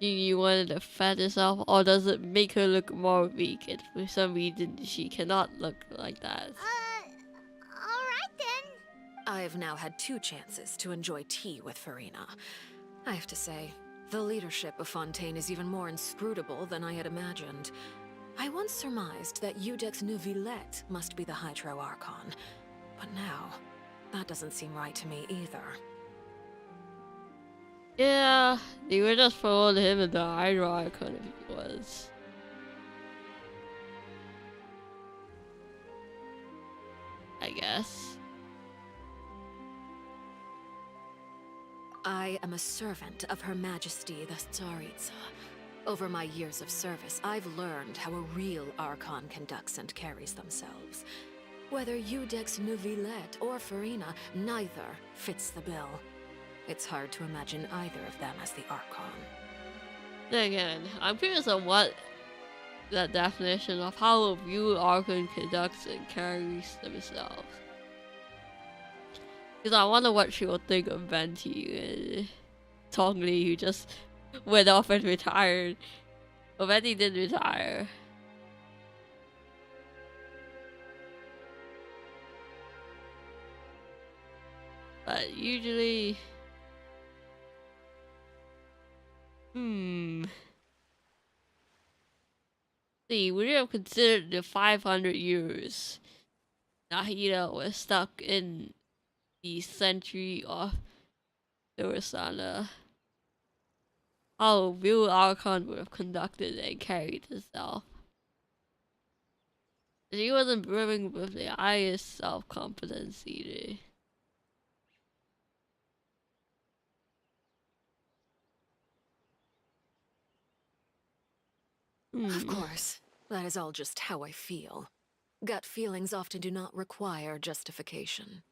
You wanted to fat herself, or does it make her look more weak? And for some reason, she cannot look like that. Alright then. I've now had 2 chances to enjoy tea with Farina. I have to say, the leadership of Fontaine is even more inscrutable than I had imagined. I once surmised that Iudex Neuvillette must be the Hydro Archon, but now, that doesn't seem right to me either. Yeah, they would just followed him in the Hydro Archon if he was. I guess. I am a servant of Her Majesty the Tsaritsa. Over my years of service, I've learned how a real Archon conducts and carries themselves. Whether Iudex Neuvillette or Farina, neither fits the bill. It's hard to imagine either of them as the Archon. Then again, I'm curious on what that definition of how a real Archon conducts and carries themselves. Because I wonder what she will think of Venti and Tongli, who just went off and retired. Well, Venti did retire. But usually... See, would you have considered the 500 years Nahida was stuck in the century of Durasana? How a real Archon would have conducted and carried herself. She wasn't brimming with the highest self-confidence either. Of course, that is all just how I feel. Gut feelings often do not require justification.